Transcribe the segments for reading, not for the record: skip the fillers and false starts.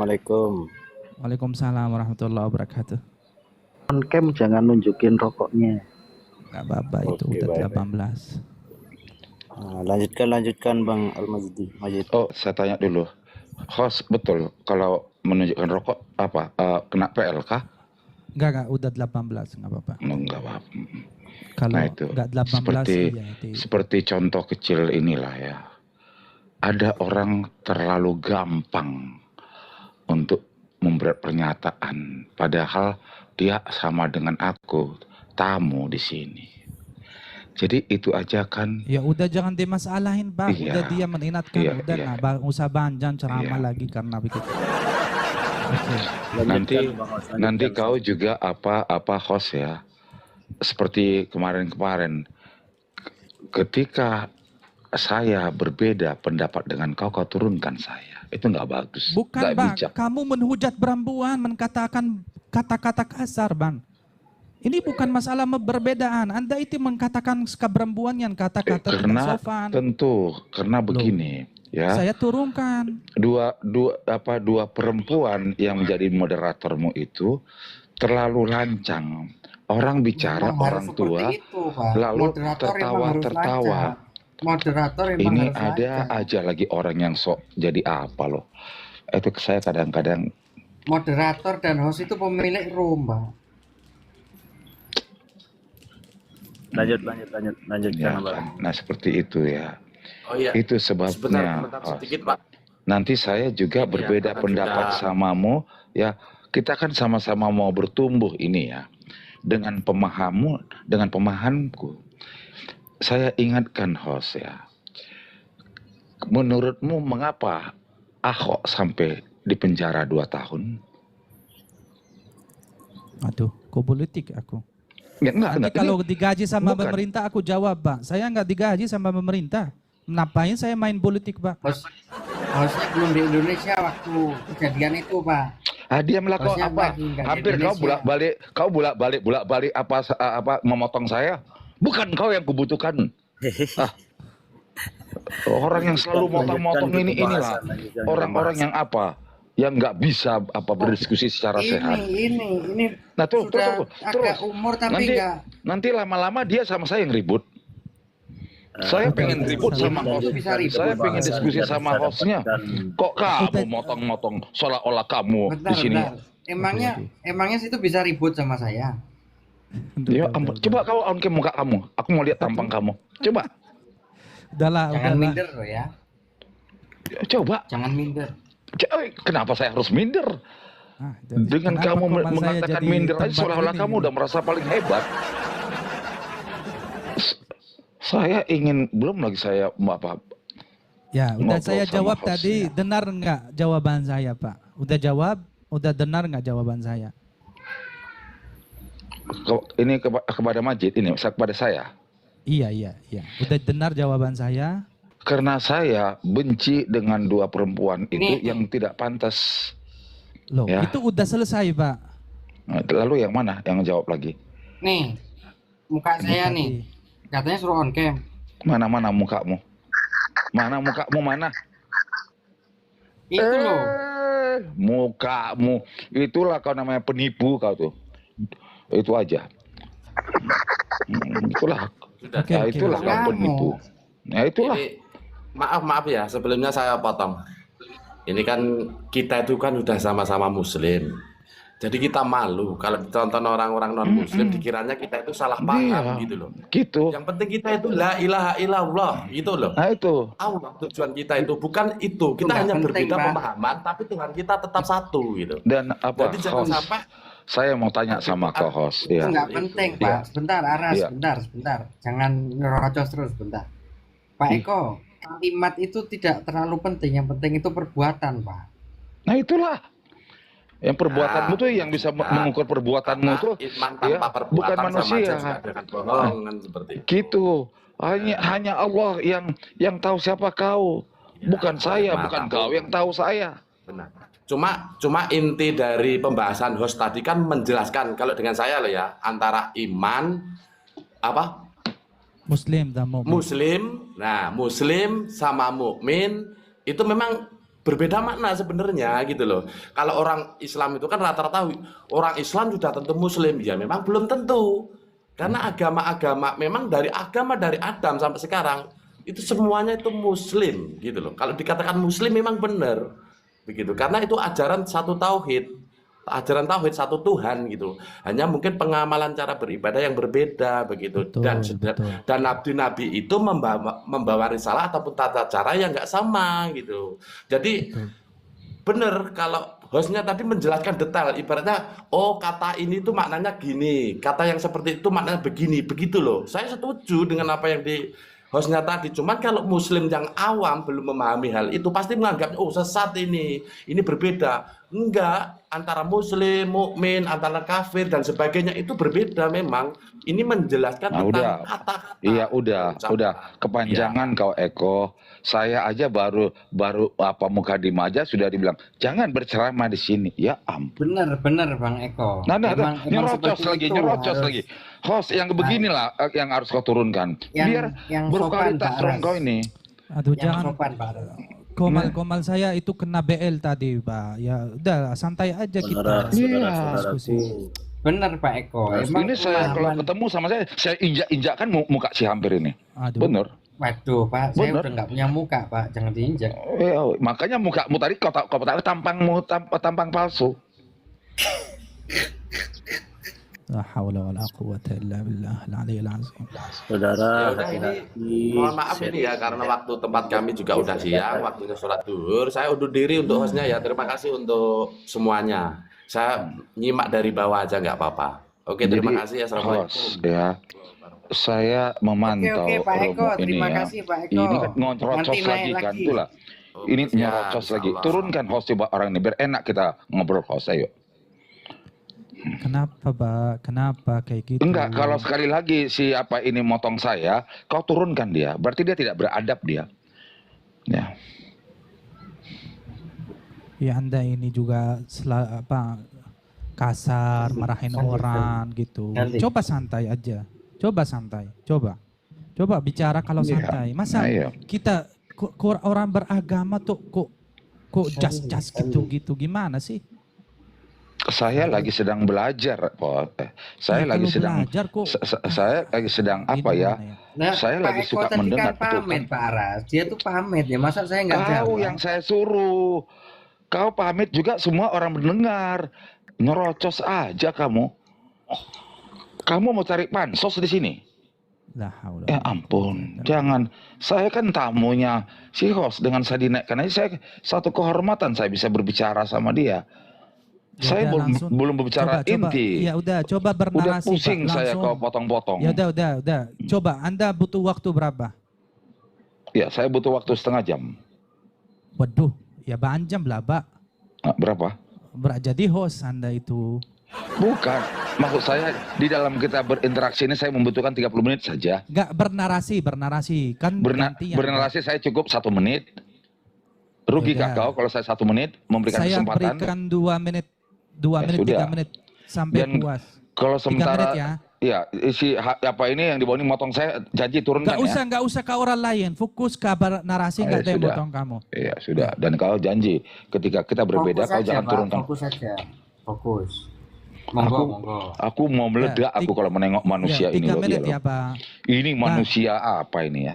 Assalamualaikum. Waalaikumsalam warahmatullahi wabarakatuh. On cam jangan nunjukin rokoknya. Gak apa-apa, itu Oke, udah baik, 18. Lanjutkan Bang Al-Majdi. Majid. Oh, saya tanya dulu. Host, betul kalau menunjukkan rokok apa? Kena PL kah? Enggak, udah 18, nggak apa-apa. Enggak apa-apa. Kalau Nah itu nggak 18 seperti iya, itu. seperti contoh kecil inilah ya. Ada orang terlalu gampang untuk membuat pernyataan, padahal dia sama dengan aku, tamu di sini. Jadi itu aja kan. Ya udah jangan dimasalahin, Pak. Iya. Udah dia mengingatkan, Iya, udah iya. nggak usah panjang ceramah Iya. lagi karena begitu. Oke. Nanti kau juga apa host ya. Seperti kemarin-kemarin, ketika saya berbeda pendapat dengan kau turunkan saya. Itu nggak bagus. Bukan, nggak Bang. bijak. Kamu menhujat perempuan, mengatakan kata-kata kasar, Bang. Ini bukan masalah perbedaan. Anda itu mengkatakan perempuan yang kata-kata tidak Karena sopan. tentu karena begini ya. Saya turunkan. Dua perempuan yang menjadi moderatormu itu terlalu lancang. Orang bicara Memang orang harus tua seperti itu, Pak. lalu Moderator emang harus tertawa. lancar. Moderator emang Ini harus ada lancar. aja lagi orang yang sok jadi apa loh. Itu saya kadang-kadang Moderator dan host itu pemilik room, Pak. Lanjutkan ya Bang. kan. Nah seperti itu ya. Oh iya, Itu sebentar sebabnya. komentar sedikit Pak. Nanti saya juga Ini ya, berbeda karena pendapat juga- samamu ya. Kita kan sama-sama mau bertumbuh ini ya. Dengan pemahamku. Saya ingatkan host ya. Menurutmu mengapa Ahok sampai di penjara 2 tahun? Aduh, kok politik aku. Ya, Nanti kalau digaji sama Bukan. pemerintah aku jawab, Pak. Saya nggak digaji sama pemerintah. Ngapain saya main politik, Pak? Hostnya belum di Indonesia waktu kejadian itu, Pak. Dia melakukan Hostnya apa? lagi nggak di Hampir kau Indonesia. bolak-balik apa memotong saya? Bukan kau yang kubutuhkan. Orang yang selalu motong-motong inilah orang-orang yang apa? Yang nggak bisa berdiskusi secara sehat. Ini Nah tuh, sudah agak terus. umur tapi enggak. Nanti lama-lama dia sama saya yang ribut. Saya pengen ribut sama host. Bisa ribut. Saya pengen diskusi sama hostnya. Kok kamu motong-motong seolah-olah kamu Bentar, di sini? bentar. Emangnya situ bisa ribut sama saya? Ya, coba kau on ke muka kamu. Aku mau lihat tampang kamu. Coba. Jangan minder loh ya. Coba. Jangan minder. Kenapa saya harus minder? Dengan kenapa kamu kepala saya mengatakan jadi minder aja tempat seolah-olah ini? kamu udah merasa paling hebat. Saya ingin belum lagi saya apa? Ya, udah ngobrol saya sama jawab hostnya. tadi. Dengar nggak jawaban saya, Pak? Udah jawab, udah dengar nggak jawaban saya? Ini kepada Majid, ini kepada saya. Iya. Udah dengar jawaban saya? Karena saya benci dengan dua perempuan itu yang tidak pantas. Loh, Ya. itu udah selesai, Pak. Nah, lalu yang mana yang jawab lagi? Nih, muka saya nih. Katanya suruh on cam. Mana mukamu? Mana mukamu mana? Itu loh. Mukamu. Itulah kau namanya penipu kau tuh. Itu aja. Itulah. Sudah. Nah, itulah kau penipu. Nah, itulah. Ini, maaf ya, sebelumnya saya potong. Ini kan kita itu kan udah sama-sama Muslim. Jadi kita malu kalau ditonton orang-orang non-Muslim dikiranya kita itu salah paham gitu loh. Gitu. Yang penting kita itu la ilaha illallah gitu loh. Nah itu. Allah tujuan kita itu bukan itu. Kita hanya penting, berbeda Pak. pemahaman, tapi Tuhan kita tetap satu gitu. Dan apa? Jadi jangan host, sampai saya mau tanya sama kau host. Itu Ya. nggak penting, Iya. Pak. Sebentar, Aras. Iya. Sebentar. Jangan ngerocos terus, bentar. Pak Eko, kalimat itu tidak terlalu penting. Yang penting itu perbuatan, Pak. Nah itulah. Yang perbuatanmu tuh yang bisa mengukur perbuatanmu itu iman ya, tanpa perbuatan bukan sama manusia. aja juga dengan bohong kan seperti itu. Gitu. Hanya Allah yang tahu siapa kau. Ya, Bukan saya, maaf, bukan aku- kau yang tahu saya. Benar. Cuma inti dari pembahasan host tadi kan menjelaskan kalau dengan saya loh ya, antara iman apa? Muslim dan mukmin. Muslim. Nah, muslim sama mukmin itu memang berbeda makna sebenarnya gitu loh. Kalau orang Islam itu kan rata-rata orang Islam sudah tentu Muslim, ya memang belum tentu. Karena agama-agama memang dari Adam sampai sekarang itu semuanya itu Muslim gitu loh. Kalau dikatakan Muslim memang benar begitu. Karena itu ajaran satu tauhid. Ajaran tauhid satu Tuhan gitu. Hanya mungkin pengamalan cara beribadah yang berbeda begitu. Betul. Dan nabi-nabi itu membawa risalah ataupun tata cara yang nggak sama gitu. Jadi benar kalau hostnya tadi menjelaskan detail, ibaratnya oh kata ini tuh maknanya gini, kata yang seperti itu maknanya begini, begitu loh. Saya setuju dengan apa yang di hostnya tadi. Cuman kalau Muslim yang awam belum memahami hal itu pasti menganggapnya oh sesat ini berbeda. Enggak, antara Muslim, mukmin, antara kafir dan sebagainya itu berbeda memang. Ini menjelaskan tentang kata-kata. Iya udah kepanjangan kau Eko. Saya aja baru apa mukadim aja sudah dibilang jangan berceramah di sini. Ya ampun. Benar Bang Eko. Nah, Emang nyerocos lagi. Host yang beginilah yang harus kau turunkan. Biar yang berkualitas sopan, kau ini. Aduh, yang jangan sopan, Pak. komal saya itu kena BL tadi, Pak. Ya udah santai aja kita diskusi. Benar Pak Eko. Emang Ini saya kalau ketemu sama saya injak-injakkan muka si hampir ini. Aduh. Bener. Waduh Pak, saya udah nggak punya muka Pak, jangan diinjak. Makanya mukamu tadi kau tahu tampang palsu. La haula wala quwwata illa billah al-aliyyil azim. Saudara, Ya udah ini mohon maaf ini ya karena waktu tempat kami juga udah siang, waktunya sholat duhur. Saya undur diri untuk hostnya ya. Terima kasih untuk semuanya. Saya nyimak dari bawah aja nggak apa-apa. Oke, terima kasih. Assalamualaikum. Host, ya. Saya memantau Oke, Pak Eko, romo ini terima ya. kasih Pak Eko. Ini kan ngerocos Nanti naik lagi kan, lagi. itulah. Ini Siap, nyerocos lagi. insyaallah. Turunkan host coba orang ini biar enak kita ngobrol host, ayo. Kenapa, Pak? Kenapa kayak gitu? Enggak, kalau sekali lagi si apa ini motong saya, kau turunkan dia. Berarti dia tidak beradab dia. Ya. Ya Anda ini juga kasar, marahin orang gitu. Ganti. Coba santai aja. Coba santai. Coba bicara kalau Iya. santai. Masa Iya. kita orang beragama tuh kok jas gitu gimana sih? Saya lagi sedang belajar, Pak. Saya Ya, lagi kalau sedang belajar kok saya lagi sedang apa gimana ya? Nah, Saya Pak lagi Eko suka tadi mendengar, kan pamit betul kan? Pak Aras. Dia tuh pamit ya, masa saya nggak Kau jawab? yang saya suruh. Kau pamit juga semua orang mendengar. Nyerocos aja kamu. Kamu mau cari pansos di sini? La haula Ya wala ampun, quwwata. jangan. Saya kan tamunya si host. Dengan saya dinaikkan aja, saya satu kehormatan saya bisa berbicara sama dia. Ya Saya udah, langsung. belum berbicara Coba, inti. ya udah coba Udah bernarasi pusing Pak, saya langsung. kau potong-potong. Ya udah. Coba Anda butuh waktu berapa? Ya, saya butuh waktu setengah jam. Waduh, ya jam lah, Pak. Berapa? Jadi host Anda itu. Bukan. Maksud saya di dalam kita berinteraksi ini saya membutuhkan 30 menit saja. Enggak bernarasi. Kan gantian, Bernarasi saya cukup 1 menit. Rugikah Ya udah. kau kalau saya 1 menit memberikan Saya kesempatan? berikan 2 menit, 3 sudah. menit sampai Dan puas. Kalau 3 menit sementara ya. ya isi apa ini yang di bawah ini motong saya janji turunkan Enggak usah ke orang lain. Fokus ke narasi, Oh, enggak ya ada yang sudah. potong kamu. ya. Ya sudah. Dan kau janji ketika kita berbeda Fokus kau aja, jangan Pak. turunkan. Fokus aja. Fokus. Monggo. Aku mau meledak Ya, aku kalau menengok manusia ini 3 loh, menit iya ya, loh. Pak. Ini manusia apa ini ya?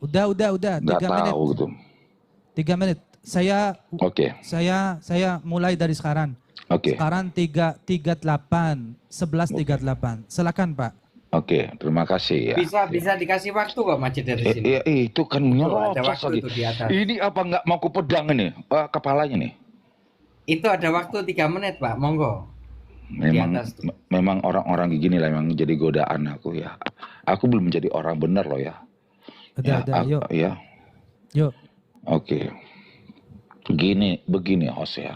Udah. Nggak 3 menit. tahu gitu. 3 menit. Oke. Saya mulai dari sekarang. Oke. Sekarang 3:38, 11:38. Silakan, Pak. Oke, terima kasih ya. Bisa dikasih waktu kok Majid dari sini. Iya, itu kan Tuh, ada nyerocos waktu lagi. itu di atas. Ini apa nggak mau ku pedang ini? Kepalanya nih. Itu ada waktu 3 menit Pak, monggo. Memang atas tuh. memang orang-orang gini lah memang jadi godaan aku ya. Aku belum menjadi orang benar loh ya. Udah, yuk. Ya. Yuk. Oke. Begini host ya.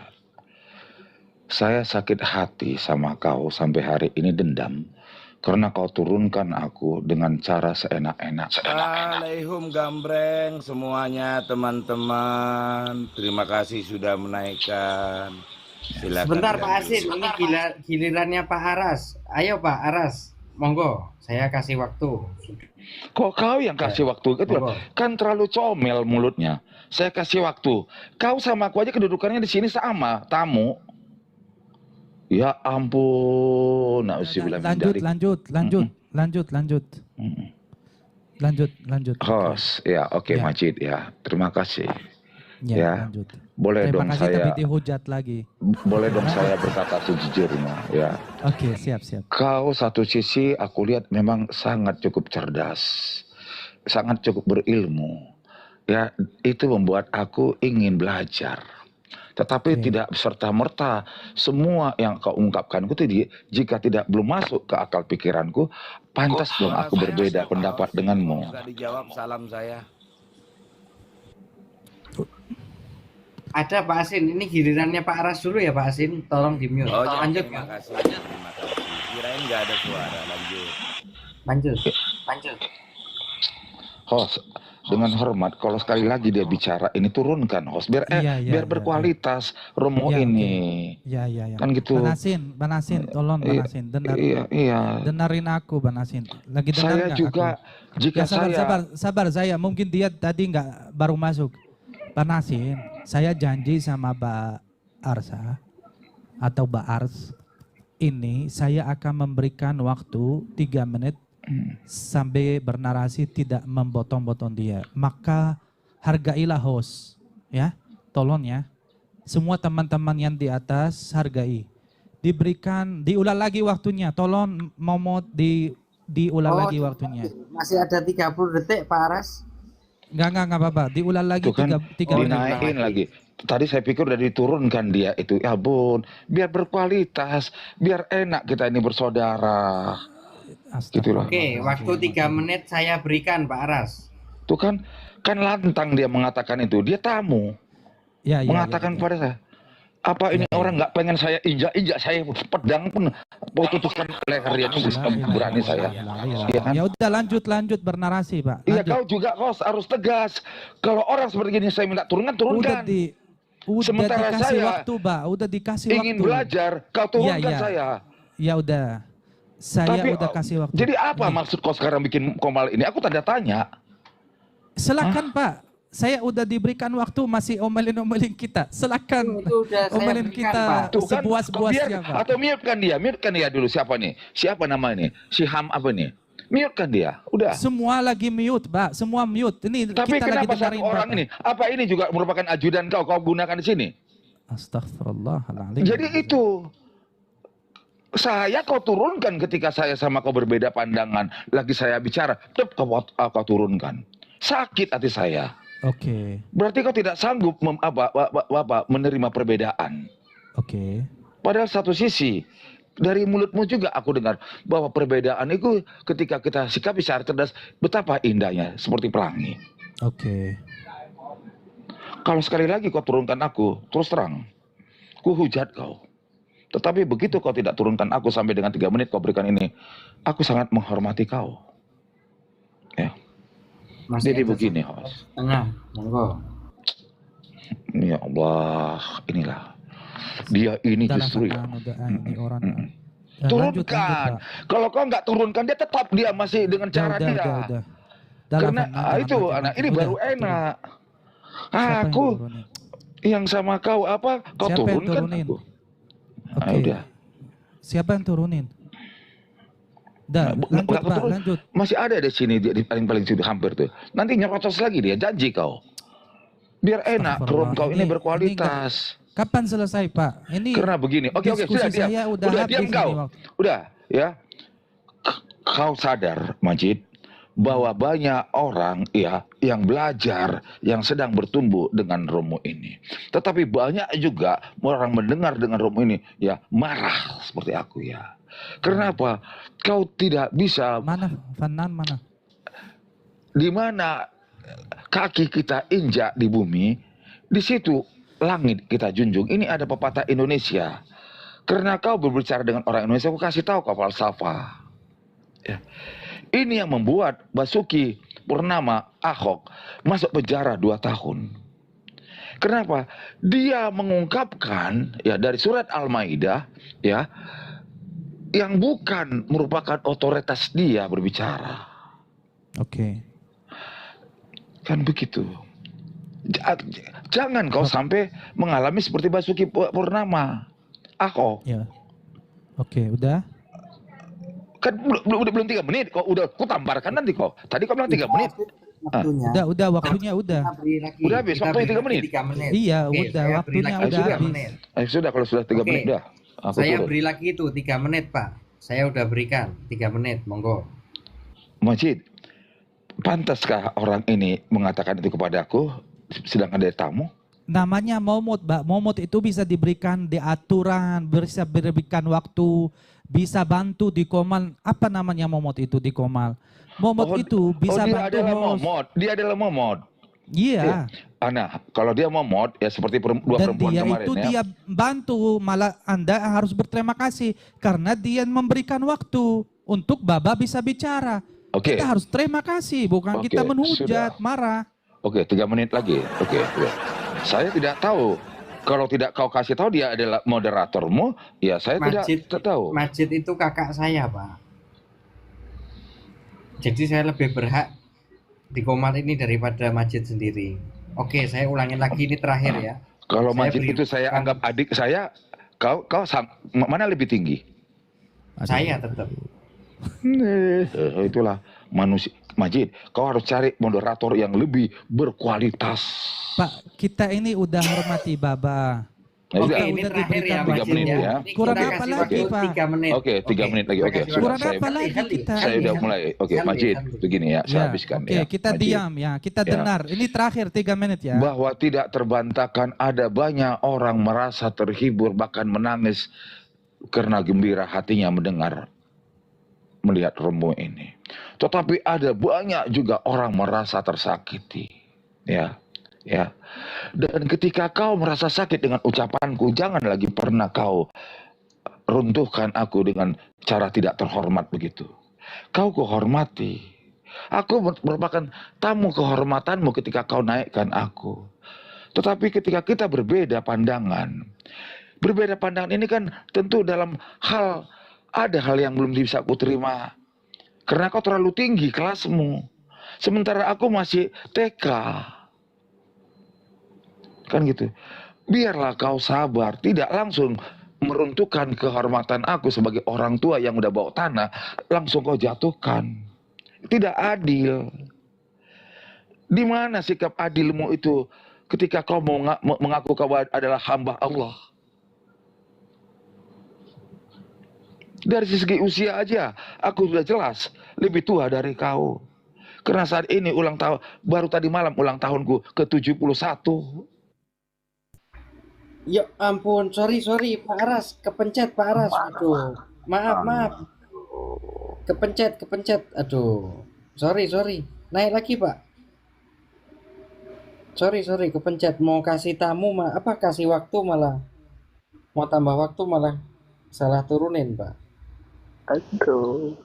Saya sakit hati sama kau sampai hari ini dendam karena kau turunkan aku dengan cara seenak-enak. Assalamualaikum gambreng semuanya teman-teman. Terima kasih sudah menaikkan. Silakan. Sebentar Pak dilanjut. Asin, ini gilirannya Pak Aras. Ayo Pak Aras. monggo, saya kasih waktu. Kok kau yang kasih waktu? Gitu loh. Monggo. Kan terlalu comel mulutnya. Saya kasih waktu. Kau sama aku aja kedudukannya di sini sama, tamu. Ya ampun, na'udzubillah min dzalik. Lanjut. Host, ya oke, Ya. Majid ya. Terima kasih. Ya, Ya. lanjut. Boleh Terima dong kasih saya tapi dihujat lagi. boleh dong saya berkata sejujurnya ya. Oke, siap. Kau satu sisi aku lihat memang sangat cukup cerdas. Sangat cukup berilmu. Ya, itu membuat aku ingin belajar. Tetapi Oke. tidak serta-merta semua yang kau ungkapkan itu jika tidak belum masuk ke akal pikiranku, pantas dong Suara aku saya berbeda kok, pendapat Host. denganmu. Nggak dijawab salam saya. Ada Pak Asin, ini gilirannya Pak Aras dulu ya Pak Asin, tolong di mute. Oh, Lanjut, terima Pak. kasih. Terima kasih. Kirain nggak ada suara. Lanjut. Lanjut. Host, dengan hormat, kalau sekali lagi dia bicara ini turunkan host biar Iya, berkualitas romo Iya, ini. Ya. Kan gitu. Banasin, tolong Banasin, Iya. dengerin aku Banasin. Lagi dengar Saya nggak juga aku? jika Ya, sabar saya. Mungkin dia tadi nggak baru masuk. Banasin, saya janji sama Mbak Arsa atau Mbak Ars, ini saya akan memberikan waktu 3 menit sampai bernarasi tidak membotong-botong dia. Maka hargailah host, ya, tolong ya. Semua teman-teman yang di atas hargai. Diulang lagi waktunya, tolong diulang lagi waktunya. Masih ada 30 detik Pak Aras. Enggak apa-apa, diulang lagi Itu kan 3 menit. dinaikin lagi. Tadi saya pikir udah diturunkan dia itu. Ya bun, biar berkualitas, biar enak kita ini bersaudara. Gitu loh. Oke, waktu 3 menit saya berikan Pak Aras. Tuh kan lantang dia mengatakan itu. Dia tamu. Ya, Mengatakan pada saya. Apa ini orang nggak pengen saya injak-injak, saya pedang pun putuskan lehernya ini berani saya. Iya kan? Ya udah lanjut bernarasi Pak. Iya, Lanjut. kau juga host harus tegas. Kalau orang seperti ini saya minta turunkan. Udah Sementara dikasih saya waktu Pak, udah dikasih ingin waktu. belajar, kau turunkan Iya. saya. Ya udah. Saya Tapi udah kasih waktu. jadi apa Nih, maksud kau sekarang bikin komal ini? Aku tanda tanya. silakan Pak. Saya udah diberikan waktu masih omelin kita. Silakan Itu udah saya omelin berikan, kita Pak. Tuh kan, sepuas-puasnya Pak. atau mute kan dia dulu. Siapa nih? Siapa nama ini? Si Ham apa nih? Mute kan dia. Udah. Semua lagi mute Pak, semua mute. Ini Tapi kita lagi kenapa satu dengerin orang Bapak. ini? Apa ini juga merupakan ajudan kau gunakan di sini? Astagfirullahaladzim. Jadi itu saya kau turunkan ketika saya sama kau berbeda pandangan. Lagi saya bicara, tetap kau turunkan. Sakit hati saya. Oke. Berarti kau tidak sanggup menerima perbedaan. Oke. Padahal satu sisi dari mulutmu juga aku dengar bahwa perbedaan itu ketika kita sikapi secara cerdas betapa indahnya seperti pelangi. Oke. Kalau sekali lagi kau turunkan aku, terus terang, ku hujat kau. Tetapi begitu kau tidak turunkan aku sampai dengan 3 menit kau berikan ini, aku sangat menghormati kau. Ya. Masih Jadi ada begini, satu host. Tengah, monggo. Ya Allah, inilah. Dia ini Udah lah, justru ya. Fernando, udah, ini orang. Turunkan. Kalau kau nggak turunkan dia tetap dia masih dengan cara dia. Udah. Karena itu anak ini baru enak. Aku yang sama kau apa? Kau Siapa yang turunkan turunin? aku. Nah, Oke. udah. Siapa yang turunin? Dah, lanjut Nggak Pak, turun. lanjut. Masih ada di sini di paling situ hampir tuh. Nanti nyerocos lagi dia, janji kau. Biar enak, Astagfirullah. room kau ini Ini berkualitas. Kapan selesai Pak? Ini Karena begini. Oke, diskusi sudah diam. saya udah Udah habis diam ini kau. waktu. Udah, ya. Kau sadar, Majid, bahwa banyak orang ya yang belajar, yang sedang bertumbuh dengan romo ini. Tetapi banyak juga orang mendengar dengan romo ini ya marah seperti aku ya. Kenapa? Kau tidak bisa Mana? Fanan mana? di mana kaki kita injak di bumi, di situ langit kita junjung. Ini ada pepatah Indonesia. Karena kau berbicara dengan orang Indonesia, aku kasih tahu kau falsafah. Ya. Ini yang membuat Basuki Purnama Ahok masuk penjara 2 tahun. Kenapa? Dia mengungkapkan ya dari surat Al-Maidah ya yang bukan merupakan otoritas dia berbicara. Oke. Kan begitu. Jangan kau sampai mengalami seperti Basuki Purnama. Ahok. Ya. Oke, udah. Kan belum 3 menit. Kau udah kutambarkan nanti kau. Tadi kau bilang 3 menit. Waktunya. Udah waktunya udah. Kita beri lagi. Udah habis, Kita waktunya beri 3 lagi menit. 3 menit. Iya, Oke, udah saya beri waktunya lagi udah 3 habis. menit. Sudah kalau sudah 3 Oke. menit dah. Aku Saya turun. beri lagi itu 3 menit, Pak. Saya udah berikan 3 menit, monggo. Majid, pantaskah orang ini mengatakan itu kepadaku sedangkan dia tamu? Namanya momot, Mbak. Momot itu bisa diberikan di aturan, bisa diberikan waktu, bisa bantu di Komal. Apa namanya momot itu di Komal? Momot itu bisa dia bantu adalah host. momot. Dia adalah momot. Iya. Nah, kalau dia momot ya seperti dua Dan perempuan dia kemarin itu ya. dia bantu, malah Anda harus berterima kasih karena dia memberikan waktu untuk Baba bisa bicara. Oke. Kita harus terima kasih, bukan Oke, kita menhujat, sudah. marah. Oke, 3 menit lagi. Oke. Saya tidak tahu. Kalau tidak kau kasih tahu dia adalah moderatormu, ya saya Majid, tidak tahu. Majid itu kakak saya, Pak. Jadi saya lebih berhak di Komal ini daripada Majid sendiri. Oke, saya ulangin lagi ini terakhir ya. Kalau Saya Majid beri- itu saya anggap adik saya, kau mana lebih tinggi? Saya tetap. Itulah manusia. Majid, kau harus cari moderator yang lebih berkualitas. Pak, kita ini udah hormati Baba. Ya Oke, sudah. ini udah terakhir ya, diberikan Majid menit ya. ya. Ini Kurang kita apa kasih lagi, waktu Pak? 3 menit. Oke, 3 menit lagi. kita Oke, kasih sudah. Kurang waktu. apa lagi kita? Saya udah mulai. Oke, Helmi, Majid, Helmi. begini ya, saya Ya, habiskan oke, ya. kita Majid. diam ya, kita Ya. dengar. Ini terakhir 3 menit ya. Bahwa tidak terbantahkan ada banyak orang merasa terhibur bahkan menangis karena gembira hatinya melihat Romo ini. Tetapi ada banyak juga orang merasa tersakiti. Ya. Dan ketika kau merasa sakit dengan ucapanku, jangan lagi pernah kau runtuhkan aku dengan cara tidak terhormat begitu. Kau kuhormati. Aku merupakan tamu kehormatanmu ketika kau naikkan aku. Tetapi ketika kita berbeda pandangan ini kan tentu dalam ada hal yang belum bisa aku terima. Karena kau terlalu tinggi kelasmu. Sementara aku masih TK. Kan gitu. Biarlah kau sabar, tidak langsung meruntuhkan kehormatan aku sebagai orang tua yang udah bawa tanah, langsung kau jatuhkan. Tidak adil. Di mana sikap adilmu itu ketika kau mengaku kau adalah hamba Allah? Dari segi usia aja, aku sudah jelas lebih tua dari kau. Karena saat ini ulang tahun, baru tadi malam ulang tahunku ke-71. Ya ampun, sorry Pak Aras, kepencet Pak Aras. Aduh, maaf. Kepencet. Aduh, sorry. Naik lagi Pak. Sorry, kepencet. Mau kasih tamu kasih waktu malah. Mau tambah waktu malah salah turunin Pak. Aduh.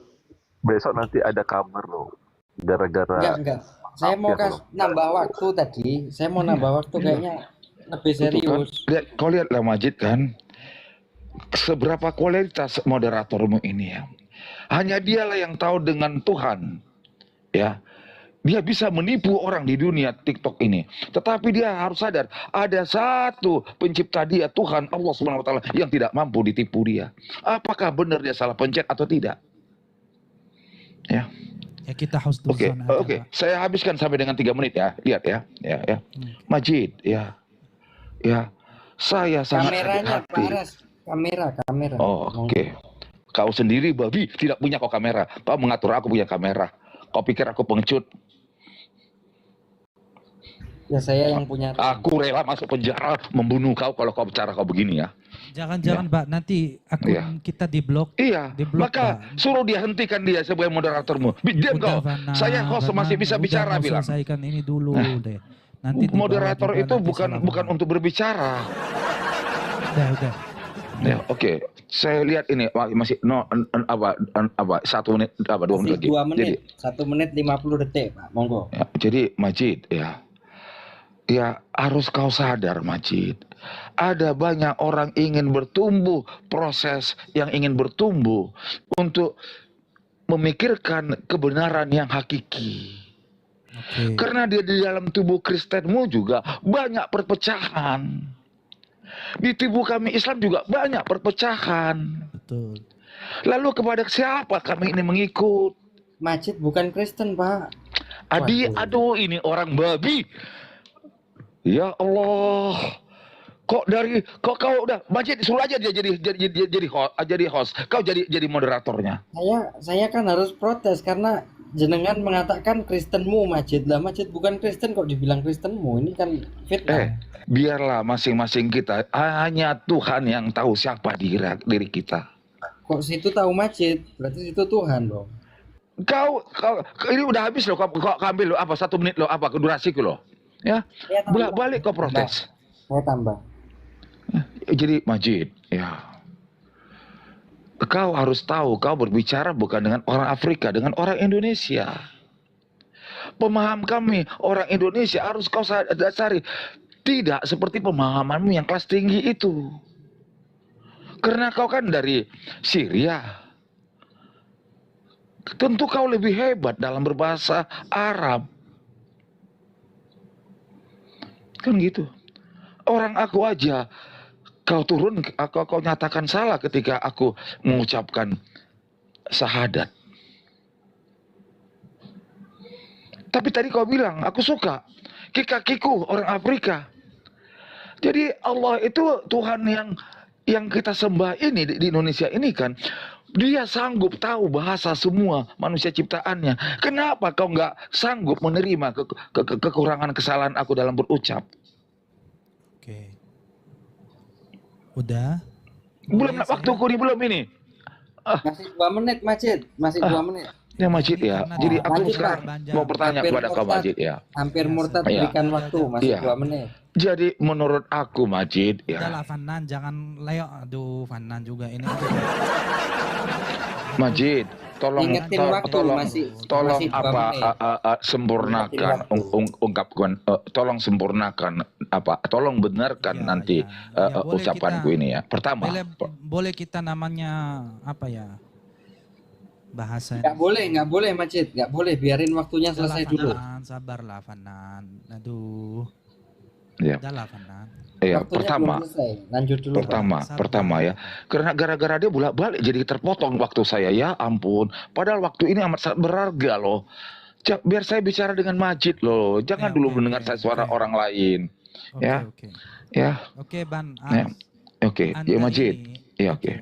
Besok nanti ada kabar loh. Gara-gara Enggak. Saya mau nambah waktu tadi. Saya mau nambah waktu kayaknya lebih serius. Kau lihatlah Majid kan, seberapa kualitas moderatormu ini ya. Hanya dialah yang tahu dengan Tuhan. Ya. Dia bisa menipu orang di dunia TikTok ini. Tetapi dia harus sadar, ada satu pencipta dia, Tuhan Allah SWT, yang tidak mampu ditipu dia. Apakah benar dia salah pencet atau tidak? Ya. Ya kita harus Oke, Pak. saya habiskan sampai dengan 3 menit ya. Lihat ya. Majid, ya. Saya sangat sakit Kameranya Pak hati. Aras. Kamera. Oh, oke. Kau sendiri babi tidak punya kau kamera. Kau mengatur aku punya kamera. Kau pikir aku pengecut? Ya saya yang punya. Aku rela masuk penjara membunuh kau kalau kau bicara kau begini ya. Jangan Pak, nanti akun Iya. kita diblok. Iya, Diblok, maka Pak. suruh dia hentikan dia sebagai moderatormu. Diam kau. Fana, Saya host masih bisa udah, bicara mau bilang. selesaikan ini dulu deh. Nanti Moderator dibawa itu juga nanti bukan salah. untuk berbicara. Udah. Ya, oke. Saya lihat ini masih 1 menit 2 menit lagi. 2 menit. 1 menit 50 detik Pak. Monggo. Jadi Majid ya. ya harus kau sadar Majid. Ada banyak orang ingin bertumbuh, proses yang ingin bertumbuh untuk memikirkan kebenaran yang hakiki. Oke. Karena dia di dalam tubuh Kristenmu juga banyak perpecahan. Di tubuh kami Islam juga banyak perpecahan. Betul. Lalu kepada siapa kami ini mengikut? Majid bukan Kristen, Pak. Adi, Waduh. aduh ini orang babi. Ya Allah. Kok kau udah Majid suruh aja dia jadi host. Kau jadi moderatornya. Saya kan harus protes karena jenengan mengatakan Kristenmu Majid. Lah Majid bukan Kristen kok dibilang Kristenmu. Ini kan fitnah. Biarlah masing-masing kita, hanya Tuhan yang tahu siapa diri kita. Kok situ tahu Majid? Berarti situ Tuhan dong. Kau ini udah habis loh, kau ambil loh apa 1 menit loh apa durasiku loh. Ya, Saya tambah. bolak-balik kau protes. Saya tambah. Jadi Majid, ya. Kau harus tahu, kau berbicara bukan dengan orang Afrika, dengan orang Indonesia. Pemaham kami, orang Indonesia harus kau dasari. Tidak seperti pemahamanmu yang kelas tinggi itu. Karena kau kan dari Syria. Tentu kau lebih hebat dalam berbahasa Arab. Kan gitu. Orang aku aja, kau turun, kau nyatakan salah ketika aku mengucapkan syahadat. Tapi tadi kau bilang, aku suka. Kikakiku, orang Afrika. Jadi Allah itu Tuhan yang kita sembah ini di Indonesia ini kan, dia sanggup tahu bahasa semua manusia ciptaannya. Kenapa kau nggak sanggup menerima kekurangan kesalahan aku dalam berucap? Oke. Udah? Belum waktuku nih, belum ini. Masih 2 menit Majid, masih 2 menit. Ya Majid ya. Karena Jadi aku Majid, sekarang Pak, mau bertanya hampir kepada kau murtad. Majid ya. Hampir murtad Iya. berikan waktu, masih Iya. 2 menit. Jadi menurut aku Majid Udahlah ya. Fanan, jangan Leo. Aduh, Fanan juga ini. Majid, tolong Ingetin waktu, tolong masih 2 apa menit. sempurnakan ungkapkan tolong sempurnakan apa tolong benarkan Ya, nanti ya. Ya, boleh ucapanku kita- ini ya. Pertama, Boleh kita namanya apa ya? Bahasa. Nggak boleh Majid, nggak boleh. Biarin waktunya selesai dulu. Fanan, sabarlah Fanan. Aduh. ya, Udahlah Fanan. ya Waktunya pertama. belum selesai. Lanjut dulu. Pak. Sabar. Pertama ya, karena gara-gara dia bolak-balik jadi terpotong waktu saya, ya ampun. Padahal waktu ini amat sangat berharga loh. Biar saya bicara dengan Majid loh, jangan Ya, dulu oke, mendengar oke, suara oke. orang lain. Oke, Ya. oke. Ya, Oke, Ban. ya, oke, Anda ya Majid, ini- ya oke,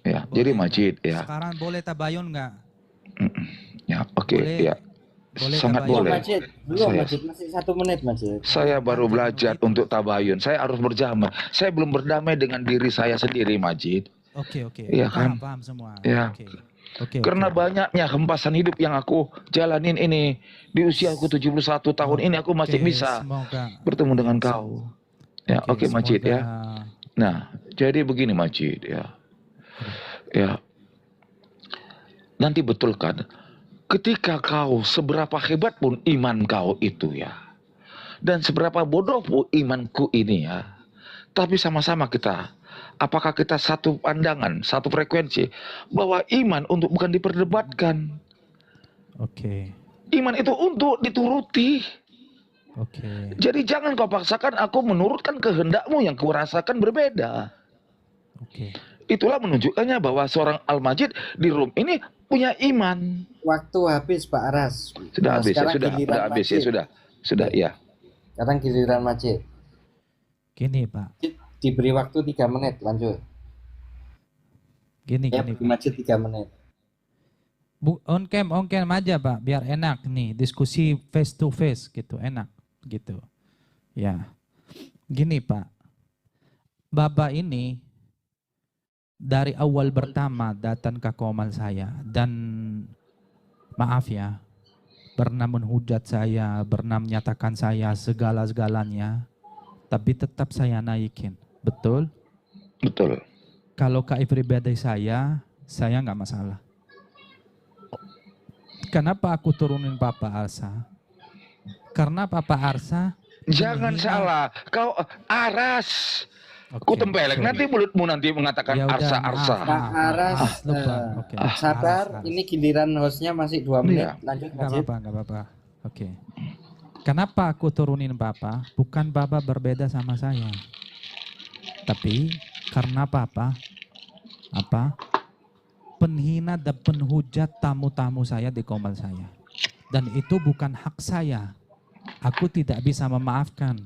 ya. Jadi Boleh. Majid, ya, Sekarang boleh tabayun nggak? ya oke, Boleh. ya, Boleh sangat tabayun. boleh. Majid, belum Saya- Majid, masih 1 menit Majid. Saya baru belajar untuk tabayun. Saya harus berjamaah. Saya belum berdamai dengan diri saya sendiri, Majid. Oke, oke. Iya Paham, kan? paham semua. Iya. Oke. Oke. Karena oke. banyaknya hempasan hidup yang aku jalanin ini di usia aku 71 tahun ini aku masih Oke, bisa semoga. bertemu dengan kau. Ya, oke Majid semoga- ya. Nah, jadi begini Majid ya. Ya. Nanti betulkan ketika kau seberapa hebat pun iman kau itu ya. Dan seberapa bodoh pun imanku ini ya. Tapi sama-sama kita, apakah kita satu pandangan, satu frekuensi bahwa iman untuk bukan diperdebatkan. Oke. Iman itu untuk dituruti. Oke. Jadi jangan kau paksakan aku menurutkan kehendakmu yang kurasakan berbeda. Oke. Itulah menunjukkannya bahwa seorang Al-Majid di room ini punya iman. Waktu habis Pak Aras. Sudah habis ya, sekarang sudah giliran habis ya, Majid. sudah ya. Sekarang giliran Majid. Gini, Pak. Diberi waktu 3 menit, lanjut. Gini, Ya, gini. beri Majid 3 menit. On cam aja, Pak, biar enak nih diskusi face to face gitu, enak gitu. Ya. Gini, Pak. Bapak ini dari awal pertama datang ke komal saya dan maaf ya, pernah menghujat saya, pernah menyatakan saya segala-segalanya, tapi tetap saya naikin. Betul? Betul. Kalau ke pribadi saya nggak masalah. Kenapa aku turunin Papa Arsa? Karena Papa Arsa Jangan penghina. salah, kau Aras. Ku Oke, tempeleng sorry. nanti mulutmu nanti mengatakan Ya udah, arsa-arsa. Pak Aras, lupa. Oke. sabar. Aras. Ini giliran hostnya masih 2 menit. Iya. Lanjut Nggak Majid. apa-apa, nggak apa-apa. Oke. Kenapa aku turunin Papa? Bukan Papa berbeda sama saya. Tapi karena Papa penghina dan penhujat tamu-tamu saya di komal saya. Dan itu bukan hak saya. Aku tidak bisa memaafkan.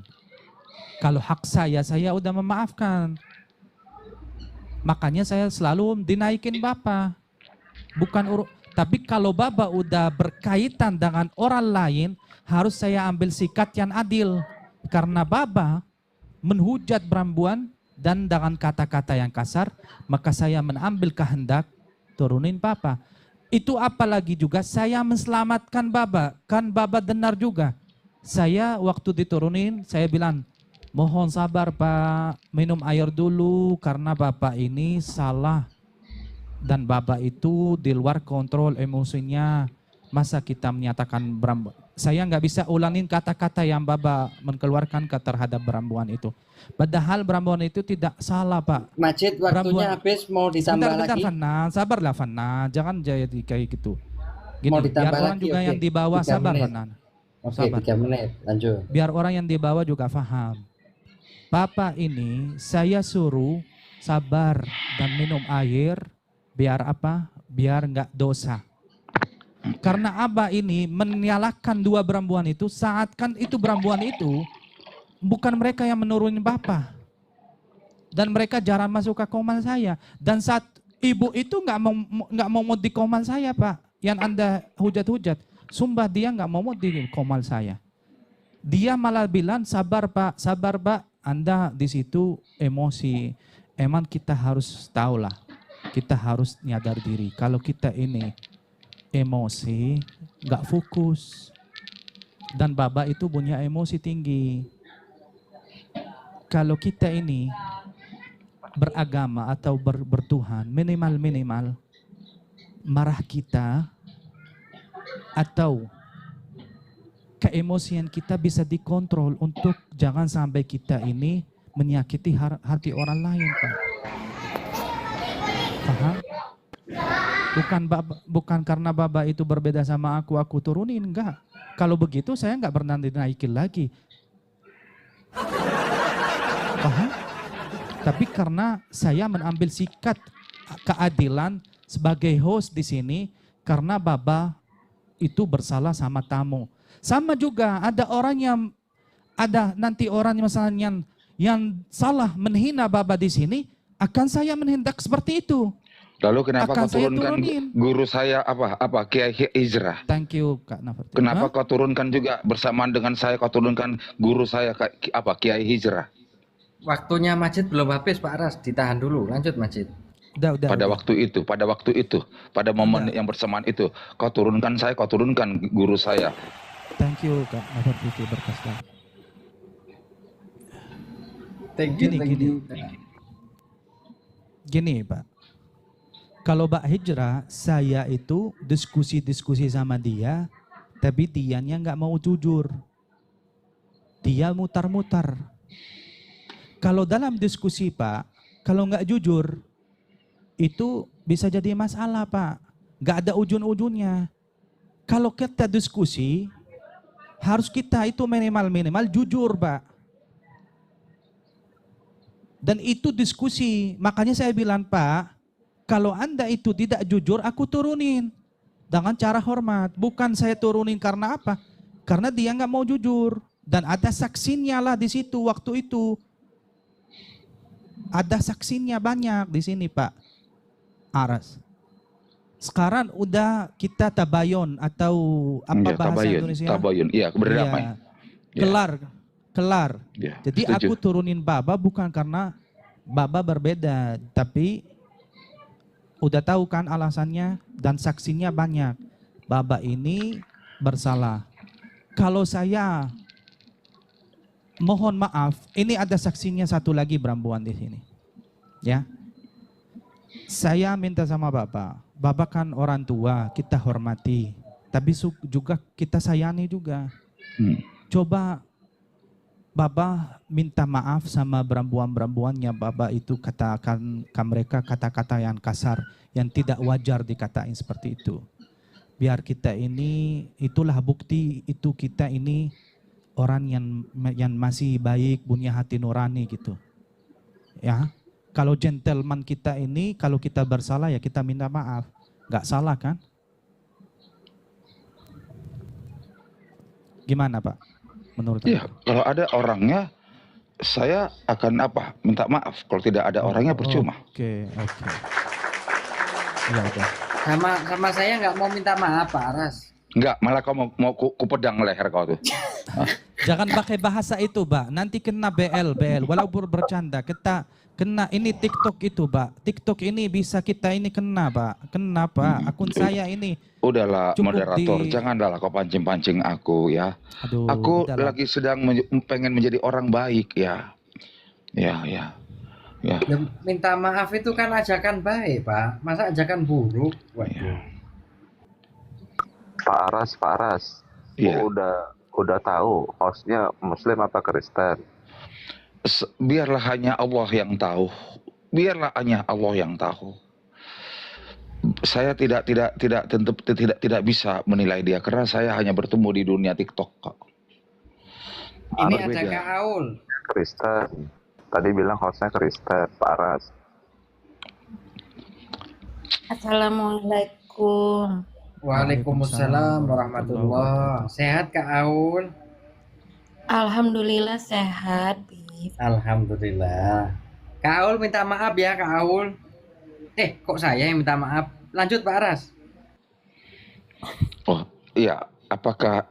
Kalau hak saya udah memaafkan. Makanya saya selalu dinaikin Bapak. Tapi kalau Bapak udah berkaitan dengan orang lain, harus saya ambil sikap yang adil. Karena Bapak menhujat perempuan dan dengan kata-kata yang kasar, maka saya mengambil kehendak turunin Bapak. Itu apalagi juga saya menselamatkan Bapak. Kan Bapak dengar juga. Saya waktu diturunin, saya bilang, mohon sabar Pak, minum air dulu karena Bapak ini salah. Dan Bapak itu di luar kontrol emosinya. Masa kita menyatakan saya nggak bisa ulangin kata-kata yang Bapak mengeluarkan terhadap perempuan itu. Padahal perempuan itu tidak salah Pak. Majid, waktunya habis, mau ditambah Bentar lagi. Fana, sabarlah Fana, jangan jadi kayak gitu. Gini, Mau biar ditambah orang lagi, juga oke. yang di bawah 3 sabar menit. Fana. Oke, Sabar. 3 menit. Lanjut. Biar orang yang di bawah juga paham. Papa ini saya suruh sabar dan minum air biar apa? Biar nggak dosa. Karena Abah ini menyalahkan dua perempuan itu saat kan itu perempuan itu bukan mereka yang menurunin Bapak. Dan mereka jarang masuk ke komal saya. Dan saat ibu itu nggak mau di komal saya Pak. Yang Anda hujat-hujat. Sumpah dia nggak mau di komal saya. Dia malah bilang sabar Pak. Anda di situ emosi. Emang kita harus tahu lah. Kita harus nyadar diri. Kalau kita ini emosi, nggak fokus. Dan Bapak itu punya emosi tinggi. Kalau kita ini beragama atau bertuhan, minimal marah kita atau keemosian kita bisa dikontrol untuk jangan sampai kita ini menyakiti hati orang lain, Pak. Paham? Bukan karena Bapak itu berbeda sama aku turunin, enggak. Kalau begitu saya enggak pernah dinaikin lagi. Paham? Tapi karena saya mengambil sikap keadilan sebagai host di sini karena Bapak itu bersalah sama tamu. Sama juga ada nanti orang misalnya yang salah menghina Bapak di sini akan saya menghendak seperti itu. Lalu kenapa Akan kau saya turunkan turunin. guru saya apa Kiai Hijrah? Thank you Kak Nafarti. Kenapa kau turunkan juga bersamaan dengan saya kau turunkan guru saya Kiai Hijrah? Waktunya Majid belum habis Pak Aras, ditahan dulu. Lanjut Majid. Udah. Pada waktu itu, pada momen yang bersamaan itu, kau turunkan guru saya. Thank you Kak Nafarti berkasih. Gini Pak. Kalau Pak Hijrah, saya itu diskusi sama dia, tapi dianya nggak mau jujur. Dia mutar-mutar. Kalau dalam diskusi Pak, kalau nggak jujur, itu bisa jadi masalah Pak. Nggak ada ujung-ujungnya. Kalau kita diskusi, harus kita itu minimal jujur Pak. Dan itu diskusi, makanya saya bilang Pak, kalau Anda itu tidak jujur, aku turunin. Dengan cara hormat. Bukan saya turunin karena apa? Karena dia nggak mau jujur. Dan ada saksinya lah di situ waktu itu. Ada saksinya banyak di sini Pak Aras. Sekarang udah kita tabayun atau apa bahasa Indonesia? Tabayun, iya berdamai. Ya. Kelar. Ya, Jadi setuju. aku turunin Baba bukan karena Baba berbeda, tapi udah tahu kan alasannya dan saksinya banyak. Baba ini bersalah. Kalau saya mohon maaf, ini ada saksinya satu lagi perempuan di sini. Ya. Saya minta sama Bapak. Bapak kan orang tua, kita hormati. Tapi juga kita sayangi juga. Coba Baba minta maaf sama perempuan-perempuannya. Baba itu katakan ke mereka kata-kata yang kasar, yang tidak wajar dikatain seperti itu. Biar kita ini, itulah bukti itu kita ini orang yang masih baik, punya hati nurani gitu. Ya, kalau gentleman kita ini, kalau kita bersalah ya kita minta maaf. Gak salah kan? Gimana Pak? Menurut Iya, kalau ada orangnya, saya akan apa? Minta maaf. Kalau tidak ada orangnya percuma. Oke. Iya, oke. Sama saya nggak mau minta maaf Pak Aras. Enggak, malah kau mau ku pedang leher kau tuh. Jangan pakai bahasa itu, Pak. Nanti kena BL. Walaupun bercanda, kita kena ini TikTok itu, Pak. TikTok ini bisa kita ini kena, Pak. Kena, Pak. Akun saya ini. Udahlah, Cukup moderator, janganlah kau pancing-pancing aku ya. Aduh, Aku udahlah. lagi sedang pengen menjadi orang baik ya. Ya. Minta maaf itu kan ajakan baik Pak. Masa ajakan buruk? Waduh. Pak Aras, Iya. udah tahu hostnya Muslim apa Kristen? Biarlah hanya Allah yang tahu. Biarlah hanya Allah yang tahu. Saya tidak bisa menilai dia karena saya hanya bertemu di dunia TikTok kok. Ini Berbeda. ada Kak Aul. Kristen. Tadi bilang hostnya Kristen, Pak Aras. Assalamualaikum. Waalaikumsalam warahmatullah. Sehat Kak Aul? Alhamdulillah sehat, Bib. Alhamdulillah. Kak Aul minta maaf ya Kak Aul. Kok saya yang minta maaf? Lanjut Pak Aras. Oh iya, apakah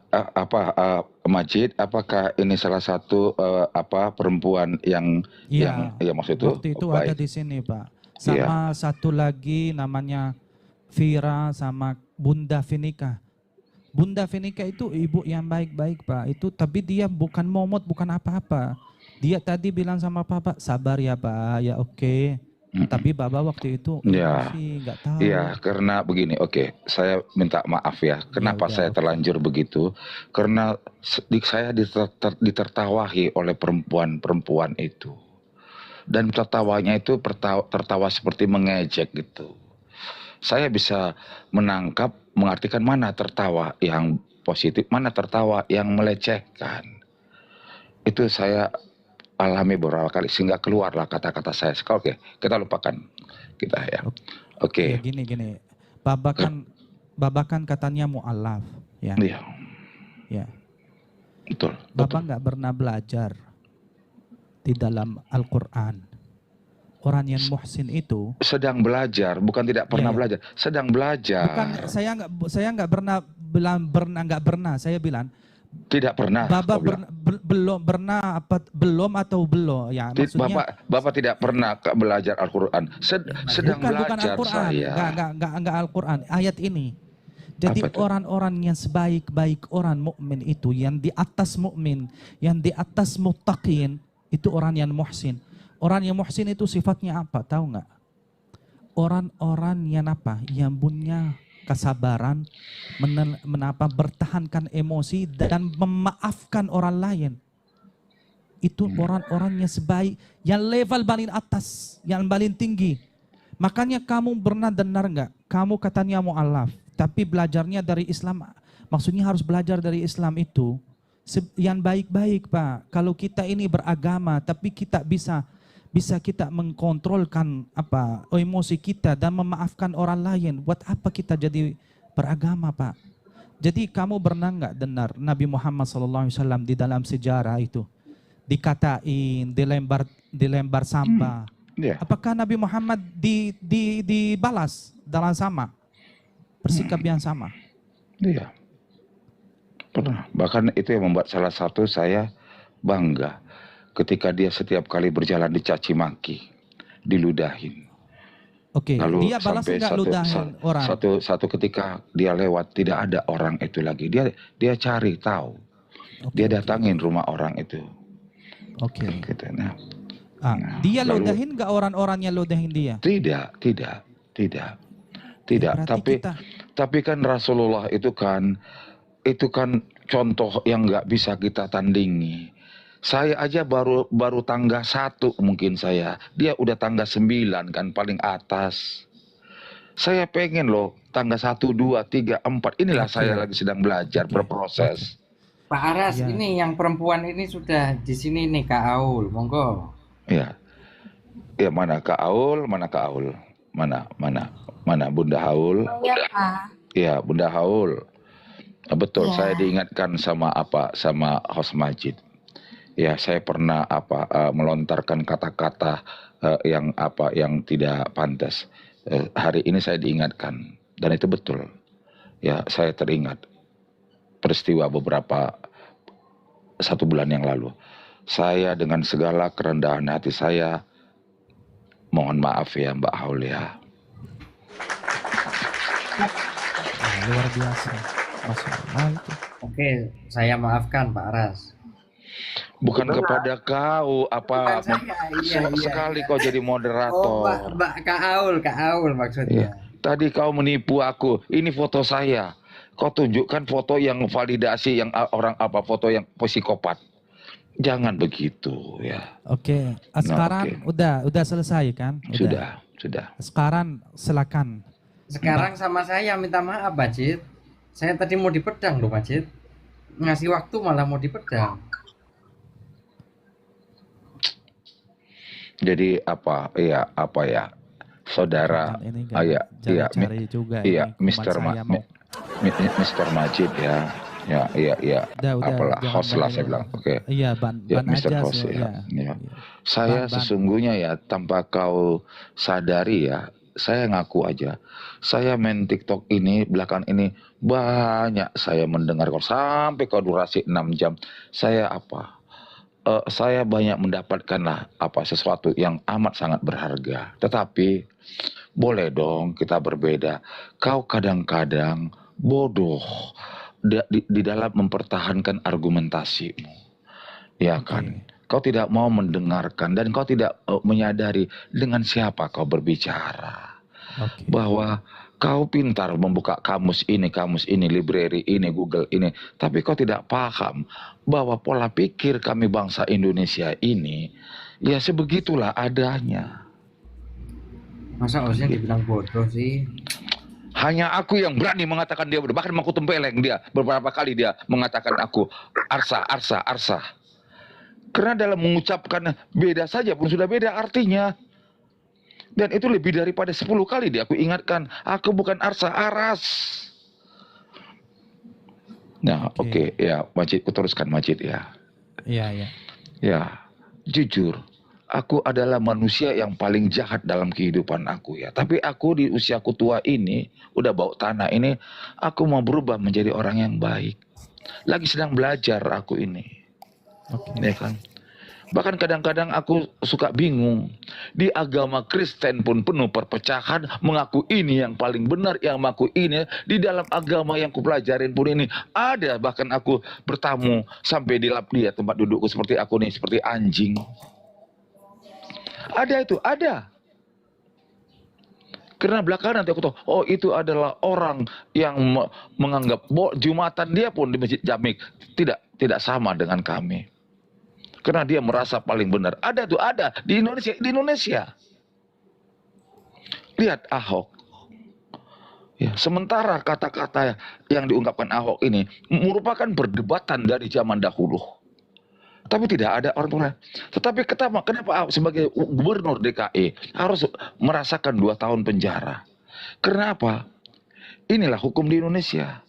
Majid? Apakah ini salah satu perempuan yang Iya. yang maksud itu? Waktu itu Baik. ada di sini, Pak. Sama satu lagi namanya Vira sama Bunda Venika. Bunda Venika itu ibu yang baik-baik, Pak. Itu tapi dia bukan momot, bukan apa-apa. Dia tadi bilang sama Papa, sabar ya, Pak. Ya oke. Tapi Baba waktu itu Ya. nggak tahu. Iya, karena begini, oke, saya minta maaf ya. Kenapa udah, saya oke. terlanjur begitu? Karena saya ditertawahi oleh perempuan-perempuan itu. Dan tertawanya itu tertawa seperti mengejek gitu. Saya bisa mengartikan mana tertawa yang positif, mana tertawa yang melecehkan. Itu saya alami beberapa kali sehingga keluarlah kata-kata saya. Oke, kita lupakan kita ya. Oke. Ya, gini. Baba kan katanya mu'alaf, ya. Iya, Ya. betul. Baba nggak pernah belajar di dalam Al-Quran. Orang yang muhsin itu Sedang belajar, bukan tidak pernah Iya. belajar. Sedang belajar. bukan saya nggak pernah bilang saya bilang Tidak pernah. Baba kau bilang. belum atau belum ya maksudnya Bapak tidak pernah belajar Al-Quran. Sedang bukan belajar Al-Quran, saya. enggak Al-Quran, ayat ini. Jadi Apa itu? orang-orang yang sebaik-baik orang mukmin itu, yang di atas mukmin, yang di atas muttaqin, itu orang yang muhsin. Orang yang muhsin itu sifatnya apa? Tahu nggak? Orang-orang yang apa? Yang punya kesabaran, bertahankan emosi dan memaafkan orang lain. Itu orang-orang yang sebaik, yang level paling atas, yang paling tinggi. Makanya kamu pernah dengar nggak? Kamu katanya mu'alaf, tapi belajarnya dari Islam. Maksudnya harus belajar dari Islam itu yang baik-baik, Pak. Kalau kita ini beragama, tapi kita bisa kita mengkontrolkan emosi kita dan memaafkan orang lain. Buat apa kita jadi beragama, Pak? Jadi kamu pernah nggak dengar Nabi Muhammad SAW di dalam sejarah itu dikatain, dilempar sampah? Iya. Apakah Nabi Muhammad dibalas dalam sama bersikap yang sama? Iya. Pernah. Bahkan itu yang membuat salah satu saya bangga. Ketika dia setiap kali berjalan dicaci maki, diludahin. Oke, Lalu dia balas sampai enggak ludahin orang? satu ketika dia lewat tidak ada orang itu lagi. Dia cari tahu. Oke, Dia oke. datangin rumah orang itu. Oke. Gitu. Nah, Dia lalu- ludahin nggak orang-orang yang ludahin dia? tidak. Berarti Tapi kan Rasulullah itu kan contoh yang nggak bisa kita tandingi. Saya aja baru tangga 1 mungkin saya. Dia udah tangga 9 kan paling atas. Saya pengen loh tangga 1, 2, 3, 4. Inilah Oke. saya lagi sedang belajar Oke. berproses. Pak Aras, Ya. ini yang perempuan ini sudah di sini nih Kak Aul, monggo. Ya. Ya mana Kak Aul, mana Kak Aul? Mana Bunda Haul? Iya, Pak. Ya, Bunda Haul. Betul, Iya. saya diingatkan sama host Majid. Ya, saya pernah melontarkan kata-kata yang tidak pantas. Hari ini saya diingatkan dan itu betul. Ya, saya teringat peristiwa beberapa 1 bulan yang lalu. Saya dengan segala kerendahan hati saya mohon maaf ya Mbak Haul ya. Nah, luar biasa. Masya Allah itu. Oke, saya maafkan Pak Aras. Bukan kepada kau Bukan saya, iya. sekali kau jadi Oh, moderator. Mbak Kak Aul maksudnya. Tadi kau menipu aku. Ini foto saya. Kau tunjukkan foto yang validasi yang foto yang psikopat. Jangan begitu ya. Oke. Sekarang udah selesai kan? Sudah. Sekarang silakan. Sekarang sama saya minta maaf, Majid. Saya tadi mau dipedang loh, Majid. Ngasih waktu malah mau dipedang. Jadi apa ya saudara Ini iya cari juga iya ini kumat Mr. Majid ya Udah, apalah jangan host lah banyak. saya bilang oke. Iya, ban Ya, Mr. aja Host so, ya. ya. Saya Ban. sesungguhnya ya tanpa kau sadari ya, saya ngaku aja. Saya main TikTok ini belakangan ini banyak saya mendengar kau sampai kau durasi 6 jam. Saya banyak mendapatkan sesuatu yang amat sangat berharga. Tetapi boleh dong kita berbeda. Kau kadang-kadang bodoh di dalam mempertahankan argumentasimu. Ya kan? Kau tidak mau mendengarkan dan kau tidak menyadari dengan siapa kau berbicara. Bahwa kau pintar membuka kamus ini, library ini, Google ini. Tapi kau tidak paham bahwa pola pikir kami bangsa Indonesia ini ya sebegitulah adanya. Masa harusnya dibilang bodoh sih? Hanya aku yang berani mengatakan dia bodoh. Bahkan aku tempeleng dia. Beberapa kali dia mengatakan aku arsa. Karena dalam mengucapkan beda saja pun sudah beda artinya. Dan itu lebih daripada 10 kali dia aku ingatkan. Aku bukan arsa, aras. Nah oke. Ya Majid, kuteruskan Majid ya. Iya. Ya jujur. Aku adalah manusia yang paling jahat dalam kehidupan aku ya. Tapi aku di usiaku tua ini, udah bau tanah ini, aku mau berubah menjadi orang yang baik. Lagi sedang belajar aku ini. Ya kan? Bahkan kadang-kadang aku suka bingung. Di agama Kristen pun penuh perpecahan, mengaku ini yang paling benar, yang mengaku ini. Di dalam agama yang kupelajarin pun ini ada. Bahkan aku bertamu sampai di lap dia tempat dudukku seperti aku nih, seperti anjing. Ada itu, ada. Karena belakangan nanti aku tahu, oh itu adalah orang yang menganggap Jumatan dia pun di Masjid Jamik tidak sama dengan kami. Karena dia merasa paling benar. Ada tuh, ada di Indonesia. Lihat Ahok. Ya, sementara kata-kata yang diungkapkan Ahok ini merupakan perdebatan dari zaman dahulu. Tapi tidak ada orang tua. Tetapi kenapa Ahok sebagai gubernur DKI harus merasakan 2 tahun penjara? Karena apa? Inilah hukum di Indonesia.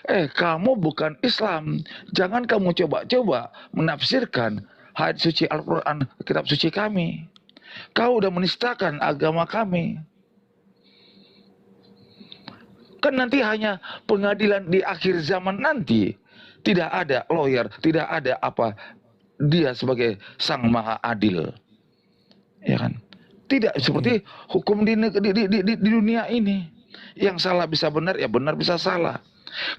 Kamu bukan Islam. Jangan kamu coba-coba menafsirkan hadits suci Al-Quran, kitab suci kami. Kau udah menistakan agama kami. Kan nanti hanya pengadilan di akhir zaman nanti. Tidak ada lawyer, tidak ada dia sebagai sang maha adil. Ya kan? Tidak seperti hukum di dunia ini. Yang salah bisa benar, ya benar bisa salah.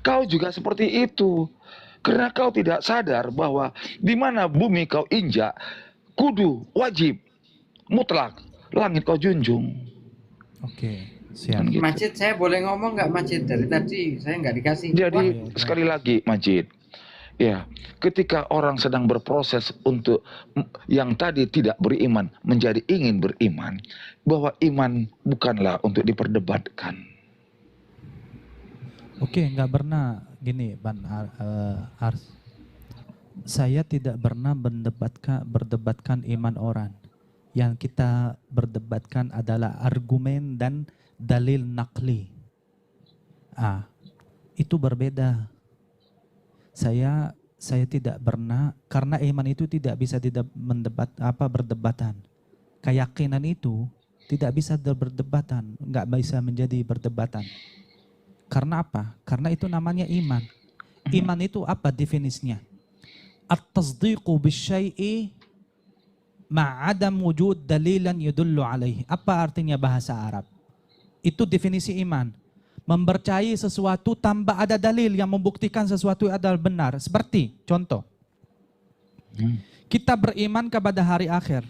Kau juga seperti itu. Karena kau tidak sadar bahwa di mana bumi kau injak, kudu, wajib, mutlak, langit kau junjung. Oke, siap. Gitu. Majid, saya boleh ngomong nggak Majid? Dari tadi saya nggak dikasih. Jadi sekali lagi Majid, Ya, ketika orang sedang berproses untuk yang tadi tidak beriman menjadi ingin beriman, bahwa iman bukanlah untuk diperdebatkan. Oke, nggak pernah gini, Ars. Saya tidak pernah berdebatkan iman orang. Yang kita berdebatkan adalah argumen dan dalil nakli. Itu berbeda. Saya tidak pernah, karena iman itu tidak bisa berdebatan. Keyakinan itu tidak bisa berdebatan, nggak bisa menjadi berdebatan. Karena apa? Karena itu namanya iman. Iman itu apa definisinya? At-tasdiqu bisyai'i ma'adam wujud dalilan yudullu alaihi. Apa artinya bahasa Arab? Itu definisi iman. Mempercayai sesuatu tanpa ada dalil yang membuktikan sesuatu adalah benar. Seperti contoh, kita beriman kepada hari akhir.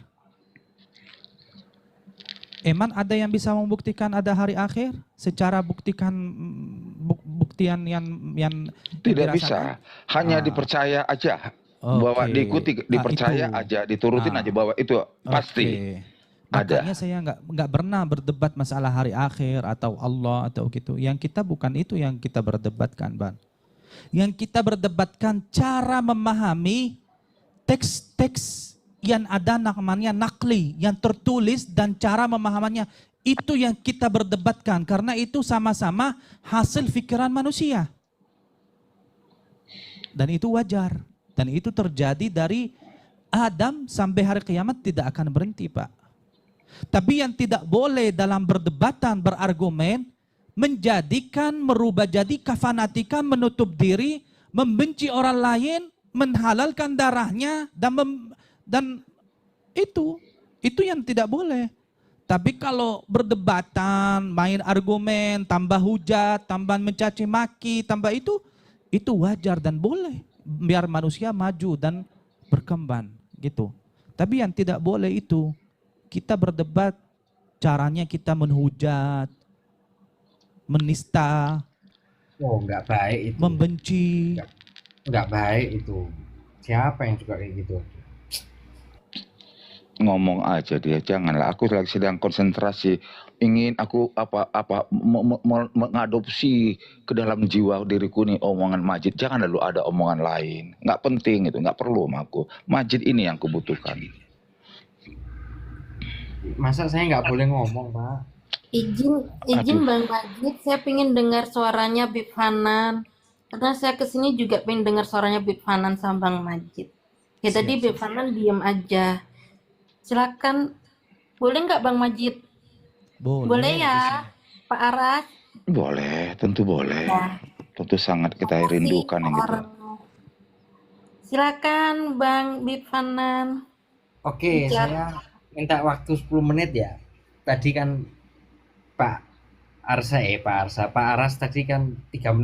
Iman ada yang bisa membuktikan ada hari akhir secara buktian yang Tidak dirasakan? bisa, hanya dipercaya aja. Bahwa diikuti, dipercaya itu. aja, diturutin aja bahwa itu pasti. Ada. Makanya saya nggak pernah berdebat masalah hari akhir atau Allah atau gitu. Yang kita bukan itu yang kita berdebatkan, Bang. Yang kita berdebatkan cara memahami teks-teks yang ada namanya nakli, yang tertulis dan cara memahamannya. Itu yang kita berdebatkan karena itu sama-sama hasil pikiran manusia. Dan itu wajar. Dan itu terjadi dari Adam sampai hari kiamat tidak akan berhenti, Pak. Tapi yang tidak boleh dalam berdebatan, berargumen, menjadikan, merubah jadi kefanatikan, menutup diri, membenci orang lain, menghalalkan darahnya, dan itu yang tidak boleh. Tapi kalau berdebatan, main argumen, tambah hujat, tambah mencaci maki, tambah itu wajar dan boleh. Biar manusia maju dan berkembang gitu. Tapi yang tidak boleh itu kita berdebat, caranya kita menhujat, menista, Nggak baik itu. membenci. Nggak baik itu. Siapa yang suka kayak gitu? Ngomong aja dia, janganlah. Aku lagi sedang konsentrasi, ingin aku mengadopsi ke dalam jiwa diriku nih omongan Majid. Jangan lalu ada omongan lain, nggak penting itu, nggak perlu sama aku. Majid ini yang kubutuhkan. Masa saya nggak boleh ngomong, Pak? Izin Bang Majid, saya pengen dengar suaranya Bib Hanan. Karena saya kesini juga pengen dengar suaranya Bib Hanan sama Bang Majid. Ya tadi Bib Hanan diem aja. Silakan, boleh nggak Bang Majid? Boleh ya, Pak Aras? Boleh, tentu boleh. Ya. Tentu sangat kita rindukan yang gitu. Silakan Bang Bib Hanan. Oke, saya minta waktu 10 menit ya. Tadi kan Pak Aras tadi kan 3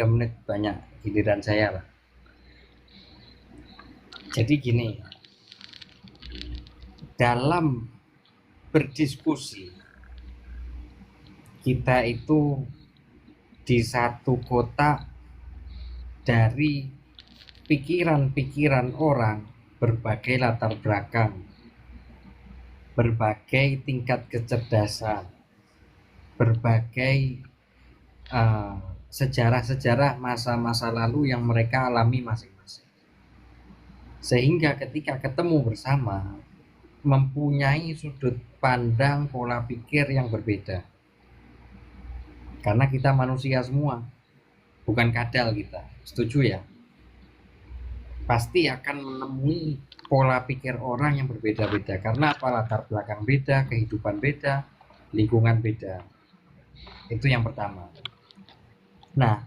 menit banyak giliran saya lah. Jadi gini, dalam berdiskusi kita itu di satu kotak dari pikiran-pikiran orang berbagai latar belakang, berbagai tingkat kecerdasan, berbagai sejarah-sejarah masa-masa lalu yang mereka alami masing-masing. Sehingga ketika ketemu bersama, mempunyai sudut pandang pola pikir yang berbeda. Karena kita manusia semua, bukan kadal kita. Setuju ya? Pasti akan menemui pola pikir orang yang berbeda-beda. Karena apa? Latar belakang beda, kehidupan beda, lingkungan beda. Itu yang pertama. Nah,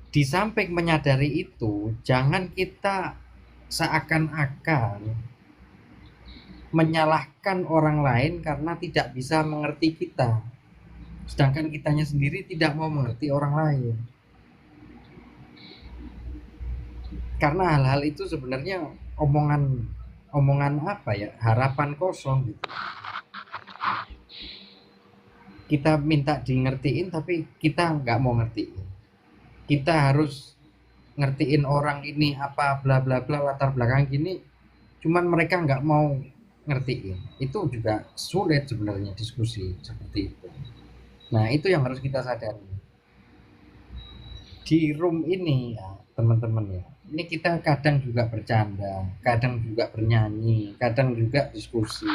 di samping menyadari itu, jangan kita seakan-akan menyalahkan orang lain karena tidak bisa mengerti kita. Sedangkan kitanya sendiri tidak mau mengerti orang lain. Karena hal-hal itu sebenarnya omongan apa ya, harapan kosong gitu. Kita minta di ngertiin tapi kita nggak mau ngertiin. Kita harus ngertiin orang ini apa bla bla bla latar belakang gini, cuman mereka nggak mau ngertiin. Itu juga sulit sebenarnya diskusi seperti itu. Nah, itu yang harus kita sadari. Di room ini ya, teman-teman ya. Ini kita kadang juga bercanda, kadang juga bernyanyi, kadang juga diskusi.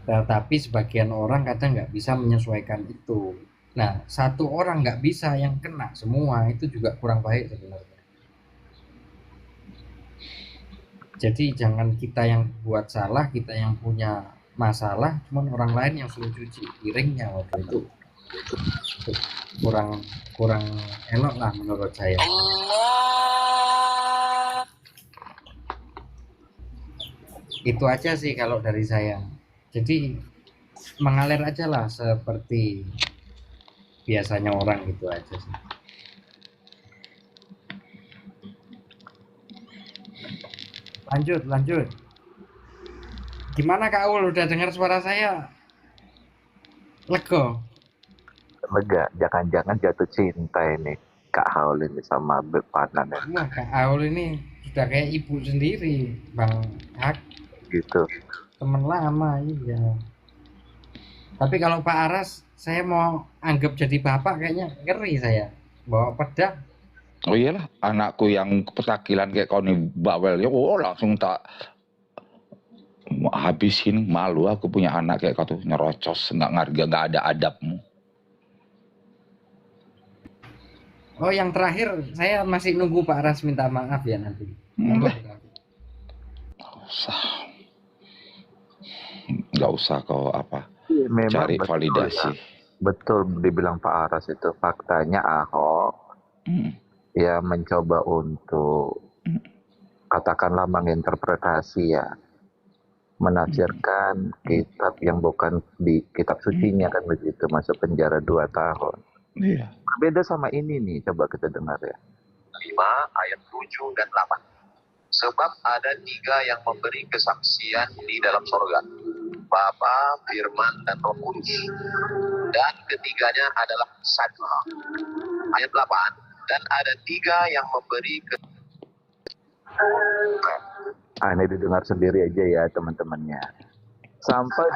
Tetapi sebagian orang kadang nggak bisa menyesuaikan itu. Nah, satu orang nggak bisa yang kena semua, itu juga kurang baik sebenarnya. Jadi jangan kita yang buat salah, kita yang punya masalah, cuman orang lain yang suruh cuci piringnya waktu itu. Kurang kurang elok lah menurut saya. Itu aja sih kalau dari saya. Jadi mengalir aja lah seperti biasanya orang, gitu aja sih. Lanjut. Gimana Kak Ul, udah dengar suara saya? Lego? Lega, jangan-jangan jatuh cinta ini Kak Haul ini sama Beb Fanan ya. Wah, Kak Aul ini sudah kayak ibu sendiri, Bang Hak. Gitu. Temen lama, iya. Tapi kalau Pak Aras, saya mau anggap jadi bapak kayaknya ngeri saya. Bawa pedang. Oh iyalah, anakku yang petakilan kayak kau nih bawel ya, oh langsung tak habisin. Malu aku punya anak kayak kau tuh, nyerocos, nggak ada adabmu. Oh, yang terakhir saya masih nunggu Pak Aras minta maaf ya nanti. Enggak usah. Nggak usah kau apa Iya, memang cari betul validasi. ya. Betul dibilang Pak Aras itu. Faktanya Ahok ya mencoba untuk katakanlah menginterpretasi ya, menafsirkan kitab yang bukan di kitab sucinya kan begitu, masuk penjara 2 tahun. Iya. Beda sama ini nih, coba kita dengar ya. 5 ayat 7 dan 8. Sebab ada 3 yang memberi kesaksian di dalam sorga, Bapa, Firman, dan Roh Kudus. Dan ketiganya adalah satu. Ayat 8. Dan ada 3 yang memberi Ini didengar sendiri aja ya teman-temannya. Sampai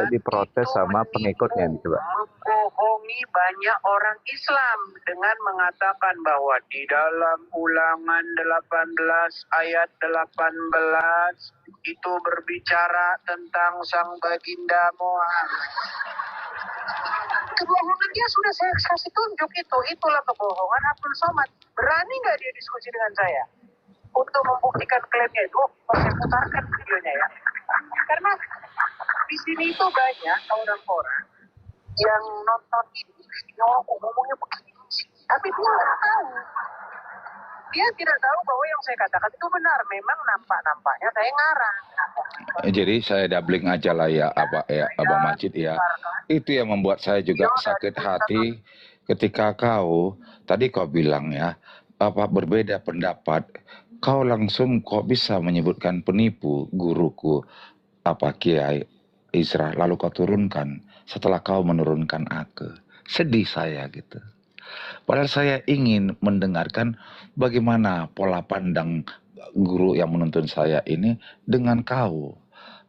diprotes sama pengikutnya nih, coba. Membohongi banyak orang Islam dengan mengatakan bahwa di dalam Ulangan 18 ayat 18 itu berbicara tentang sang baginda Muhammad. Kebohongan dia sudah saya kasih tunjuk itu. Itulah kebohongan Abdul Somad. Berani nggak dia diskusi dengan saya? Untuk membuktikan klaimnya itu, saya putarkan videonya ya. Karena di sini itu banyak orang-orang yang nonton ini, ngomongnya begini sih. Tapi dia nggak tahu. Dia tidak tahu bahwa yang saya katakan itu benar. Memang nampak-nampaknya saya ngarang. Jadi saya doubling aja lah ya, Abang Majid ya. Itu yang membuat saya juga sakit hati ketika kau tadi kau bilang ya, berbeda pendapat. Kau langsung kok bisa menyebutkan penipu guruku Kiai Isra, lalu kau turunkan setelah kau menurunkan aku. Sedih saya gitu. Padahal saya ingin mendengarkan bagaimana pola pandang guru yang menuntun saya ini dengan kau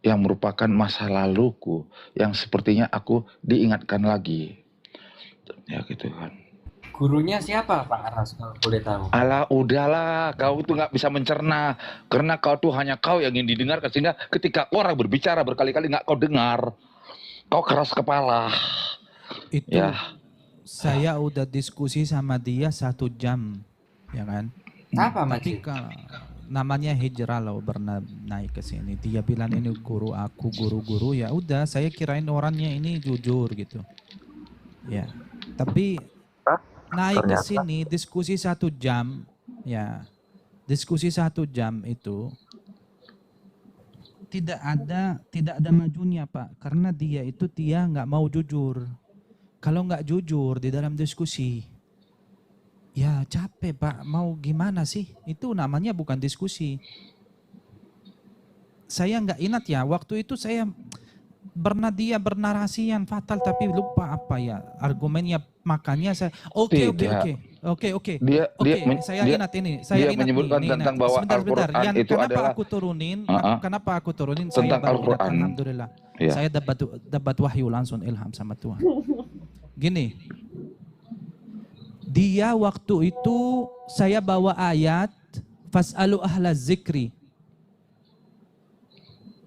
yang merupakan masa laluku yang sepertinya aku diingatkan lagi. Ya gitu kan. Gurunya siapa Pak Aras kalau boleh tahu? Alah udahlah, kau tuh nggak bisa mencerna karena kau tuh hanya kau yang ingin didengarkan, sehingga ketika orang berbicara berkali-kali nggak kau dengar, kau keras kepala. Itu Ya. saya udah diskusi sama dia 1 jam, ya kan? Apa Tapi Majid? namanya Hijrah loh, pernah naik ke sini. Dia bilang ini guru aku, guru-guru. Ya udah, saya kirain orangnya ini jujur gitu. Ya, tapi naik ke sini diskusi 1 jam, ya diskusi 1 jam itu tidak ada majunya Pak, karena dia nggak mau jujur. Kalau nggak jujur di dalam diskusi, ya capek Pak, mau gimana sih? Itu namanya bukan diskusi. Saya nggak ingat ya, waktu itu saya dia bernarasi yang fatal tapi lupa apa ya argumennya, makanya saya oke. Dia Saya dia ingat ini. dia menyebutkan tentang bahwa Sebentar. Al-Quran Yang itu kenapa adalah aku turunin? Kenapa aku turunin? tentang Saya baru ingat, Al-Quran. alhamdulillah. Ya. Saya dapat wahyu langsung ilham sama Tuhan. Gini. Dia waktu itu saya bawa ayat fas'alu ahla zikri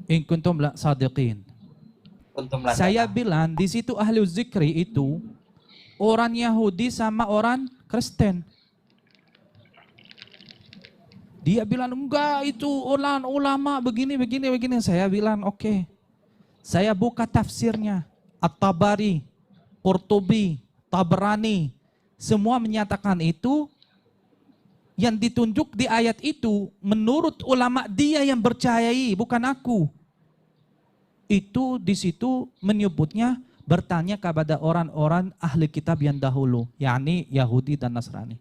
in kuntum la sadiqin. Saya bilang di situ ahli zikri itu orang Yahudi sama orang Kristen. Dia bilang enggak, itu orang ulama begini. Saya bilang oke. Saya buka tafsirnya. At-Tabari, Qurtubi, Tabrani. Semua menyatakan itu. Yang ditunjuk di ayat itu menurut ulama dia yang percayai, bukan aku. Itu di situ menyebutnya bertanya kepada orang-orang ahli kitab yang dahulu, yakni Yahudi dan Nasrani.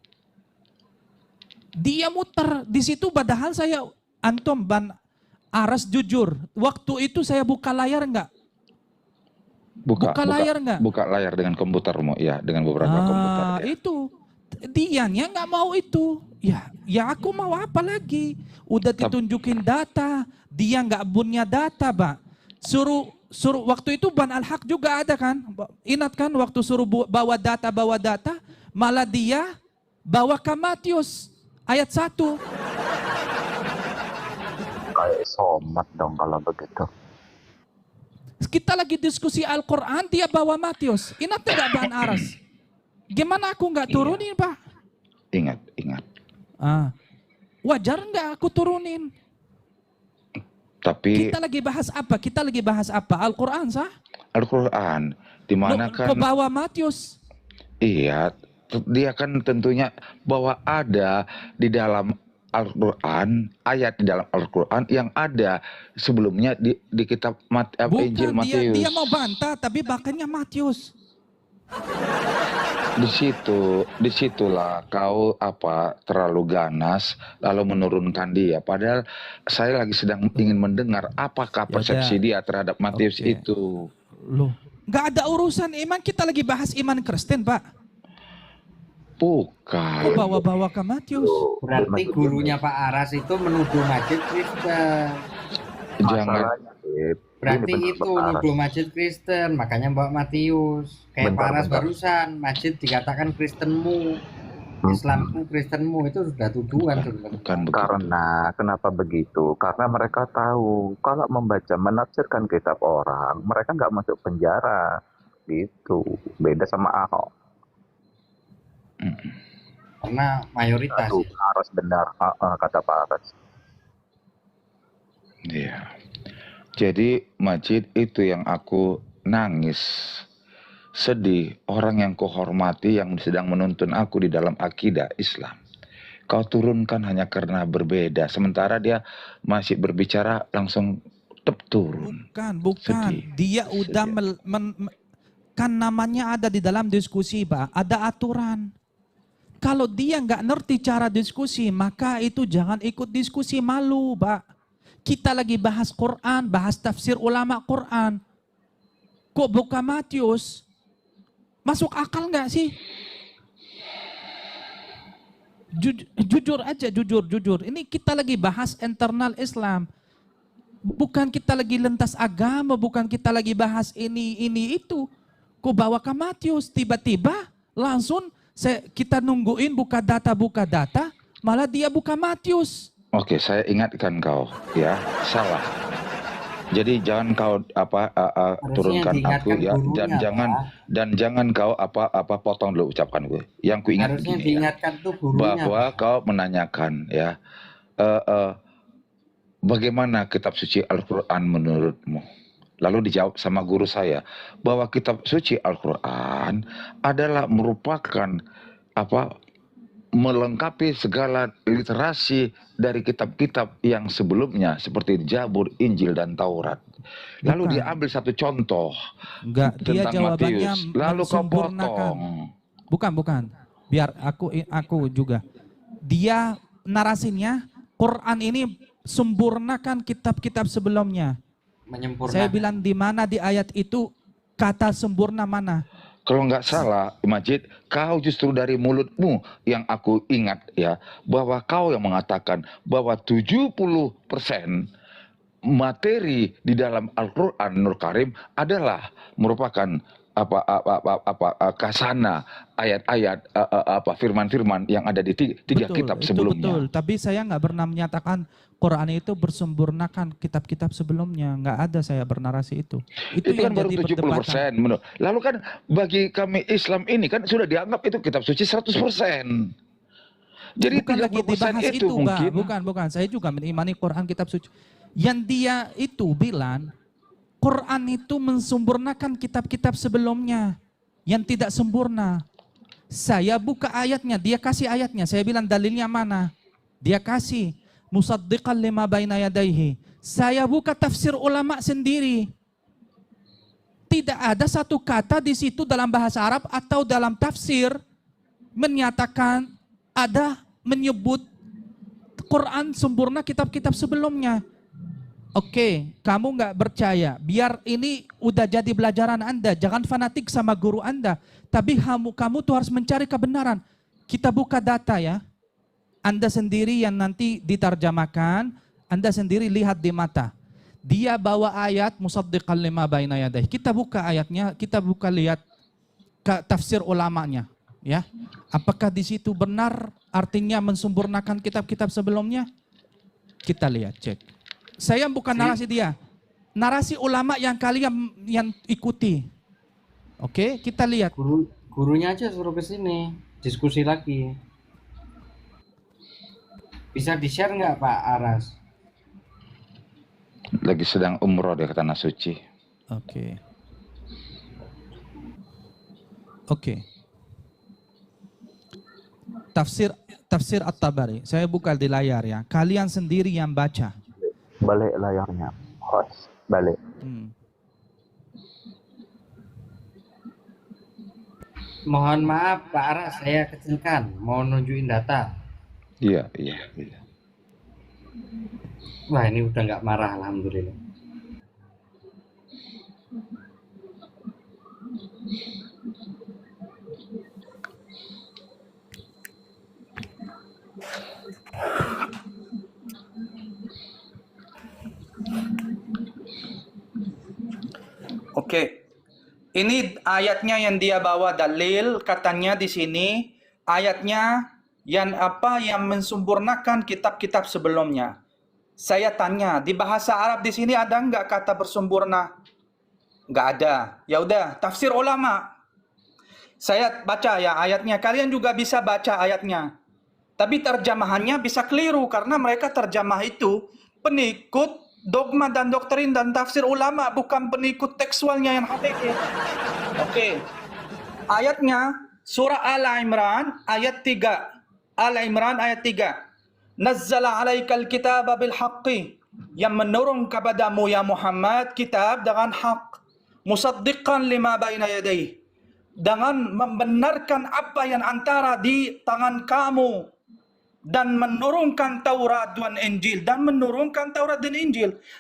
Dia muter di situ, padahal saya antum ban Aras jujur, waktu itu saya buka layar enggak? Buka layar enggak? Buka layar dengan komputermu, ya, dengan beberapa komputer. Ya. Itu dianya nggak mau itu. Ya aku mau apa lagi? Udah ditunjukin data, dia nggak punya data, Pak. Suruh waktu itu Ban Al-Haq juga ada kan? Ingat kan waktu suruh bawa data, malah dia bawa ke Matius ayat 1. Kayak somat dong kalau begitu. Kita lagi diskusi Al-Quran, dia bawa Matius. Ingat tidak Ban Aras? Gimana aku nggak turunin, Pak? Ingat. Wajar nggak aku turunin? Tapi kita lagi bahas apa? Al-Quran sah? Al-Quran, di mana kan? Kau bawa Matius? Iya, dia kan tentunya bahwa ada di dalam Al-Quran, ayat di dalam Al-Quran yang ada sebelumnya di kitab Injil Matius. Dia mau bantah, tapi bahkannya Matius. Disitulah kau terlalu ganas lalu menurunkan dia. Padahal saya lagi sedang ingin mendengar apakah persepsi dia terhadap Matius itu. Loh, nggak ada urusan iman, kita lagi bahas iman Kristen, Pak. Bukan. Kok bawa-bawa ke Matius? Berarti gurunya Pak Aras itu menuduh Majid Kristen. Jangan. Berarti itu nuduh Majid Kristen, makanya bawa Matius. Kayak Pak Aras barusan, Majid dikatakan Kristenmu, Islamku Kristenmu, itu sudah tuduhan. Bukan. Karena kenapa begitu? Karena mereka tahu kalau menafsirkan kitab orang, mereka nggak masuk penjara, gitu. Beda sama Ahok. Karena mayoritas. Aras benar, kata Pak Aras. Iya. Jadi Majid itu yang aku nangis, sedih, orang yang kuhormati yang sedang menuntun aku di dalam akidah Islam. Kau turunkan hanya karena berbeda, sementara dia masih berbicara langsung turun. Bukan. Sedih. Dia udah kan namanya ada di dalam diskusi, Pak, ada aturan. Kalau dia nggak ngerti cara diskusi, maka itu jangan ikut diskusi, malu, Pak. Kita lagi bahas Quran, bahas tafsir ulama Quran. Kok buka Matius? Masuk akal nggak sih? Jujur aja, jujur. Ini kita lagi bahas internal Islam. Bukan kita lagi lentas agama, bukan kita lagi bahas ini itu. Kok bawa ke Matius? Tiba-tiba langsung kita nungguin buka data, malah dia buka Matius. Oke, saya ingatkan kau, ya, salah. Jadi jangan kau turunkan aku, ya, dan jangan kau potong dulu ucapan gue. Yang ku ingat harusnya begini, diingatkan ya, tuh gurunya, bahwa kau menanyakan, ya, bagaimana kitab suci Al-Quran menurutmu? Lalu dijawab sama guru saya bahwa kitab suci Al-Quran adalah merupakan melengkapi segala literasi dari kitab-kitab yang sebelumnya seperti Jabur, Injil, dan Taurat. Lalu dia ambil satu contoh dia jawabannya Matius. Lalu kau potong. Bukan. Biar aku juga. Dia narasinya Quran ini sempurnakan kitab-kitab sebelumnya. menyempurnakan. Saya bilang di mana di ayat itu kata sempurna mana? Kalau nggak salah, Majid, kau justru dari mulutmu yang aku ingat ya, bahwa kau yang mengatakan bahwa 70% materi di dalam Al-Quran Nur Karim adalah merupakan kasana ayat-ayat firman-firman yang ada di tiga kitab itu sebelumnya. betul. Tapi saya nggak pernah menyatakan Quran itu bersempurnakan kitab-kitab sebelumnya. Nggak ada saya bernarasi itu. Itu Itu kan yang baru jadi 70%. perdebatan. Lalu kan bagi kami Islam ini kan sudah dianggap itu kitab suci 100%. Jadi Bukan lagi 30% dibahas itu itu, Pak. mungkin. Bukan. Saya juga mengimani Quran kitab suci. Yang dia itu bilang Quran itu mensempurnakan kitab-kitab sebelumnya yang tidak sempurna. Saya buka ayatnya, dia kasih ayatnya. Saya bilang dalilnya mana? Dia kasih musaddiqan lima baina yadayhi. Saya buka tafsir ulama sendiri. Tidak ada satu kata di situ dalam bahasa Arab atau dalam tafsir menyatakan ada menyebut Quran sempurna kitab-kitab sebelumnya. Oke, kamu nggak percaya. Biar ini udah jadi pelajaran Anda. Jangan fanatik sama guru Anda. Tapi kamu tuh harus mencari kebenaran. Kita buka data ya. Anda sendiri yang nanti diterjemahkan. Anda sendiri lihat di mata. Dia bawa ayat musaddiqan lima baina yadayhi. Kita buka ayatnya. Kita buka lihat tafsir ulamanya. Ya, apakah di situ benar artinya mensempurnakan kitab-kitab sebelumnya? Kita lihat, cek. Saya bukan narasi dia. Narasi ulama yang kalian yang ikuti. Oke, kita lihat. Gurunya aja suruh ke sini, diskusi lagi. Bisa di-share nggak Pak Aras? Lagi sedang umroh dia ke Tanah Suci. Oke. Tafsir At-Tabari. Saya buka di layar ya. Kalian sendiri yang baca. Balik layarnya, host, balik. Mohon maaf Pak Aras, saya kecilkan. Mau nunjukin data. Iya. Wah ini udah nggak marah, alhamdulillah. Oke. Ini ayatnya yang dia bawa dalil, katanya di sini ayatnya yang mensempurnakan kitab-kitab sebelumnya. Saya tanya, di bahasa Arab di sini ada nggak kata bersempurna? Nggak ada. Ya udah, tafsir ulama. Saya baca ya ayatnya. Kalian juga bisa baca ayatnya. Tapi terjemahannya bisa keliru karena mereka terjemah itu pengikut dogma dan doktrin dan tafsir ulama, bukan pengikut tekstualnya yang hakiki. Oke. Ayatnya surah Al-Imran ayat 3. Al-Imran ayat 3. Nazzala 'alaikal kitaba bil haqqi, yang menurun kepadamu ya Muhammad kitab dengan hak, musaddiqan lima baina yadayhi, dengan membenarkan apa yang antara di tangan kamu, dan menurunkan Taurat dan Injil,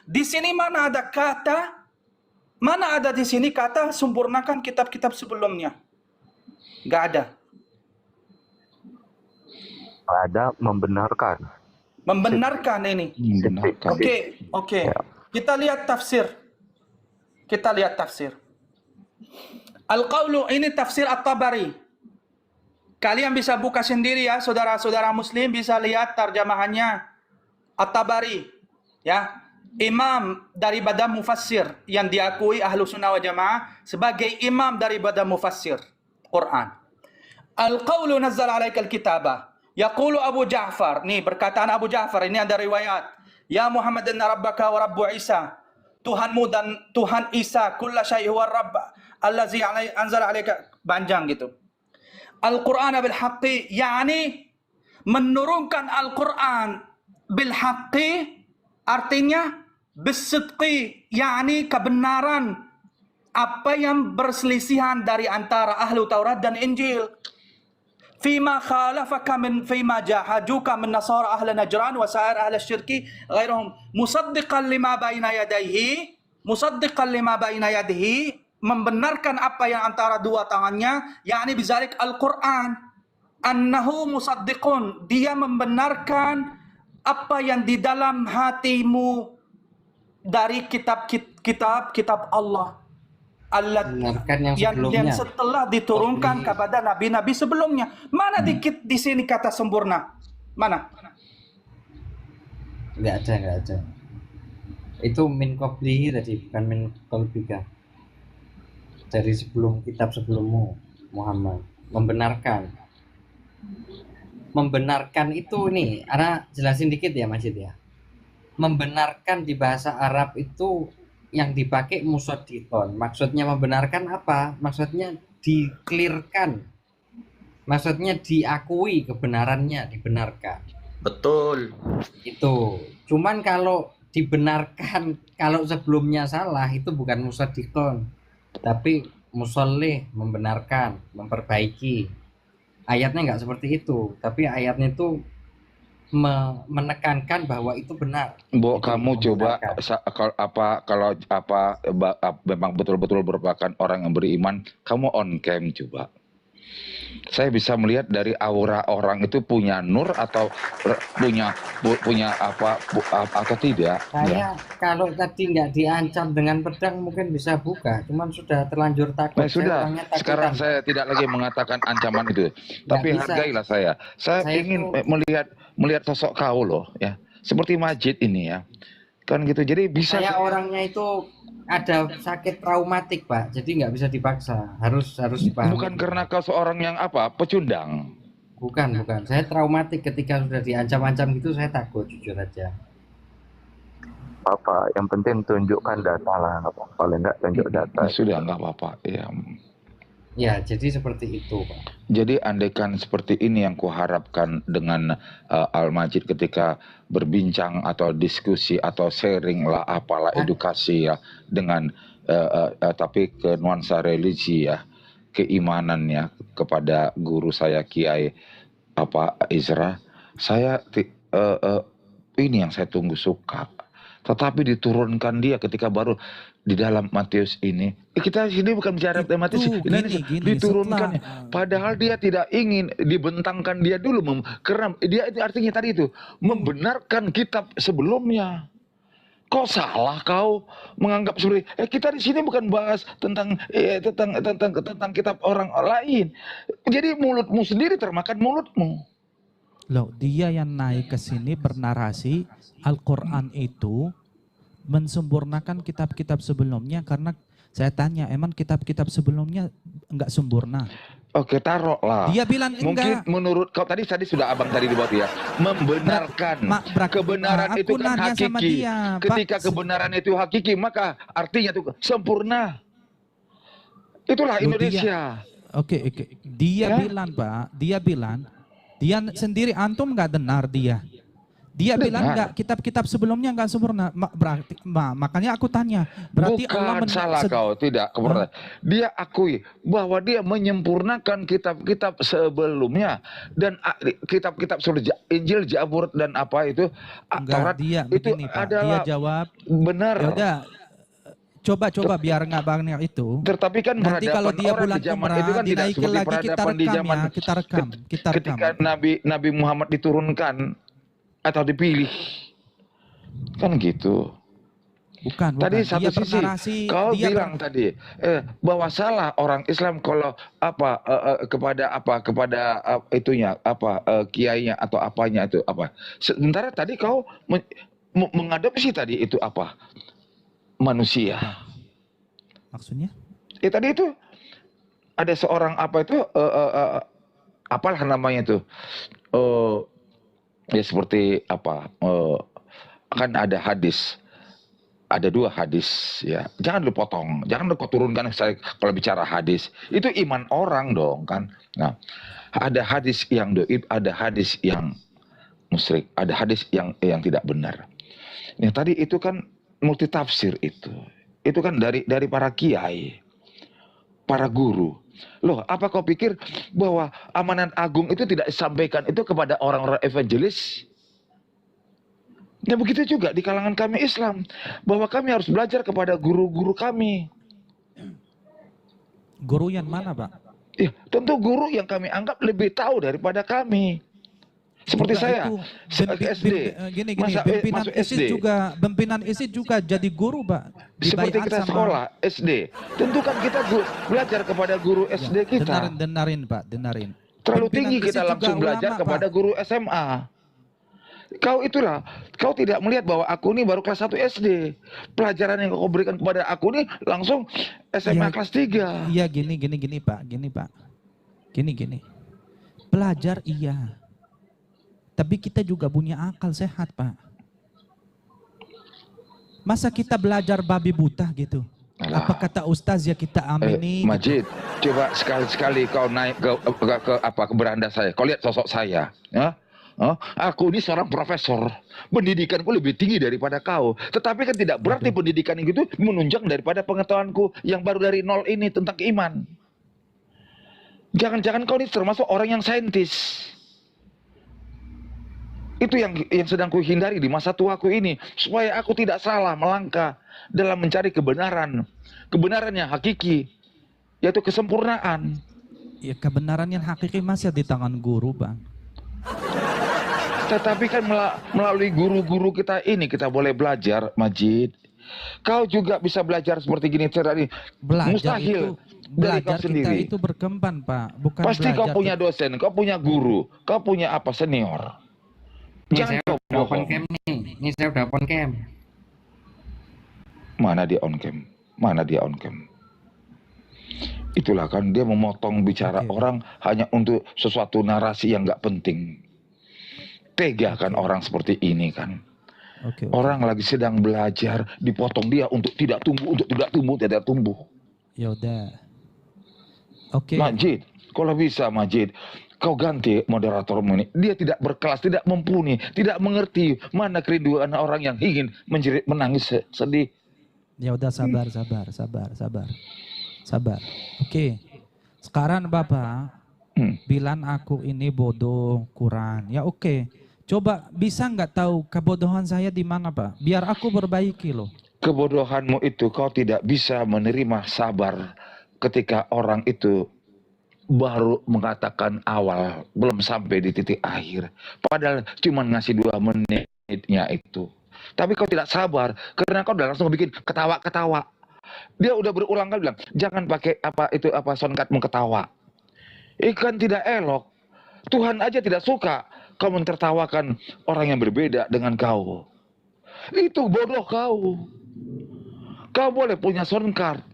Di sini mana ada di sini kata sempurnakan kitab-kitab sebelumnya? Enggak ada. Ada membenarkan. Membenarkan ini. Oke. Kita lihat tafsir. Al-Qawlu ini tafsir At-Tabari. Kalian bisa buka sendiri ya, saudara-saudara muslim bisa lihat terjemahannya At-Tabari. Ya, imam daripada mufassir yang diakui Ahlu Sunnah wa Jamaah sebagai imam daripada mufassir Quran. Al-Qawlu nazzala 'alaikal kitaba. Yaqulu Abu Ja'far. Nih perkataan Abu Ja'far, ini ada riwayat. Ya Muhammad inna rabbaka wa rabbu Isa. Tuhanmu dan Tuhan Isa, kulla syai' huwa rabb allazi anzala 'alaika, panjang gitu. Al-Qur'an bil haqqi, yakni menurunkan Al-Qur'an bil haqqi artinya bisidqi, yakni kebenaran apa yang berselisihan dari antara ahlu Taurat dan Injil. Fima khalafaka min fima jahaduka min nasara ahli Najran wa sa'ir ahli syirki ghairahum musaddiqan lima baina yadayhi, musaddiqan lima baina yadihi, membenarkan apa yang antara dua tangannya, yakni bizalik Al-Qur'an. Annahu musaddiqun, dia membenarkan apa yang di dalam hatimu dari kitab Allah. Benarkan yang sebelumnya. Yang setelah diturunkan kepada nabi-nabi sebelumnya. Mana dikit di sini kata sempurna? Mana? Nggak ada. Itu min qablihi tadi, bukan min qalbika. Dari sebelum kitab sebelummu, Muhammad. Membenarkan itu nih, Ana jelasin dikit ya Majid ya. Membenarkan di bahasa Arab itu yang dipakai musaddiqon. Maksudnya membenarkan apa? Maksudnya di-clearkan. Maksudnya diakui kebenarannya, dibenarkan. Betul. Itu. Cuman kalau dibenarkan, kalau sebelumnya salah itu bukan musaddiqon, tapi musallih, membenarkan, memperbaiki. Ayatnya nggak seperti itu, tapi ayatnya itu menekankan bahwa itu benar. Bu, kamu coba kalau memang betul-betul merupakan orang yang beriman, kamu on cam coba. Saya bisa melihat dari aura orang itu punya nur atau punya apa atau tidak. Saya kalau tadi nggak diancam dengan pedang mungkin bisa buka, cuman sudah terlanjur takut. Nah, sudah. Sekarang saya tidak lagi mengatakan ancaman itu, tapi hargailah saya. Saya ingin melihat sosok kau loh, ya. Seperti Majid ini ya, kan gitu. Jadi bisa. Saya orangnya itu ada sakit traumatik Pak, jadi nggak bisa dipaksa, harus dipahami. Bukan karena kau seorang yang pecundang. Bukan. Saya traumatik ketika sudah diancam-ancam gitu, saya takut, jujur aja. Apa? Yang penting tunjukkan data lah, paling nggak tunjuk data. Sudah nggak apa-apa. Ya. Ya, jadi seperti itu, Pak. Jadi andaikan seperti ini yang kuharapkan dengan Al-Majid ketika berbincang atau diskusi atau sharing lah apalah edukasi ya dengan tapi ke nuansa religi ya, keimanannya kepada guru saya Kiai Izra, saya ini yang saya tunggu suka. Tetapi diturunkan dia ketika baru di dalam Matius ini. Kita sini bukan bicara Matius, ini diturunkan. Padahal dia tidak ingin dibentangkan dia dulu, karena dia itu artinya tadi itu membenarkan kitab sebelumnya. Kok salah kau menganggap seperti kita di sini bukan bahas tentang kitab orang lain. Jadi mulutmu sendiri termakan mulutmu. Loh, dia yang naik ke sini bernarasi Al-Quran itu mensempurnakan kitab-kitab sebelumnya, karena saya tanya, emang kitab-kitab sebelumnya enggak sempurna? Oke, taruh lah. Dia bilang mungkin enggak. Menurut kau tadi sudah abang tadi dibuat ya, membenarkan kebenaran itu kan hakiki. Ketika kebenaran itu hakiki, maka artinya itu sempurna. Itulah Indonesia. Oke. Dia bilang Pak, dia sendiri, antum nggak dengar dia. Dia bilang enggak, kitab-kitab sebelumnya enggak sempurna. Berarti, makanya aku tanya. Berarti bukan Allah salah kau, tidak. Dia akui bahwa dia menyempurnakan kitab-kitab sebelumnya. Dan kitab-kitab Injil, Zabur, dan apa itu. Taurat dia itu begini, Pak. adalah dia jawab, benar. Yaudah, coba biar nggak banyak itu. Tetapi kan nanti kalau dia bulan umrah itu kan dinaikin lagi, kita rekam. Ketika Nabi Muhammad diturunkan atau dipilih, kan gitu. Bukan. Tadi satu sisi kau bilang tadi bahwa salah orang Islam kalau kepada itunya kiainya atau apanya itu apa. Sementara tadi kau mengadopsi tadi itu apa? Manusia. Maksudnya? Tadi itu ada seorang apalah namanya itu. Ya seperti kan ada hadis, ada 2 hadis ya, jangan lu potong, jangan lu turunkan saya kalau bicara hadis itu iman orang dong kan. Nah, ada hadis yang doib, ada hadis yang musyrik, ada hadis yang tidak benar. Yang tadi itu kan multi tafsir, itu kan dari para kiai, para guru. Loh, apa kau pikir bahwa amanat agung itu tidak disampaikan itu kepada orang-orang evangelis? Dan begitu juga di kalangan kami Islam, bahwa kami harus belajar kepada guru-guru kami. Guru yang mana, Pak? Ya, tentu guru yang kami anggap lebih tahu daripada kami. Seperti Juga saya, itu, SD, gini, pimpinan pimpinan ISID juga jadi guru, Pak. Seperti Dibaiat kita sama- sekolah SD, tentu kan kita belajar kepada guru SD kita. Dendarin, Pak, dendarin. Terlalu Pimpinan tinggi ISID kita juga langsung belajar ulama, kepada Pak. guru SMA. Kau tidak melihat bahwa aku ini baru kelas 1 SD. Pelajaran yang kau berikan kepada aku ini langsung SMA Iya. kelas 3. Iya, gini, Pak. Gini. Belajar iya. Tapi kita juga punya akal sehat, Pak. Masa kita belajar babi buta gitu? Alah. Apa kata ustaz ya kita amini? Majid, coba sekali-sekali kau naik ke beranda saya. Kau lihat sosok saya, ya? Aku ini seorang profesor, pendidikanku lebih tinggi daripada kau. Tetapi kan tidak berarti pendidikan itu menunjang daripada pengetahuanku yang baru dari nol ini tentang iman. Jangan-jangan kau ini termasuk orang yang saintis. Itu yang sedang ku hindari di masa tuaku ini, supaya aku tidak salah melangkah dalam mencari kebenaran yang hakiki, yaitu kesempurnaan. Ya, kebenaran yang hakiki masih di tangan guru, Bang. Tetapi kan melalui guru-guru kita ini kita boleh belajar, Majid. Kau juga bisa belajar seperti gini tadi. Mustahil dari kau Belajar kita sendiri. itu berkembang, Pak. Bukan Pasti kau belajar punya dosen, kau punya guru, kau punya senior. Nih, Jangan saya kau udah open bohong. cam nih. Ini saya udah open cam. Mana dia on cam? Mana dia on cam? Itulah kan dia memotong bicara orang hanya untuk sesuatu narasi yang nggak penting. Tega kan orang seperti ini kan. Orang lagi sedang belajar, dipotong dia untuk tidak tumbuh. Ya udah. Oke. Majid, kalau bisa Majid, kau ganti moderatormu ini. Dia tidak berkelas, tidak mumpuni, tidak mengerti mana kerinduan orang yang ingin menjerit, menangis, sedih. Ya udah, sabar. Oke. Sekarang Bapak bilang aku ini bodoh, kurang. Ya oke. Coba bisa nggak tahu kebodohan saya di mana, Pak? Biar aku perbaiki loh. Kebodohanmu itu kau tidak bisa menerima sabar ketika orang itu baru mengatakan awal, belum sampai di titik akhir. Padahal cuma ngasih 2 menitnya itu. Tapi kau tidak sabar karena kau udah langsung bikin ketawa-ketawa. Dia udah berulang kali bilang, jangan pakai soundcardmu ketawa. Ikan tidak elok. Tuhan aja tidak suka kau mentertawakan orang yang berbeda dengan kau. Itu bodoh kau. Kau boleh punya soundcard,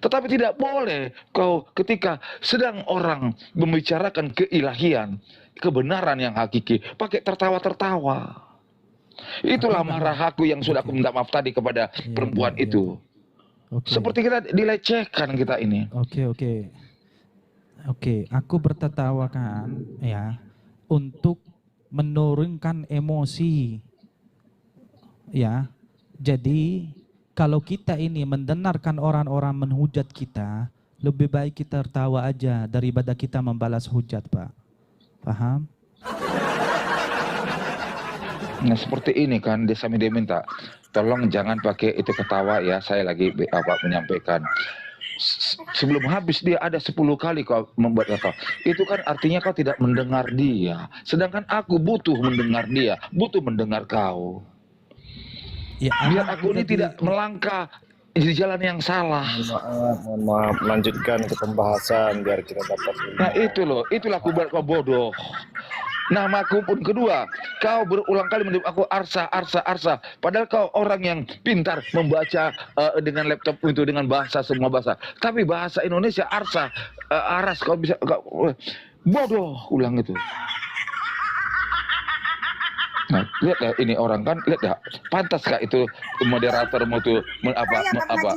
tetapi tidak boleh kau ketika sedang orang membicarakan keilahian, kebenaran yang hakiki, pakai tertawa-tertawa. Itulah marah aku yang sudah aku minta maaf tadi kepada perempuan itu. Seperti kita dilecehkan kita ini. Oke, aku bertertawa kan ya untuk menurunkan emosi. Ya. Jadi kalau kita ini mendengarkan orang-orang menhujat kita, lebih baik kita tertawa aja daripada kita membalas hujat, Pak. Paham? Nah seperti ini kan dia minta, tolong jangan pakai itu ketawa ya, saya lagi menyampaikan. Sebelum habis dia ada 10 kali kau membuat kata. Itu kan artinya kau tidak mendengar dia. Sedangkan aku butuh mendengar dia, butuh mendengar kau. Ya, biar aku ini tidak melangkah di jalan yang salah. Mohon maaf, lanjutkan ke pembahasan biar kita dapat. Nah itulah aku buat kau bodoh. Namaku pun kedua, kau berulang kali menyebut aku Arsa. Padahal kau orang yang pintar membaca dengan laptop itu dengan bahasa semua bahasa. Tapi bahasa Indonesia Arsa, Aras kau bisa bodoh ulang itu. Nah, lihat ya ini orang kan, lihat ya, pantaskah itu moderatormu tuh apa?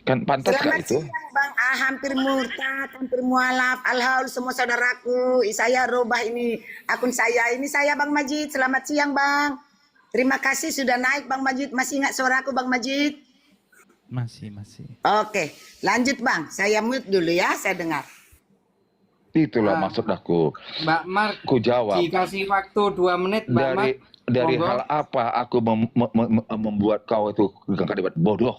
Kan pantaskah itu? Siang, Bang, hampir murtad, hampir mualaf, alhaul semua saudaraku. Saya rubah ini akun saya. Ini saya Bang Majid. Selamat siang, Bang. Terima kasih sudah naik Bang Majid. Masih ingat suaraku Bang Majid? Masih. Oke, lanjut Bang. Saya mute dulu ya, saya dengar. Itulah maksud aku. Mbak Mark, ku jawab. dikasih waktu 2 menit, Mbak Mark. dari Monggo. hal apa aku membuat kau itu kalimat bodoh?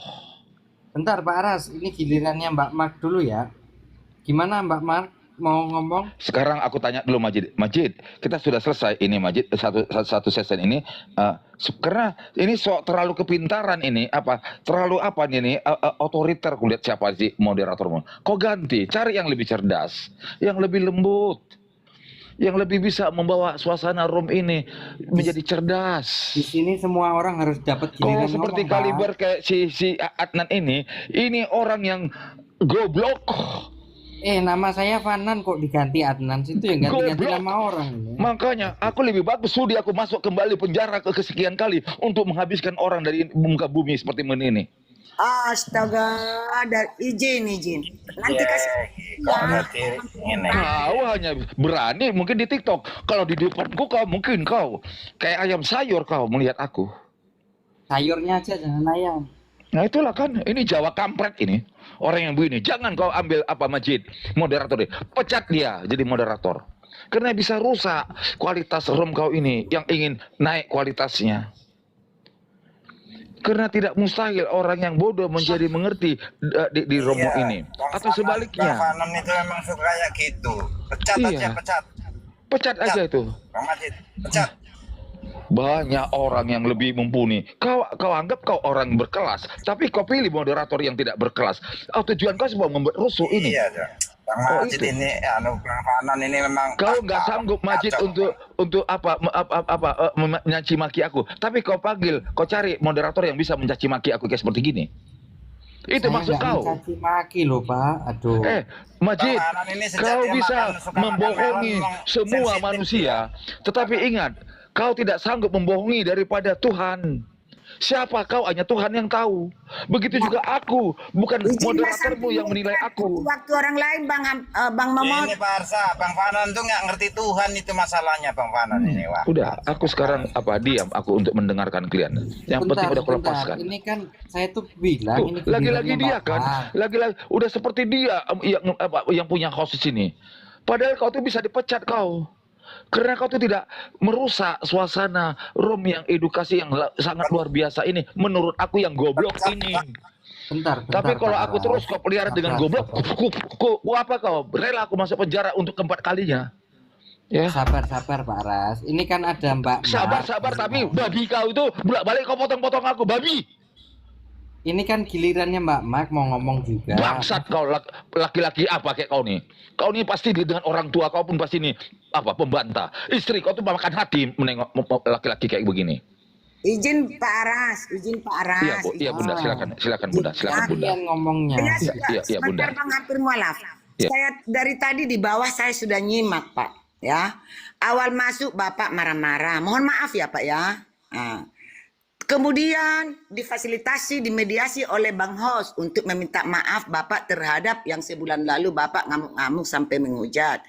Bentar Pak Aras, ini gilirannya Mbak Mark dulu ya. Gimana Mbak Mark mau ngomong? Sekarang aku tanya dulu Majid. Majid, kita sudah selesai ini Majid, satu sesi ini. Karena ini terlalu kepintaran ini, terlalu otoriter. Kulihat siapa sih moderatormu. Kau ganti, cari yang lebih cerdas, yang lebih lembut, yang lebih bisa membawa suasana room ini menjadi cerdas. Di sini semua orang harus dapat giliran Kau seperti ngomong, Pak. kaliber kayak si Adnan ini orang yang goblok. Nama saya Fanan kok diganti Adnan, situ yang ganti-ganti Goblok. nama orang ini. Makanya aku lebih bagus sudi aku masuk kembali penjara kesekian kali untuk menghabiskan orang dari muka bumi seperti ini. Astaga, izin. Nanti kasih. Kau hanya berani mungkin di TikTok. Kalau di depanku kau kayak ayam sayur kau melihat aku. Sayurnya aja jangan ayam. Nah itulah kan, ini Jawa kampret ini. Orang yang begini, jangan kau ambil Majid, moderator deh. Pecat dia jadi moderator. Karena bisa rusak kualitas room kau ini yang ingin naik kualitasnya. Karena tidak mustahil orang yang bodoh menjadi mengerti di room ini. Atau sebaliknya. Bang Fanon itu memang suka kayak gitu. Pecat aja, pecat. Pecat aja itu. Bang Majid, pecat. Banyak orang yang lebih mumpuni. Kau anggap kau orang berkelas, tapi kau pilih moderator yang tidak berkelas. Tujuan kau semua membuat rusuh ini. Iya, Bang Majid ini, Bang Fanon ini memang. Kau nggak sanggup Majid untuk mencaci maki aku. Tapi kau panggil, kau cari moderator yang bisa mencaci maki aku kayak seperti gini. Itu Saya maksud nggak kau. mencaci maki loh Pak. Aduh. Majid, Bang Fanon ini sejak kau dia bisa suka makan membohongi melon, semua sensitif manusia. Tetapi ingat, kau tidak sanggup membohongi daripada Tuhan. Siapa kau? Hanya Tuhan yang tahu. Begitu juga aku, bukan moderatormu yang menilai aku. Waktu orang lain Bang Momot. Ini Pak Arsa, Bang Fanon tuh nggak ngerti Tuhan, itu masalahnya Bang Fanon ini. Wah. Udah, aku sekarang diam aku untuk mendengarkan kalian. Yang penting udah aku lepaskan. Ini kan saya tuh bilang Tuh, ini lagi-lagi gilirannya dia Mbak kan, Mark. lagi-lagi udah seperti dia yang punya host di sini. Padahal kau tuh bisa dipecat kau. Karena kau tuh tidak merusak suasana room yang edukasi yang sangat luar biasa ini. Menurut aku yang goblok ini. Bentar, Tapi kalau Pak aku Aras. terus kau pelihara dengan goblok, apa kau? Rela aku masuk penjara untuk keempat kalinya. Ya. Sabar Pak Aras. Ini kan ada Mbak Mark. Sabar tapi babi kau itu bolak-balik kau potong-potong aku, babi. Ini kan gilirannya Mbak Mark mau ngomong juga. Bangsat kau, laki-laki apa kayak kau nih? Kau nih pasti dengan orang tua kau pun pasti nih pembantah. Istri kau tuh makan hati menengok laki-laki kayak begini. Izin Pak Aras. Iya Bunda, silakan Bunda. Kalian ngomongnya. Iya Bunda. Sebentar Bang, hampir mualaf. Ya. Saya dari tadi di bawah saya sudah nyimak Pak. Ya, awal masuk Bapak marah-marah. Mohon maaf ya Pak ya. Nah. Kemudian difasilitasi, dimediasi oleh Bang Host untuk meminta maaf Bapak terhadap yang sebulan lalu Bapak ngamuk-ngamuk sampai menghujat.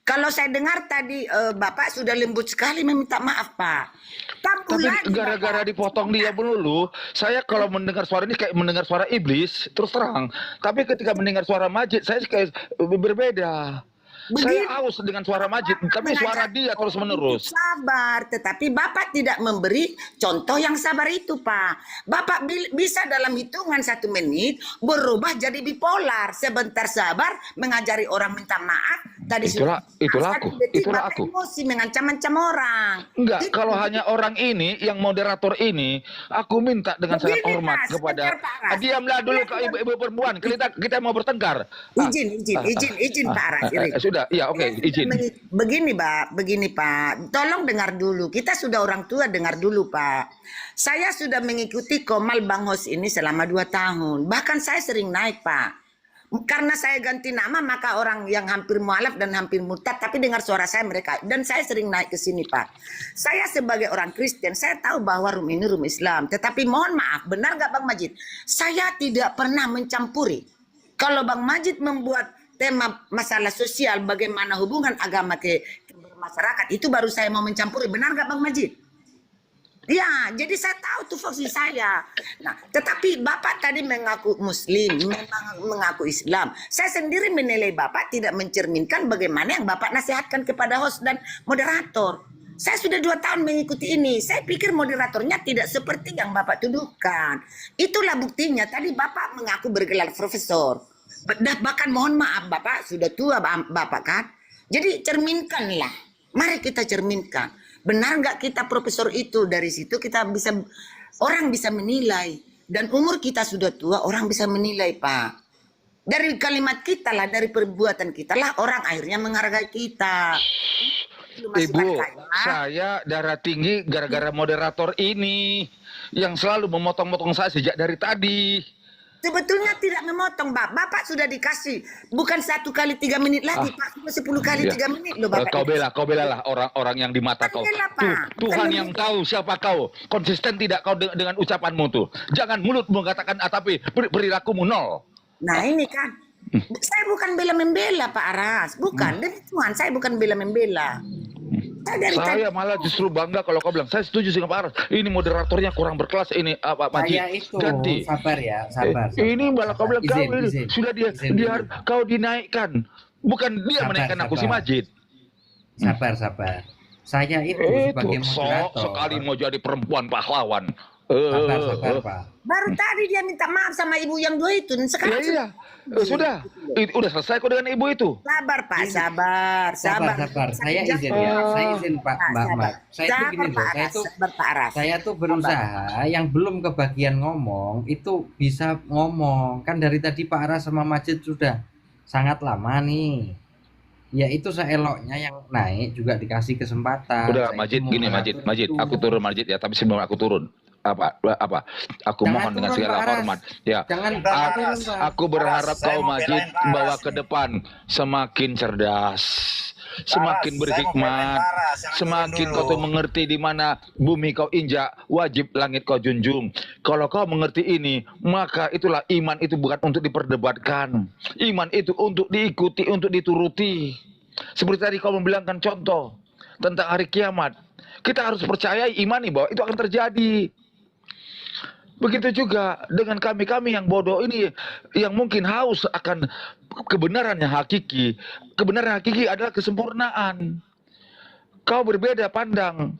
Kalau saya dengar tadi Bapak sudah lembut sekali meminta maaf Pak. Tapi gara-gara dipotong dia dulu, saya kalau mendengar suara ini kayak mendengar suara iblis, terus terang. Tapi ketika mendengar suara Majid, saya kayak berbeda. Saya aus dengan suara Majid, tapi suara dia terus menerus. Sabar, tetapi Bapak tidak memberi contoh yang sabar itu, Pak. Bapak bisa dalam hitungan 1 menit berubah jadi bipolar. Sebentar sabar, mengajari orang minta maaf. Tadi itulah aku. Emosi mengancam-ancam orang. Enggak, kalau hanya orang ini, yang moderator ini, aku minta dengan sangat hormat kepada. Diamlah dulu ke ibu perempuan. Kita mau bertengkar. Izin Pak Aras. Sudah, ya oke, izin. Begini Pak, tolong dengar dulu. Kita sudah orang tua, dengar dulu Pak. Saya sudah mengikuti Komal Bang Hos ini selama 2 tahun. Bahkan saya sering naik Pak. Karena saya ganti nama, maka orang yang hampir mualaf dan hampir murtad, tapi dengar suara saya mereka. Dan saya sering naik ke sini Pak. Saya sebagai orang Kristen, saya tahu bahwa room ini room Islam. Tetapi mohon maaf, benar nggak Bang Majid? Saya tidak pernah mencampuri. Kalau Bang Majid membuat tema masalah sosial, bagaimana hubungan agama ke masyarakat, itu baru saya mau mencampuri. Benar nggak Bang Majid? Ya, jadi saya tahu tuh fungsi saya. Nah, tetapi Bapak tadi mengaku Muslim, memang mengaku Islam. Saya sendiri menilai Bapak tidak mencerminkan bagaimana yang Bapak nasihatkan kepada host dan moderator. Saya sudah 2 tahun mengikuti ini. Saya pikir moderatornya tidak seperti yang Bapak tuduhkan. Itulah buktinya. Tadi Bapak mengaku bergelar profesor. Bahkan mohon maaf, Bapak sudah tua Bapak kan. Jadi cerminkanlah. Mari kita cerminkan. Benar nggak kita profesor itu? Dari situ kita bisa, orang bisa menilai. Dan umur kita sudah tua, orang bisa menilai, Pak. Dari kalimat kita lah, dari perbuatan kita lah, orang akhirnya menghargai kita. Ibu, saya darah tinggi gara-gara moderator ini yang selalu memotong-motong saya sejak dari tadi. Sebetulnya tidak memotong, Pak. Bapak sudah dikasih bukan 1 kali 3 menit lagi, Pak. 10 kali 3 menit loh, Bapak. Kau bela lah orang-orang yang di mata kau. Tuhan yang tahu siapa kau. Konsisten tidak kau dengan ucapanmu tuh. Jangan mulutmu katakan tapi perilakumu nol. Nah ini kan, saya bukan bela-membela Pak Aras, bukan. Demi Tuhan, saya bukan bela-membela. Saya malah justru bangga kalau kau bilang, saya setuju dengan Pak Aras. Ini moderatornya kurang berkelas, ini Pak Majid. Saya itu, ganti. sabar ya, sabar. Ini malah kau bilang, Izin. sudah kau dinaikkan. Bukan dia menaikkan aku, si Majid. Sabar. Saya itu sebagai moderator. Sekali mau jadi perempuan pahlawan. Sabar, Pak. Baru tadi dia minta maaf sama ibu yang 2 itu. Sekarang sudah selesai kok dengan ibu itu. Sabar Pak, sabar. Saya izin Pak Mbak. Saya itu gini loh. Saya tuh berusaha yang belum kebagian ngomong itu bisa ngomong. Kan dari tadi Pak Aras sama Majid sudah sangat lama nih. Ya itu seeloknya yang naik juga dikasih kesempatan. Udah Majid gini Majid, aku turun Majid ya, tapi sebelum aku turun aku mohon dengan segala hormat ya, aku berharap kau Majid bawa ke depan semakin cerdas, semakin berhikmat, semakin kau tuh mengerti di mana bumi kau injak, wajib langit kau junjung. Kalau kau mengerti ini, maka itulah iman itu bukan untuk diperdebatkan. Iman itu untuk diikuti, untuk dituruti. Seperti tadi kau membilangkan contoh tentang hari kiamat. Kita harus percayai, imani bahwa itu akan terjadi. Begitu juga dengan kami-kami yang bodoh ini, yang mungkin haus akan kebenaran yang hakiki. Kebenaran hakiki adalah kesempurnaan. Kau berbeda pandang,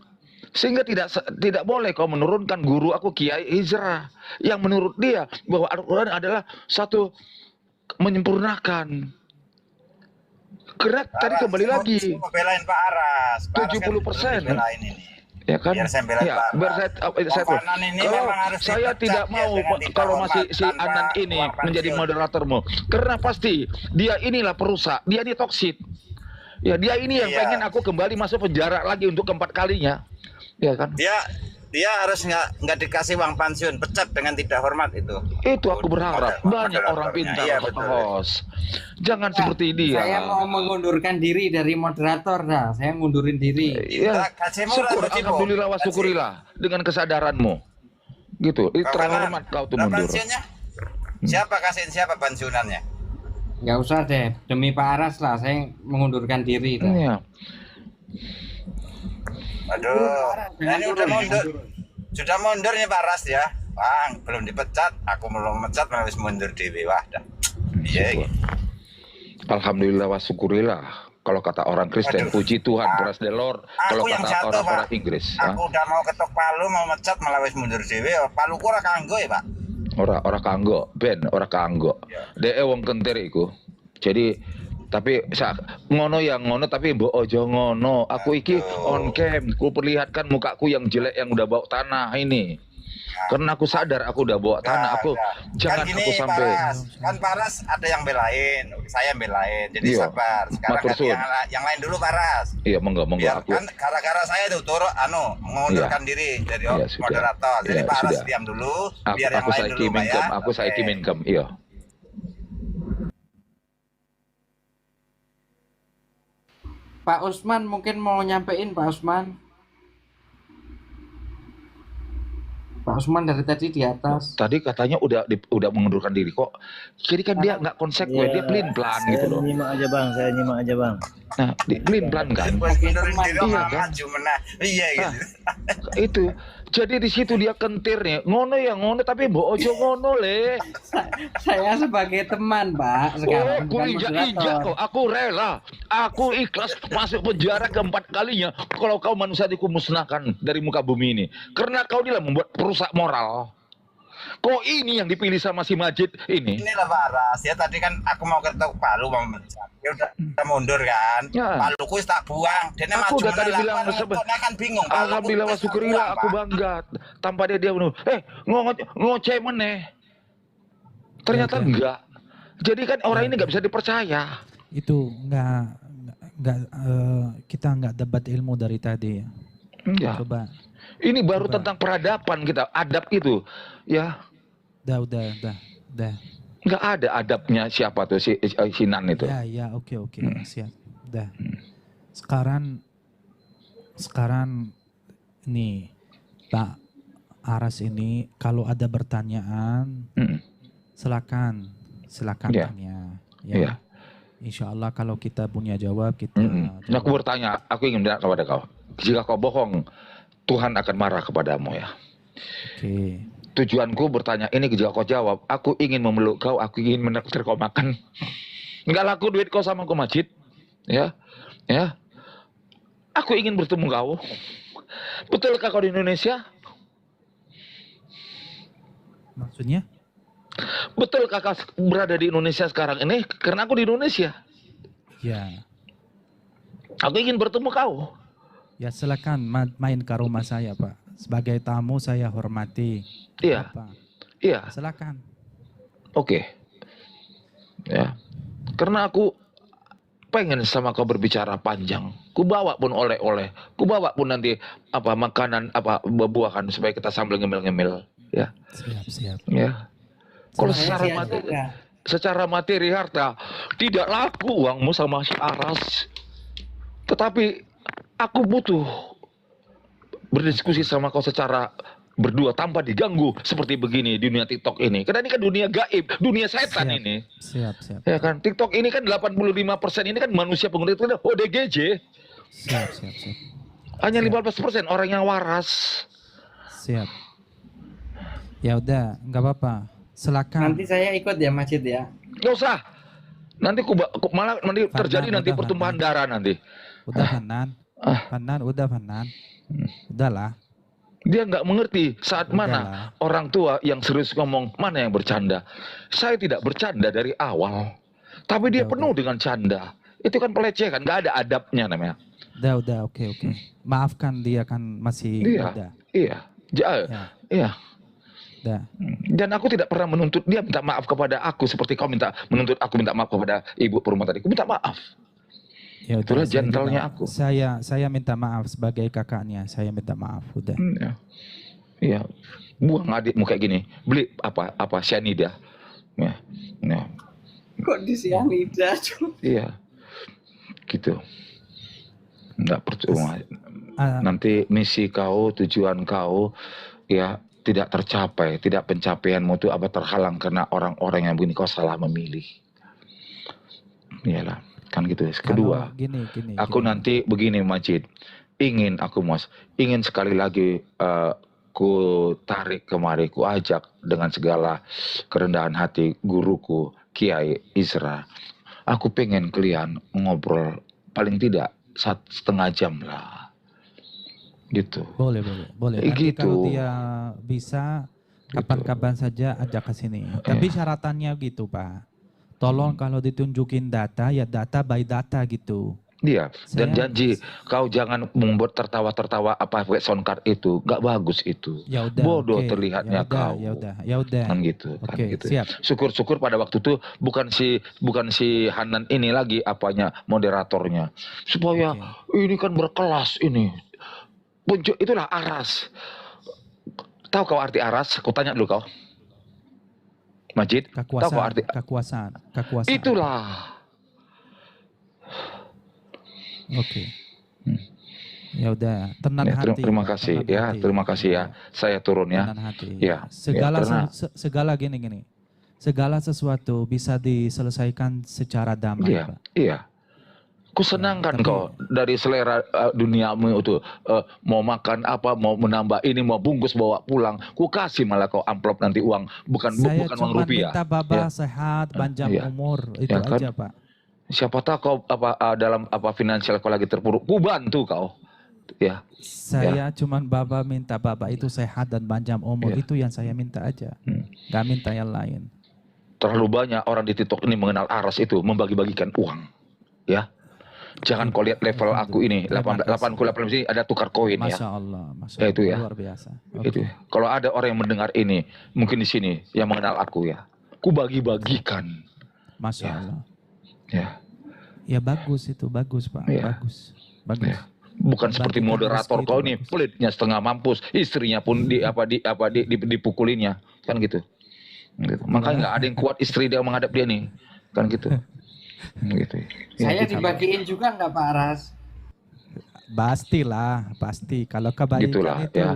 sehingga tidak boleh kau menurunkan guru aku Kiai Hijrah yang menurut dia bahwa Al-Quran adalah satu menyempurnakan. Karena tadi kembali lagi, belain Pak Aras. 70%. Ya kan? Biar saya bela saya tidak mau kalau masih si Anan ini menjadi moderatormu, karena pasti dia inilah perusak, dia ini toksik. Ya dia ini yang pengen aku kembali masuk penjara lagi untuk keempat kalinya. Ya kan? Dia harus nggak dikasih uang pensiun, pecat dengan tidak hormat itu. Itu aku berharap banyak orang pintar host. Jangan seperti dia. Saya mau mengundurkan diri dari moderator dah. Saya ngundurin diri. Ya, alhamdulillah wa syukurillah dengan kesadaranmu. Gitu. Itu terhormat kau tuh mundur. Siapa kasihin siapa pensiunannya? Nggak usah deh, demi Pak Aras lah. Saya mengundurkan diri dah. Iya. Aduh, ini udah mundur. Sudah mundur nih Pak Aras ya. Bang, belum dipecat, aku belum mecat malah harus mundur dewe. Wah, dah. Iya. Alhamdulillah wa syukurillah. Kalau kata orang Kristen, puji Tuhan, praise the Lord. Kalau kata orang Inggris, aku udah mau ketok palu, mau mecat malah wis mundur dewe. Palu ku ora kanggo ya, Pak. Ora kanggo, ben ora kanggo. Dhek wong kentir iku. Jadi tapi ngono yang ngono tapi mbok ojo ngono. Aku iki on cam, ku perlihatkan mukaku yang jelek yang udah bau tanah ini. Karena aku sadar aku udah bawa tanah, aku jangan kan gini, aku sampai kan Paras ada yang belain, saya belain, jadi sabar. Sekarang yang lain dulu Paras. Iya, monggo aku. Kan gara-gara saya tuh turut mengundurkan diri dari moderator. Jadi Paras diam dulu, biar yang lain dulu Pak ya. Aku saya income, iya. Pak Usman mungkin mau nyampein Pak Usman. Pak Usman dari tadi di atas. Tadi katanya udah mengundurkan diri kok. Jadi kan dia nggak konsekuen, dia pelin pelan gitu loh. Saya nyimak aja bang. Nah, pelin pelan kan. Iya kan. Itu Jadi di situ dia kentirnya, ngono ya ngono tapi mbok ojo ngono le. Saya sebagai teman, Pak, sekarang Aku bukan injak-injak moderator. kok, aku rela, aku ikhlas masuk penjara keempat kalinya kalau kau manusia ku musnahkan dari muka bumi ini. Karena kau dia membuat perusak moral. Kok ini yang dipilih sama si Majid ini? Inilah Pak Aras, ya tadi kan aku mau ketok Palu mau mencat. Ya udah kita mundur kan. Ya. Paluku wis tak buang. Dia Aku maju udah tadi bilang menolak kan bingung. Paluku alhamdulillah wa wis tak syukurillah buang, aku Pak. bangga. Tanpa dia bunuh. Ngoceh meneh. Ternyata Ya, ya. enggak. Jadi kan orang ini nggak bisa dipercaya. Itu kita nggak debat ilmu dari tadi ya. Enggak. Coba. Ini baru Coba. tentang peradaban kita, adab itu. Ya, Udah. nggak ada adabnya siapa tuh si Nan itu. Ya, oke, siap. Udah. Sekarang nih Pak Aras ini kalau ada pertanyaan silakan Ya. tanya. Iya. Insya Allah kalau kita punya jawab kita Nah, aku bertanya, aku ingin bertanya kepada kau. Jika kau bohong, Tuhan akan marah kepadamu ya. Oke. Tujuanku bertanya ini, jika kau jawab, aku ingin memeluk kau, aku ingin menakdir kau makan. Enggak laku duit kau sama kau Majid. Ya. Aku ingin bertemu kau. Betulkah kau di Indonesia? Maksudnya? Betulkah kau berada di Indonesia sekarang ini? Karena aku di Indonesia. Ya. Aku ingin bertemu kau. Ya silakan main ke rumah saya Pak. Sebagai tamu saya hormati. Iya. Bapak. Iya. Silakan. Oke. Ya. Karena aku pengen sama kau berbicara panjang. Ku bawa pun oleh-oleh. Ku bawa pun nanti makanan buah-buahan supaya kita sambil ngemil-ngemil. Ya. Siap. Ya. Kalau Saya secara materi harta tidak laku uangmu sama si Aras. Tetapi aku butuh berdiskusi sama kau secara berdua tanpa diganggu seperti begini di dunia TikTok ini. Karena ini kan dunia gaib, dunia setan ini. Siap. Ya kan, TikTok ini kan 85% ini kan manusia pengguna itu ODGJ. Siap. Hanya 15% orang yang waras. Siap. Ya udah, nggak apa-apa. Silakan. Nanti saya ikut ya Majid ya. Nggak usah. Nanti malah nanti terjadi nanti pertumpahan darah nanti. Udah Fanan. Fanan. Udahlah. Dia nggak mengerti saat mana orang tua yang serius ngomong, mana yang bercanda. Saya tidak bercanda dari awal. Tapi dia penuh dengan canda. Itu kan pelecehan, nggak ada adabnya namanya. Udah, oke. Maafkan dia kan masih muda. Iya. Udah. Dan aku tidak pernah menuntut dia minta maaf kepada aku seperti kau menuntut aku minta maaf kepada ibu perumah tadi. Aku minta maaf. Ya, itulah gentlenya aku. Saya minta maaf sebagai kakaknya. Saya minta maaf. Udah. Iya. Buang adikmu kayak gini. Beli cyanida. Ya. Kok di cyanida? Iya. Gitu. Enggak percuma. Nanti misi kau, tujuan kau ya tidak tercapai, tidak pencapaianmu itu terhalang karena orang-orang yang begini kau salah memilih. Iyalah, kan gitu. Kedua, aku nanti begini Majid, ingin sekali lagi ku tarik kemari, ku ajak dengan segala kerendahan hati guruku Kiai Isra. Aku pengen kalian ngobrol paling tidak 1,5 jam lah. Gitu. Boleh. Nanti Gitu. kalau dia bisa kapan-kapan saja ajak ke sini. Tapi syaratannya gitu Pak. Tolong kalau ditunjukin data ya data by data gitu. Iya. Dan janji kau jangan membuat tertawa-tertawa pakai sound card itu, nggak bagus itu. Ya udah. Bodoh terlihatnya kau. Ya udah. Kan gitu. Oke, siap. Syukur-syukur pada waktu itu bukan si Hanan ini lagi moderatornya. Supaya ini kan berkelas ini. Itulah Aras. Tahu kau arti Aras? Aku tanya dulu kau. Majid, tahu kau arti kekuasaan. Itulah. Oke. Ya udah, tenang hati. Terima kasih ya, terima kasih ya. Saya turun ya. Tenang hati. Ya. Segala gini. Segala sesuatu bisa diselesaikan secara damai, Pak. Iya. Ku senangkan tapi kau dari selera duniamu itu, mau makan apa, mau menambah ini, mau bungkus bawa pulang. Ku kasih malah kau amplop nanti uang, bukan saya bukan uang cuma rupiah. minta Ya, Baba sehat, panjang ya, umur, itu ya kan. aja Pak. Siapa tahu kau dalam finansial kau lagi terpuruk, ku bantu kau. Ya, ya, Saya cuman Baba minta Baba itu sehat dan panjang umur, ya. itu yang saya minta aja. Gak minta yang lain. Terlalu banyak orang di TikTok ini mengenal Aras itu membagi-bagikan uang. Ya. Jangan kau lihat level aku ini, 8 ini ada tukar koin ya. Masya Allah, Masya Ya, itu Allah, ya. luar biasa. Itu. Kalau ada orang yang mendengar ini, mungkin di sini yang mengenal aku ya, ku bagi-bagikan. Masya Ya. Allah. Ya. Ya bagus itu, bagus Pak, Ya. bagus. Bagus. Ya. Bukan seperti Membagikan moderator rezeki kau itu nih, bagus. pelitnya setengah mampus, istrinya pun dipukulinnya, kan gitu. Gitu. Makanya nggak ada yang kuat istri dia menghadap dia nih, kan gitu. Gitu. Ya, Saya gitu. dibagiin juga nggak Pak Aras? Pastilah, pasti. Kalau kebaikan Gitulah itu ya.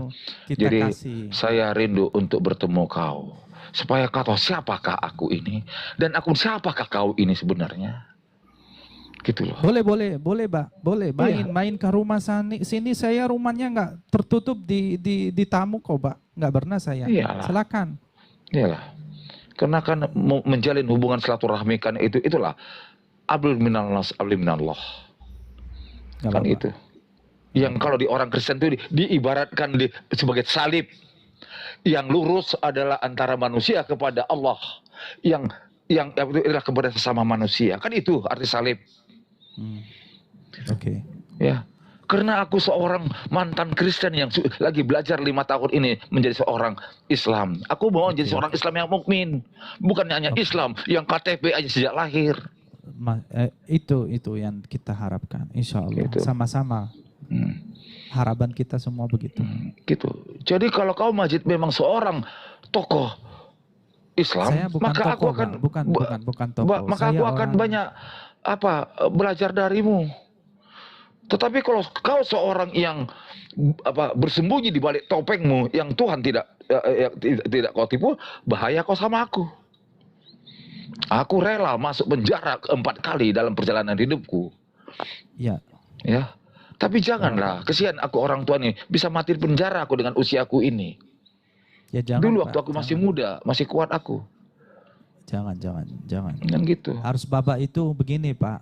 kita Jadi kasih. saya rindu untuk bertemu kau, supaya kau tahu siapakah aku ini dan aku siapakah kau ini sebenarnya. Gitu loh. Boleh, Pak. Boleh. Main ke rumah sini saya rumahnya nggak tertutup di tamu kok, Pak. Nggak pernah saya. Iyalah. Silakan. Iyalah. Karena kan menjalin hubungan silaturahmi kan itulah abdul minallah, abdul minallah. Nggak Kan apa-apa. itu. Yang kalau di orang Kristen itu diibaratkan sebagai salib. Yang lurus adalah antara manusia kepada Allah. Yang adalah kepada sesama manusia. Kan itu arti salib. Oke. Ya. Karena aku seorang mantan Kristen yang lagi belajar 5 tahun ini menjadi seorang Islam. Aku mau jadi seorang Islam yang mukmin, bukan hanya Islam yang KTP aja sejak lahir. Itu yang kita harapkan, insya Allah. Gitu. Sama-sama. Harapan kita semua begitu. Gitu. Jadi kalau kau Majid memang seorang tokoh Islam, Saya bukan maka aku tokoh, akan Pak. Bukan tokoh. maka aku Saya akan orang- banyak belajar darimu. Tetapi kalau kau seorang yang bersembunyi di balik topengmu yang Tuhan tidak kau tipu, bahaya kau sama aku. Aku rela masuk penjara 4 kali dalam perjalanan hidupku. Ya. Ya. Tapi janganlah, kesian aku orang tua nih bisa mati di penjara aku dengan usiaku ini. Ya jangan, Dulu Pak, waktu aku masih muda, masih kuat aku. Jangan. Kan gitu. Harus Bapak itu begini, Pak.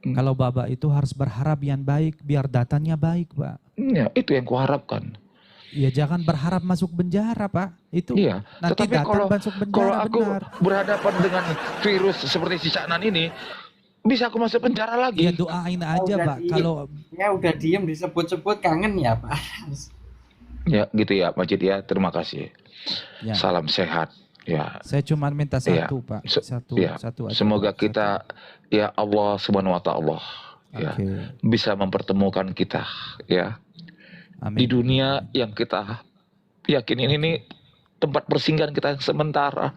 Kalau Bapak itu harus berharap yang baik, biar datanya baik, Pak. Ya, itu yang kuharapkan. Ya jangan berharap masuk penjara, Pak. Itu Iya. nanti Tetapi datang masuk kalau penjara aku benar. berhadapan dengan virus seperti si Caknan ini, bisa aku masuk penjara lagi. Ya doain aja, Pak. Kalau Ya udah diem disebut-sebut kangen ya Pak Aras. Ya, gitu ya, Majid ya. Terima kasih. Ya. Salam sehat. Ya. Saya cuma minta satu, Pak. Ya. Satu aja, Semoga Pak. kita ya Allah Subhanahu wa taala ya bisa mempertemukan kita ya. Amin. Di dunia yang kita yakinin ini tempat persinggahan kita yang sementara.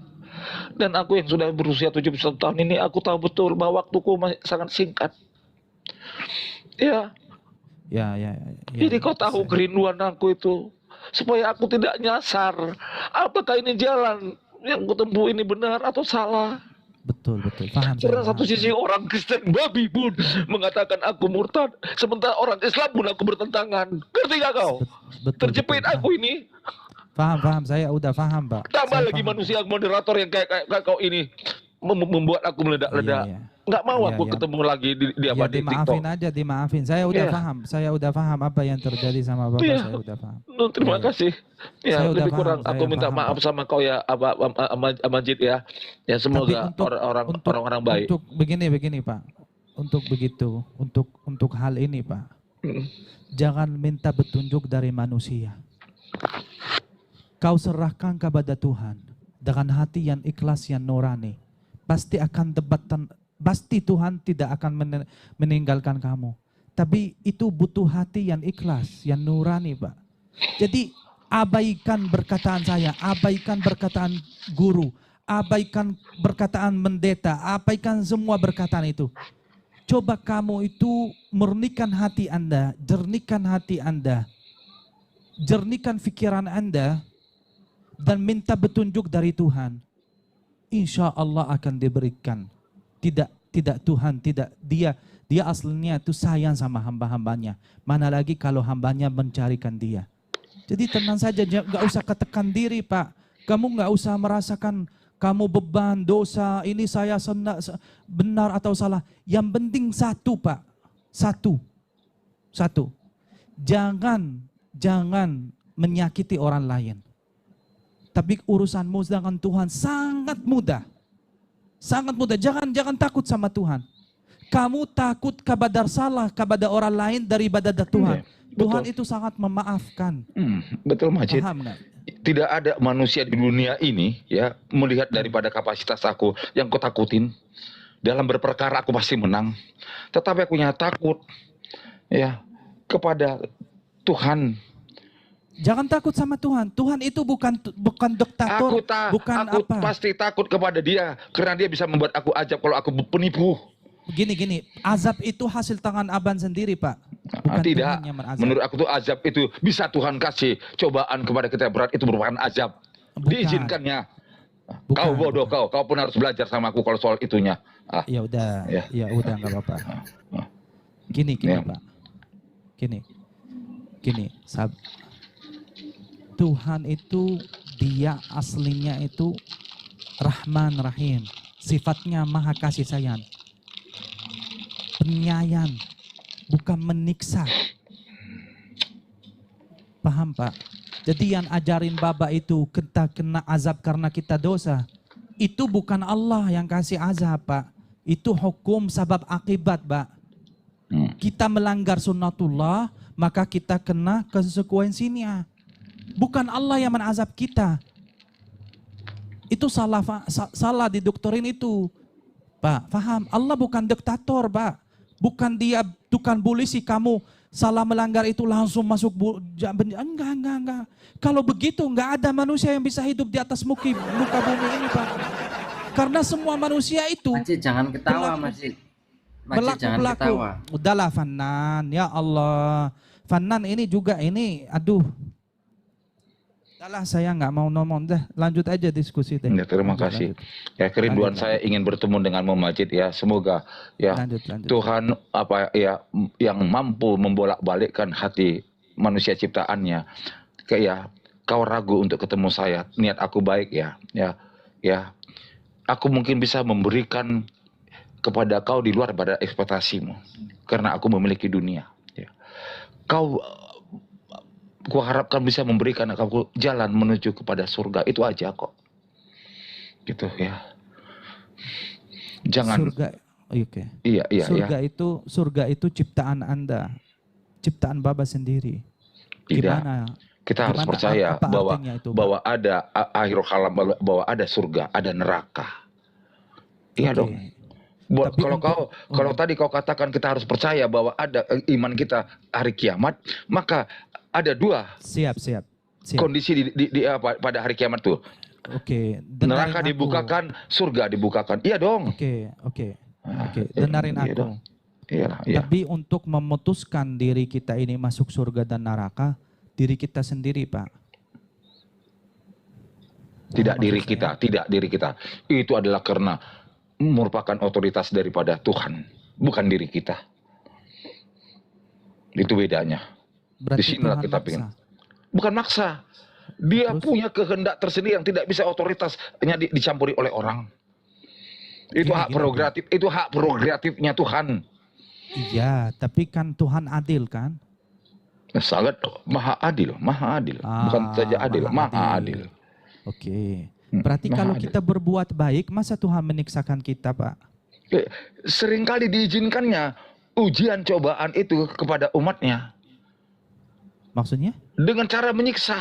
Dan aku yang sudah berusia 71 tahun ini, aku tahu betul bahwa waktuku masih sangat singkat. Ya. Ya. Jadi kau tahu kerinduan aku itu. Supaya aku tidak nyasar. Apakah ini jalan yang kutempuh ini benar atau salah? Betul. Paham. Karena satu sisi orang Kristen babi pun mengatakan aku murtad. Sementara orang Islam pun aku bertentangan. Ngerti gak kau? Terjepit aku ini. Paham. Saya udah paham, Pak. Tambah lagi manusia moderator yang kayak kau ini. Membuat aku meledak-ledak. Nggak mau aku ketemu lagi di Ya TikTok. dimaafin. Saya udah Iya. paham. Saya udah paham apa yang terjadi sama Bapak. Iya. Saya udah paham. Terima kasih. Ya, Saya udah lebih kurang paham, aku saya minta paham, maaf Pak. sama kau ya, Majid ya. Ya semoga orang-orang baik. Untuk begini Pak. Untuk begitu, untuk hal ini Pak. Jangan minta petunjuk dari manusia. Kau serahkan kepada Tuhan dengan hati yang ikhlas, yang nurani. Pasti Tuhan tidak akan meninggalkan kamu. Tapi itu butuh hati yang ikhlas, yang nurani, Pak. Jadi abaikan perkataan saya, abaikan perkataan guru, abaikan perkataan pendeta, abaikan semua perkataan itu. Coba kamu itu murnikan hati Anda, jernihkan hati Anda, jernihkan pikiran Anda, dan minta petunjuk dari Tuhan. Insya Allah akan diberikan. Tidak Tuhan, tidak dia Dia aslinya itu sayang sama hamba-hambanya. Mana lagi kalau hambanya mencarikan dia. Jadi tenang saja, nggak usah ketekan diri Pak. Kamu nggak usah merasakan kamu beban, dosa, ini saya benar atau salah. Yang penting satu Pak, satu. Jangan menyakiti orang lain. Tapi urusanmu dengan Tuhan sangat mudah. Sangat mudah, jangan takut sama Tuhan. Kamu takut kepada salah kepada orang lain daripada Tuhan. Tuhan itu sangat memaafkan. Betul Majid. Paham nggak? Tidak ada manusia di dunia ini ya melihat daripada kapasitas aku yang ku takutin. Dalam berperkara aku pasti menang. Tetapi aku punya takut ya kepada Tuhan. Jangan takut sama Tuhan. Tuhan itu bukan diktator, Aku pasti takut kepada dia karena dia bisa membuat aku ajab kalau aku penipu. Gini, azab itu hasil tangan Abang sendiri Pak. Bukan Tidak, Tuhan yang menazab. menurut aku tuh azab itu bisa Tuhan kasih cobaan kepada kita berat itu merupakan azab. Diizinkannya. Kau bodoh kau pun harus belajar sama aku kalau soal itunya. Ya udah, ya udah nggak apa-apa. Gini Pak. Gini, Tuhan itu dia aslinya itu Rahman Rahim. Sifatnya maha kasih sayang. Penyayang, bukan meniksa. Paham Pak? Jadi yang ajarin Bapak itu kita kena azab karena kita dosa. Itu bukan Allah yang kasih azab Pak. Itu hukum sebab akibat Pak. Kita melanggar sunnatullah, maka kita kena konsekuensinya. Bukan Allah yang menazab kita. Itu salah di doktrin itu. Pak, paham? Allah bukan diktator Pak. Bukan dia tukang polisi, kamu salah melanggar itu langsung masuk enggak. Kalau begitu enggak ada manusia yang bisa hidup di atas muka bumi ini Pak. Karena semua manusia itu Majid, jangan ketawa Majid. Jangan ketawa. Udahlah Fanan, ya Allah. Fanan ini juga ini, aduh. Udahlah saya nggak mau ngomong, dah lanjut aja diskusi deh. Ya, terima kasih. Ya kerinduan saya ingin bertemu denganmu Majid ya. Semoga ya Tuhan yang mampu membolak-balikkan hati manusia ciptaannya. Kayak kau ragu untuk ketemu saya. Niat aku baik ya. Aku mungkin bisa memberikan kepada kau di luar pada ekspektasimu karena aku memiliki dunia. Ya. Ku harapkan bisa memberikan aku jalan menuju kepada surga. Itu aja kok. Gitu ya. Jangan. Surga, oke. Iya. Surga itu ciptaan Anda. Ciptaan Baba sendiri. Tidak. Kita harus percaya bahwa ada akhir kalam, bahwa ada surga, ada neraka. Iya dong. Kalau tadi kau katakan kita harus percaya bahwa ada iman kita hari kiamat, maka ada dua kondisi pada hari kiamat tuh. Oke. Neraka dibukakan, surga dibukakan. Iya dong. Oke. Dendarin aku. Iya. Tapi untuk memutuskan diri kita ini masuk surga dan neraka, diri kita sendiri Pak. Tidak diri kita. Itu adalah karena merupakan otoritas daripada Tuhan, bukan diri kita. Itu bedanya. Di sinilah kita pengen. Bukan maksa. Dia punya kehendak tersendiri yang tidak bisa otoritasnya dicampuri oleh orang. Itu hak prerogatif, itu hak prerogatifnya Tuhan. Iya, tapi kan Tuhan adil kan? Sangat maha adil. Bukan saja adil, maha adil. Oke. Berarti kalau kita berbuat baik, masa Tuhan menyiksakan kita, Pak? Seringkali diizinkannya ujian cobaan itu kepada umatnya. Maksudnya? Dengan cara menyiksa.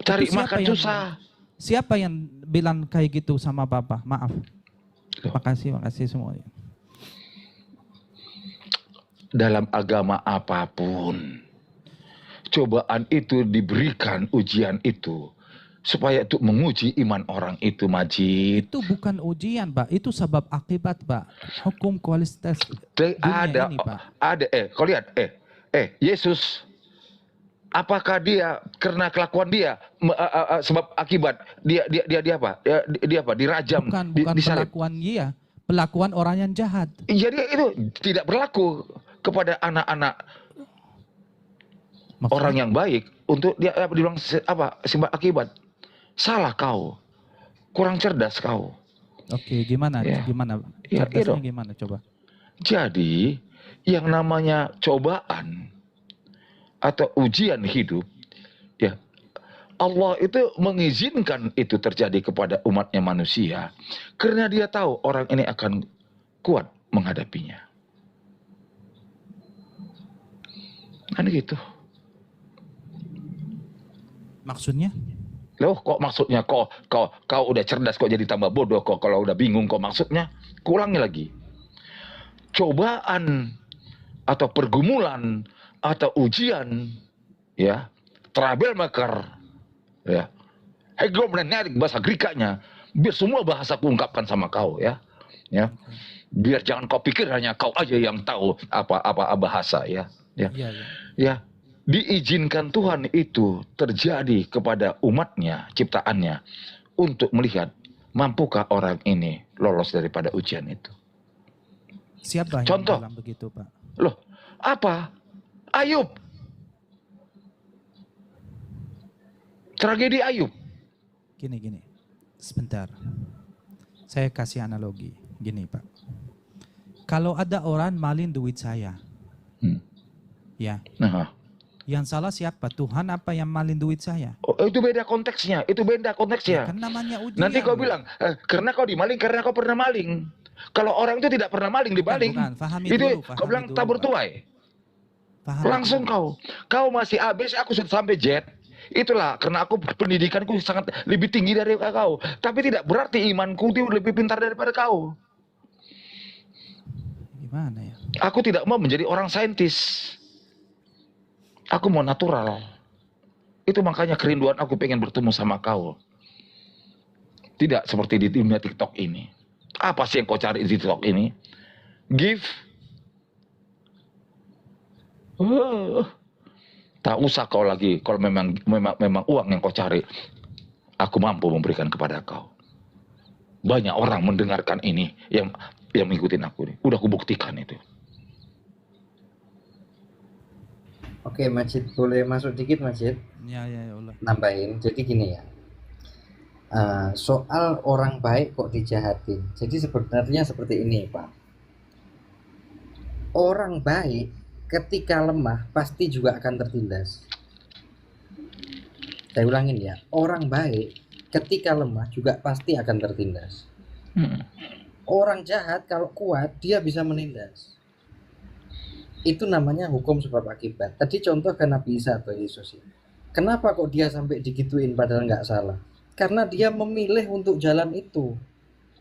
Cari makan susah. Siapa yang bilang kayak gitu sama Bapak? Maaf. Makasih semuanya. Dalam agama apapun, cobaan itu diberikan, ujian itu supaya untuk menguji iman orang itu, Majid. Itu bukan ujian, Pak. Itu sebab akibat, Pak. Hukum kualitas dunia ini, Pak. Kau lihat, Yesus, apakah dia karena kelakuan dia sebab akibat dia apa? Dia apa? Dirajam, bukan disalib. kelakuan dia. Pelakuan orang yang jahat. Jadi itu tidak berlaku kepada anak-anak orang yang baik untuk dia dibilang sebab akibat. Salah kau. Kurang cerdas kau. Oke, gimana? Ya. Gimana? Ya, Cerdasnya itu. gimana coba? Jadi yang namanya cobaan atau ujian hidup, ya Allah itu mengizinkan itu terjadi kepada umatnya manusia karena dia tahu orang ini akan kuat menghadapinya. Kan gitu. Maksudnya? Loh, kok maksudnya kau udah cerdas kok jadi tambah bodoh kok kalau udah bingung kok maksudnya? Kulangi lagi. Cobaan atau pergumulan atau ujian, ya, troublemaker, ya. Hygromnetic bahasa Greek-nya, biar semua bahasa kuungkapkan sama kau, ya. Ya. Biar jangan kau pikir hanya kau aja yang tahu apa bahasa, ya. Ya. Ya. Diizinkan Tuhan itu terjadi kepada umatnya, ciptaannya, untuk melihat mampukah orang ini lolos daripada ujian itu. Siapa yang Contoh. bilang begitu, Pak? Loh, apa? Ayub. Tragedi Ayub. Gini. Sebentar. Saya kasih analogi. Gini, Pak. Kalau ada orang maling duit saya. Ya. Nah. Yang salah siapa? Tuhan apa yang maling duit saya? Oh, itu beda konteksnya. Kan namanya ujian. Nanti kau bilang, karena kau dimaling, karena kau pernah maling. Kalau orang itu tidak pernah maling, dibaling. Bukan. Fahami Itu dulu, kau bilang tabur tuai. Langsung kau masih ABC, aku sudah sampai Z. Itulah karena aku pendidikanku sangat lebih tinggi dari kau. Tapi tidak berarti imanku itu lebih pintar daripada kau. Gimana ya? Aku tidak mau menjadi orang saintis. Aku mau natural. Itu makanya kerinduan aku pengen bertemu sama kau. Tidak seperti di dunia TikTok ini. Apa sih yang kau cari di TikTok ini? Give. Tak usah kau lagi. Kalau memang uang yang kau cari, aku mampu memberikan kepada kau. Banyak orang mendengarkan ini yang mengikutin aku ini. Udah kubuktikan itu. Oke, Majid, boleh masuk dikit, Majid? Ya, Allah. Nambahin. Jadi gini ya. Soal orang baik kok dijahatin. Jadi sebenarnya seperti ini, Pak. Orang baik ketika lemah pasti juga akan tertindas. Saya ulangin ya. Orang baik ketika lemah juga pasti akan tertindas. Orang jahat kalau kuat dia bisa menindas. Itu namanya hukum sebab akibat. Tadi contoh kan Nabi Isa atau Yesus. Kenapa kok dia sampai digituin padahal nggak salah? Karena dia memilih untuk jalan itu.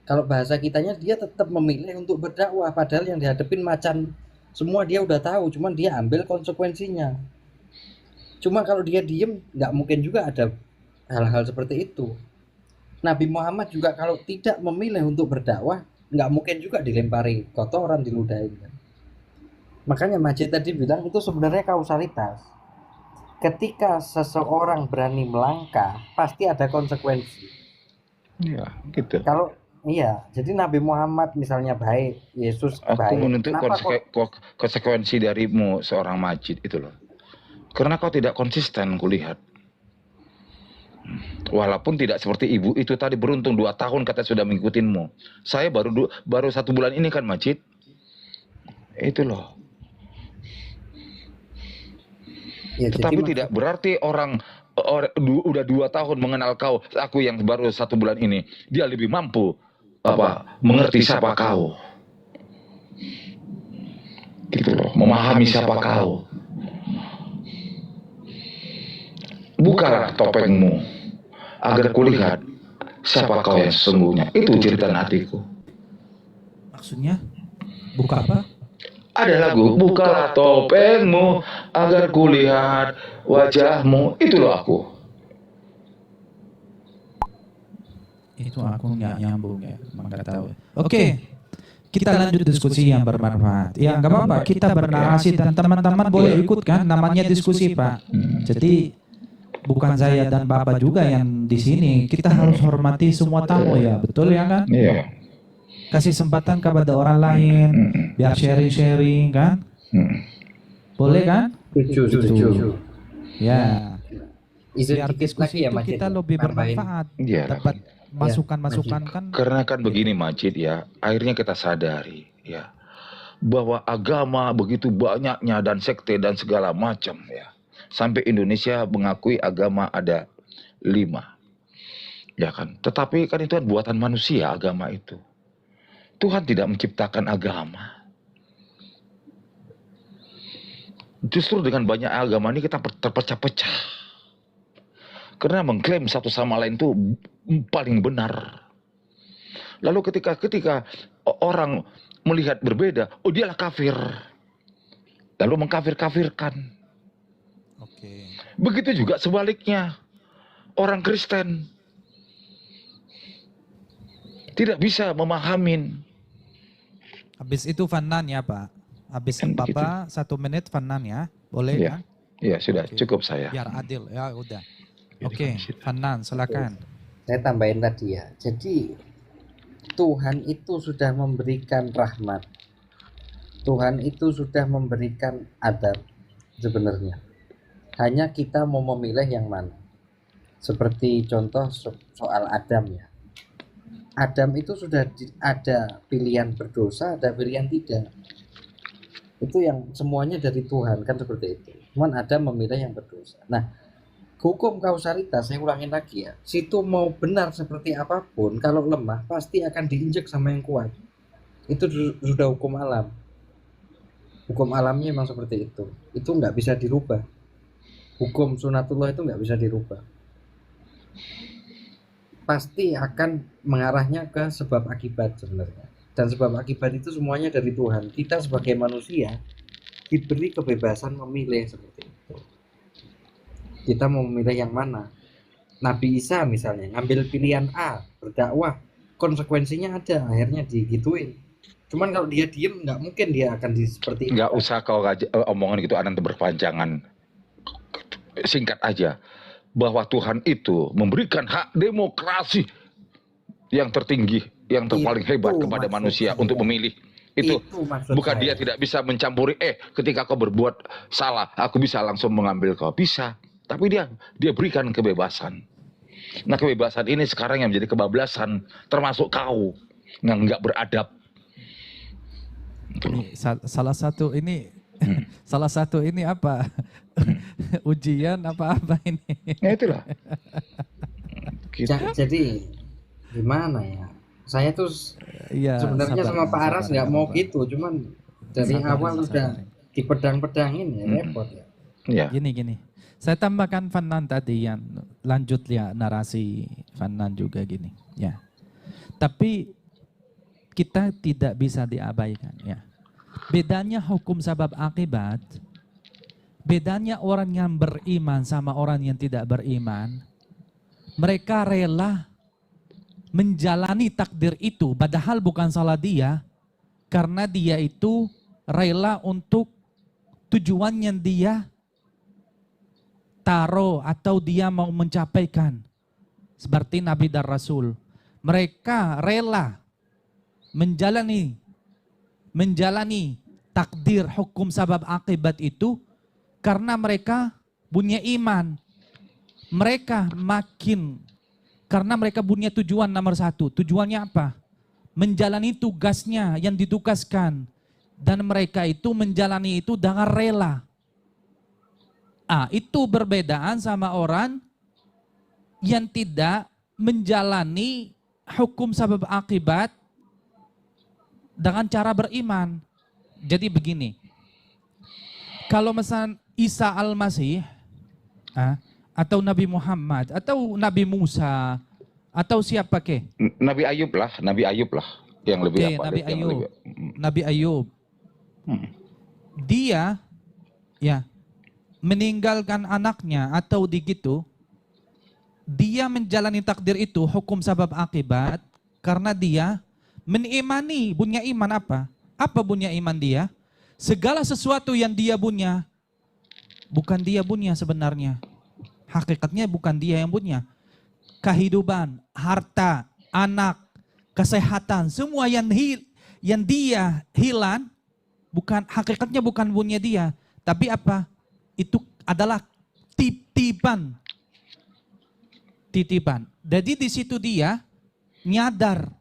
Kalau bahasa kitanya dia tetap memilih untuk berdakwah padahal yang dihadapin macan semua dia udah tahu, cuman dia ambil konsekuensinya. Cuma kalau dia diem nggak mungkin juga ada hal-hal seperti itu. Nabi Muhammad juga kalau tidak memilih untuk berdakwah nggak mungkin juga dilempari kotoran, diludahin. Makanya Majid tadi bilang itu sebenarnya kausalitas. Ketika seseorang berani melangkah, pasti ada konsekuensi. Iya, gitu. Kalau jadi Nabi Muhammad misalnya baik, Yesus baik. Aku menuntut konsekuensi darimu seorang Majid itu loh. Karena kau tidak konsisten kulihat. Walaupun tidak seperti ibu itu tadi beruntung 2 tahun kata sudah mengikutinmu. Saya baru 1 bulan ini kan Majid. Itu loh. Ya, tetapi tidak berarti orang udah 2 tahun mengenal kau, aku yang baru 1 bulan ini, dia lebih mampu mengerti siapa kau. Gitu loh, memahami siapa kau. Bukalah topengmu agar kulihat siapa kau yang sesungguhnya. Itu cerita hatiku. Maksudnya? Buka apa? Ada lagu, bukalah topengmu agar kulihat wajahmu. Itu loh aku. Itu aku nggak nyambung ya, nggak tahu. Oke, kita lanjut diskusi yang bermanfaat. Ya nggak apa-apa, kita bernarasi dan teman-teman boleh ikut kan, namanya diskusi Pak. Jadi bukan saya dan Bapak juga yang di sini. Kita harus hormati semua tamu ya, betul ya kan? Iya. kasih kesempatan kepada orang lain, biar sharing-sharing kan? Boleh kan? Setuju. Ya. Izin Biar dikit diskusi lagi ya itu Majid, kita lebih tambahin. bermanfaat, Iya, dapat masukan-masukan kan? karena kan begini Majid ya, akhirnya kita sadari ya bahwa agama begitu banyaknya dan sekte dan segala macam ya. Sampai Indonesia mengakui agama ada 5. Ya kan? Tetapi kan itu kan buatan manusia agama itu. Tuhan tidak menciptakan agama. Justru dengan banyak agama ini kita terpecah-pecah. Karena mengklaim satu sama lain itu paling benar. Lalu ketika orang melihat berbeda, oh dialah kafir. Lalu mengkafir-kafirkan. Begitu juga sebaliknya. Orang Kristen tidak bisa memahamin. Habis itu Fanan ya Pak. Habis Kan Bapak 1 menit Fanan ya. Boleh Iya. kan? Ya sudah, cukup saya. Biar adil ya udah. Oke, Fanan silakan. Saya tambahin tadi ya. Jadi Tuhan itu sudah memberikan rahmat. Tuhan itu sudah memberikan adab sebenarnya. Hanya kita mau memilih yang mana. Seperti contoh soal Adam ya. Adam itu sudah ada pilihan berdosa, ada pilihan tidak. Itu yang semuanya dari Tuhan kan seperti itu. Cuman Adam memilih yang berdosa. Nah, hukum kausalitas, saya ulangin lagi ya. Situ mau benar seperti apapun, kalau lemah pasti akan diinjek sama yang kuat. Itu sudah hukum alam. Hukum alamnya memang seperti itu. Itu nggak bisa dirubah. Hukum sunatullah itu nggak bisa dirubah. Pasti akan mengarahnya ke sebab akibat sebenarnya. Dan sebab akibat itu semuanya dari Tuhan. Kita sebagai manusia diberi kebebasan memilih seperti itu. Kita mau memilih yang mana. Nabi Isa misalnya ngambil pilihan A, berdakwah, konsekuensinya ada, akhirnya digituin. Cuman kalau dia diem nggak mungkin dia akan seperti itu. Nggak usah kau omongan gitu nanti berpanjangan. Singkat aja, bahwa Tuhan itu memberikan hak demokrasi yang tertinggi, yang terpaling hebat kepada manusia untuk memilih. Itu bukan dia tidak bisa mencampuri, ketika kau berbuat salah, aku bisa langsung mengambil kau. Bisa. Tapi dia berikan kebebasan. Nah kebebasan ini sekarang yang menjadi kebablasan, termasuk kau yang nggak beradab. Ini salah satu ini salah satu ini apa ujian apa ini? Ya itulah. Jadi gimana ya? Saya tuh sebenarnya sama Pak Aras nggak mau gitu, cuman dari awal udah dipedang-pedangin ya repot ya. Gini. Saya tambahkan Fanan tadi yang lanjut ya narasi Fanan juga gini ya. Tapi kita tidak bisa diabaikan ya. Bedanya hukum sebab akibat, bedanya orang yang beriman sama orang yang tidak beriman, mereka rela menjalani takdir itu padahal bukan salah dia, karena dia itu rela untuk tujuan yang dia taruh atau dia mau mencapaikan. Seperti Nabi dan Rasul. Mereka rela menjalani takdir hukum sebab akibat itu karena mereka punya iman. Mereka karena mereka punya tujuan nomor 1. Tujuannya apa? Menjalani tugasnya yang ditugaskan. Dan mereka itu menjalani itu dengan rela. Itu berbedaan sama orang yang tidak menjalani hukum sebab akibat dengan cara beriman. Jadi begini, kalau misalnya Isa Al-Masih, atau Nabi Muhammad, atau Nabi Musa, atau siapa ke? Nabi Ayub lah yang lebih Nabi Ayub. Dia meninggalkan anaknya atau begitu, dia menjalani takdir itu hukum sebab akibat karena dia mengimani, punya iman apa? Apa punya iman dia? Segala sesuatu yang dia punya bukan dia punya sebenarnya. Hakikatnya bukan dia yang punya. Kehidupan, harta, anak, kesehatan, semua yang dia hilang, bukan hakikatnya bukan punya dia, tapi apa? Itu adalah titipan. Jadi di situ dia nyadar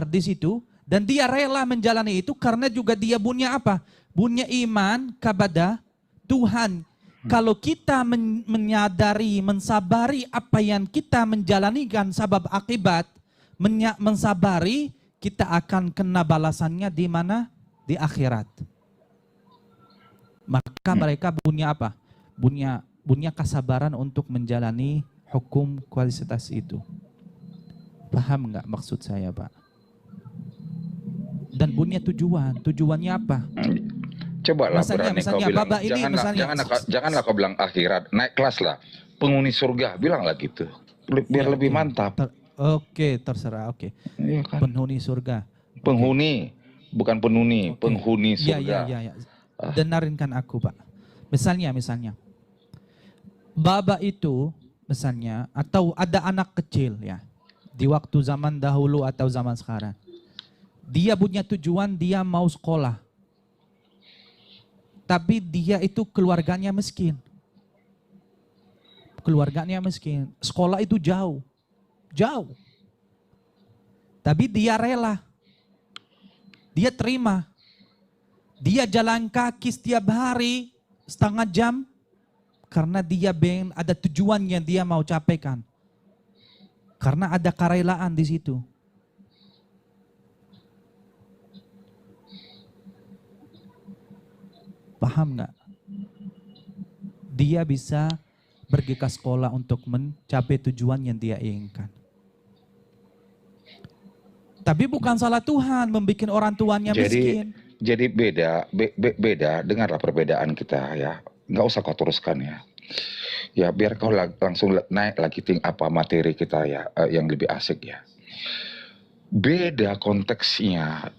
di situ, dan dia rela menjalani itu karena juga dia punya apa? Punya iman kepada Tuhan. Kalau kita menyadari, mensabari apa yang kita menjalanikan sebab akibat, mensabari, kita akan kena balasannya di mana? Di akhirat. Maka mereka punya apa? Punya kesabaran untuk menjalani hukum kualitas itu. Paham nggak maksud saya, Pak? Dan punya tujuan. Tujuannya apa? Coba lah berani kau bilang, Baba ini janganlah kau bilang akhirat, naik kelas lah, penghuni surga, bilanglah gitu, biar lebih mantap. Oke, terserah, oke. Iya kan? Penghuni surga. Penghuni, bukan penghuni, penghuni surga. Ya. Dengarkan aku, Pak. Misalnya, Baba itu, misalnya, atau ada anak kecil ya, di waktu zaman dahulu atau zaman sekarang, dia punya tujuan, dia mau sekolah. Tapi dia itu keluarganya miskin. Sekolah itu jauh. Tapi dia rela. Dia terima. Dia jalan kaki setiap hari setengah jam karena dia ada tujuan yang dia mau capaikan. Karena ada kerelaan di situ. Paham nggak? Dia bisa pergi ke sekolah untuk mencapai tujuan yang dia inginkan. Tapi bukan salah Tuhan membuat orang tuanya miskin. Jadi beda, dengarlah perbedaan kita ya. Nggak usah kau teruskan ya. Ya biar kau langsung naik lagi materi kita ya, yang lebih asik ya. Beda konteksnya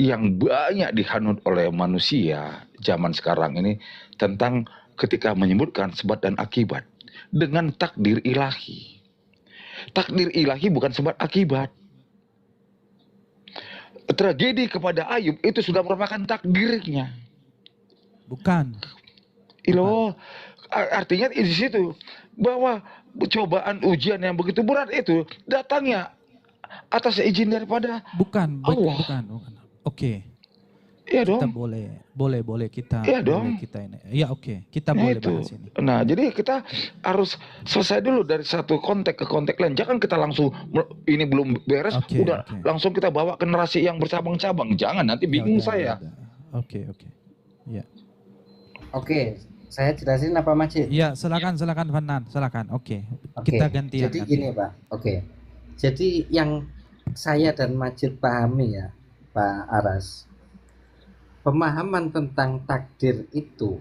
yang banyak dihanut oleh manusia zaman sekarang ini tentang ketika menyebutkan sebab dan akibat dengan takdir ilahi. Takdir ilahi bukan sebab akibat. Tragedi kepada Ayub itu sudah merupakan takdirnya. Bukan. Artinya di situ bahwa cobaan ujian yang begitu berat itu datangnya atas izin daripada Allah. Bukan. Oke. Iya dong. Kita boleh kita. Iya dong. Kita ini. Ya oke. Kita boleh bahas ini. Nah jadi kita harus selesai dulu dari satu konteks ke konteks lain. Jangan kita langsung ini belum beres, langsung kita bawa ke narasi yang bercabang-cabang. Jangan, nanti bingung saya. Oke. Ya. Oke. Saya jelasin apa Majid? Ya silakan Fanan. Silakan. Oke. Kita gantian. Jadi gini Pak. Oke. Jadi yang saya dan Majid pahami ya Pak Aras, pemahaman tentang takdir itu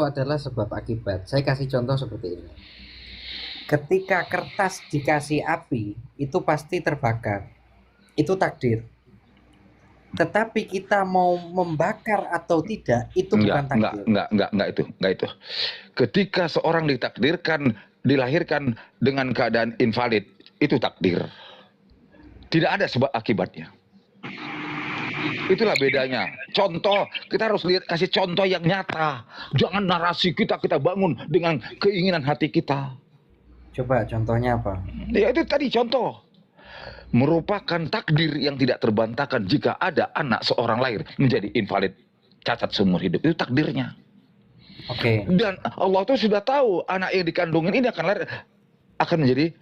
adalah sebab akibat. Saya kasih contoh seperti ini. Ketika kertas dikasih api, itu pasti terbakar. Itu takdir. Tetapi kita mau membakar atau tidak, itu bukan takdir. Enggak itu. Ketika seorang dilahirkan dengan keadaan invalid, itu takdir. Tidak ada sebab akibatnya. Itulah bedanya. Contoh, kita harus kasih contoh yang nyata. Jangan narasi kita bangun dengan keinginan hati kita. Coba contohnya apa? Ya itu tadi contoh. Merupakan takdir yang tidak terbantahkan jika ada anak seorang lahir menjadi invalid, cacat seumur hidup. Itu takdirnya. Oke. Dan Allah itu sudah tahu anak yang dikandungin ini akan lahir, akan menjadi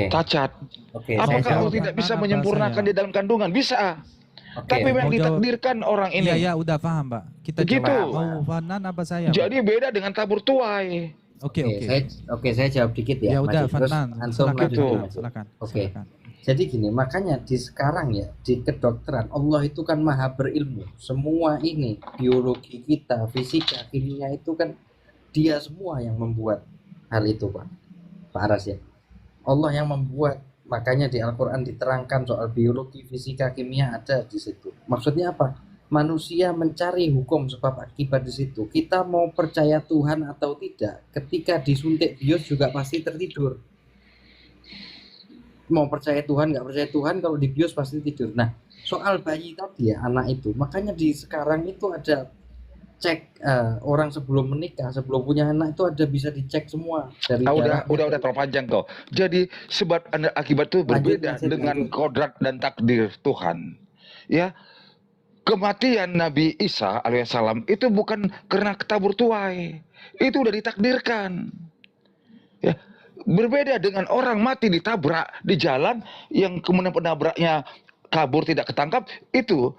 cacat. Apakah Allah tidak bisa menyempurnakan di dalam kandungan? Bisa. Tapi memang ditakdirkan orang ini. Iya, udah paham, Pak. Kita begitu. Mau Fanan apa saya? Jadi beda dengan tabur tuai. Oke. Saya jawab dikit ya. Ya udah, Terus Fanan. Silakan. Oke. Jadi gini, makanya di sekarang ya di kedokteran Allah itu kan maha berilmu. Semua ini biologi kita, fisika, kimia itu kan Dia semua yang membuat hal itu, Pak Aras ya. Allah yang membuat. Makanya di Al-Quran diterangkan soal biologi, fisika, kimia ada di situ. Maksudnya apa? Manusia mencari hukum sebab akibat di situ. Kita mau percaya Tuhan atau tidak, ketika disuntik bios juga pasti tertidur. mau percaya Tuhan nggak percaya Tuhan, kalau dibius pasti tidur. Nah, soal bayi tadi ya, anak itu, makanya di sekarang itu ada cek orang sebelum menikah, sebelum punya anak itu ada bisa dicek semua dari udah darahnya. terpanjang kau. Jadi sebab akibat itu berbeda dengan kodrat dan takdir Tuhan. Ya, kematian Nabi Isa alaihissalam itu bukan karena ketabur tuai, itu udah ditakdirkan. Ya, berbeda dengan orang mati ditabrak di jalan yang kemudian penabraknya kabur tidak ketangkap, itu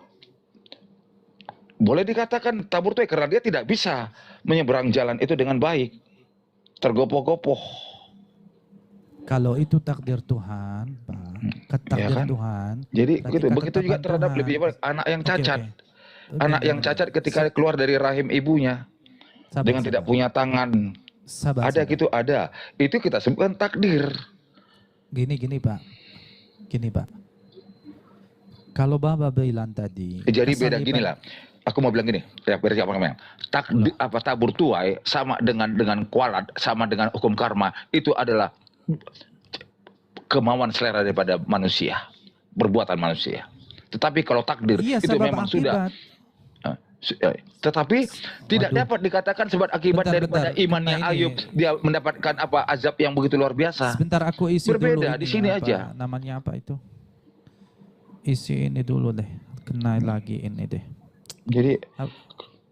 boleh dikatakan tabur tuai karena dia tidak bisa menyeberang jalan itu dengan baik, tergopoh-gopoh. Kalau itu takdir Tuhan, Pak, takdir kan? Tuhan. Jadi berarti gitu, begitu juga terhadap Tuhan. lebih banyak anak yang cacat. Oke. Anak yang cacat ketika keluar dari rahim ibunya dengan tidak punya tangan. Ada gitu, ada. Itu kita sebutkan takdir. Gini Pak. Kalau Bapak bilang tadi. Jadi beda gini lah. Aku mau bilang gini, ya biar siapa yang tabur tuai sama dengan kualat, sama dengan hukum karma, itu adalah kemauan selera daripada manusia, perbuatan manusia. Tetapi kalau takdir itu memang sudah. Tetapi tidak dapat dikatakan sebab akibat daripada imannya Ayub dia mendapatkan azab yang begitu luar biasa. Sebentar aku isi berbeda dulu di sini aja. Namanya apa itu? Isi ini dulu deh. Kenal lagi ini deh. Jadi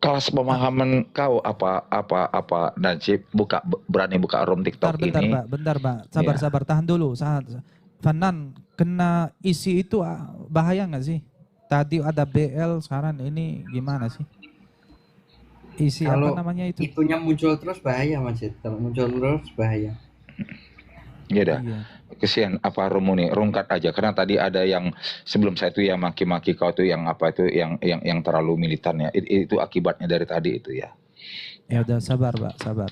kelas pemahaman kau apa Najib berani buka room TikTok ini. Bentar Pak. Sabar tahan dulu. Fanan kena isi itu bahaya nggak sih? Tadi ada BL, sekarang ini gimana sih? Isi kalau apa namanya itu? Itunya muncul terus bahaya Majid. Kalau muncul terus bahaya. Ya dah. Kesian room ini rungkat aja karena tadi ada yang sebelum saya itu yang maki-maki kau itu yang yang terlalu militan ya. Itu akibatnya dari tadi itu ya. Ya udah sabar Pak, sabar.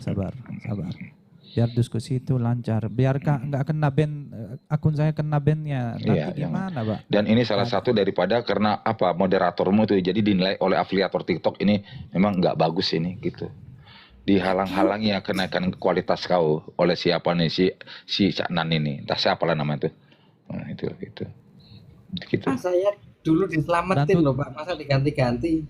Biar diskusi itu lancar. Biar nggak kena ban akun saya kena bannya. Nanti gimana Pak? Dan ini salah satu daripada karena moderatormu itu jadi dinilai oleh afiliator TikTok ini memang nggak bagus ini gitu. Dihalang-halangi ya kenaikan kualitas kau oleh siapa nih si Caknan ini, entah siapa lah namanya itu. Nah, itu. Gitu. Saya dulu diselamatin loh Pak, masa diganti-ganti.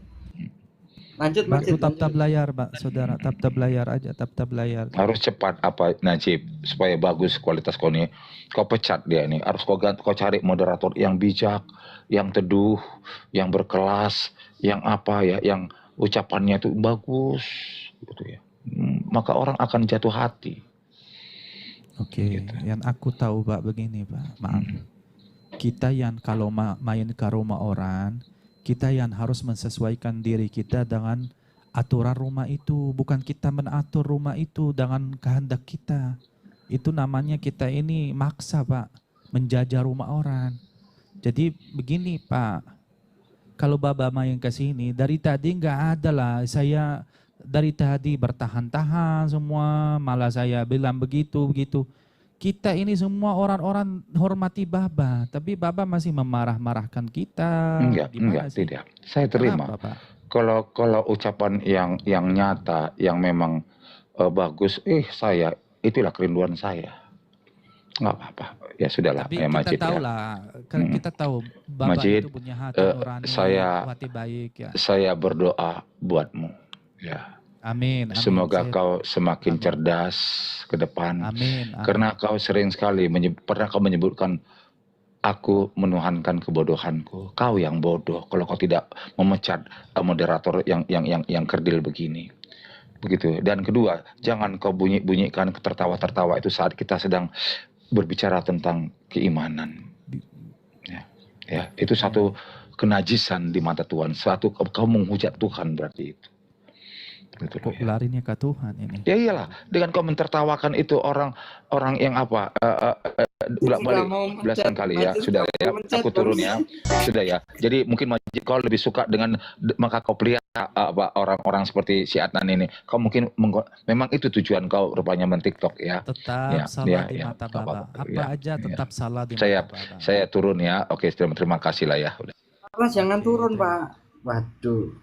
Lanjut Majid. Tab layar Pak, saudara, tab layar aja, tab layar. Harus cepat Najib supaya bagus kualitas kau nih. Kau pecat dia nih, harus kau cari moderator yang bijak, yang teduh, yang berkelas, yang yang ucapannya itu bagus gitu ya. Maka orang akan jatuh hati. Oke, gitu. Yang aku tahu Pak begini Pak, maaf. Kita yang kalau main ke rumah orang, kita yang harus menyesuaikan diri kita dengan aturan rumah itu, bukan kita menatur rumah itu dengan kehendak kita. Itu namanya kita ini maksa Pak, menjajah rumah orang. Jadi begini Pak, kalau Bapak main ke sini, dari tadi nggak ada lah, saya dari tadi bertahan-tahan semua, malah saya bilang begitu. Kita ini semua orang-orang hormati Baba, tapi Baba masih memarah-marahkan kita. Enggak, tidak. Saya terima. Kenapa, Pak? Kalau ucapan yang nyata, yang memang bagus, saya itulah kerinduan saya. Nggak apa-apa. Ya sudahlah. Tapi ya, kita Majid, tahu ya. lah, kan kita tahu Baba Majid, itu punya hati nurani, hati baik ya. Saya berdoa buatmu. Ya. Amin. Semoga kau semakin cerdas ke depan. Amin. Karena kau sering sekali pernah kau menyebutkan aku menuhankan kebodohanku. Kau yang bodoh kalau kau tidak memecat moderator yang kerdil begini. Begitu. Dan kedua, jangan kau bunyikan tertawa-tertawa itu saat kita sedang berbicara tentang keimanan. Ya, itu satu kenajisan di mata Tuhan. Suatu kau menghujat Tuhan berarti itu. Kok larinya ke Tuhan ini? Ya iyalah, dengan kau mentertawakan itu orang yang balik belasan kali ya, sudah ya, aku turun ya, sudah ya. Jadi mungkin Majid kau lebih suka dengan maka kau pelihara orang-orang seperti si Adnan ini. Kau mungkin memang itu tujuan kau rupanya men-TikTok ya. Tetap salah di mata Baba. Apa aja tetap salah di mata Baba. Saya turun ya. Oke, terima kasih lah ya. Udah. Jangan turun Pak. Waduh.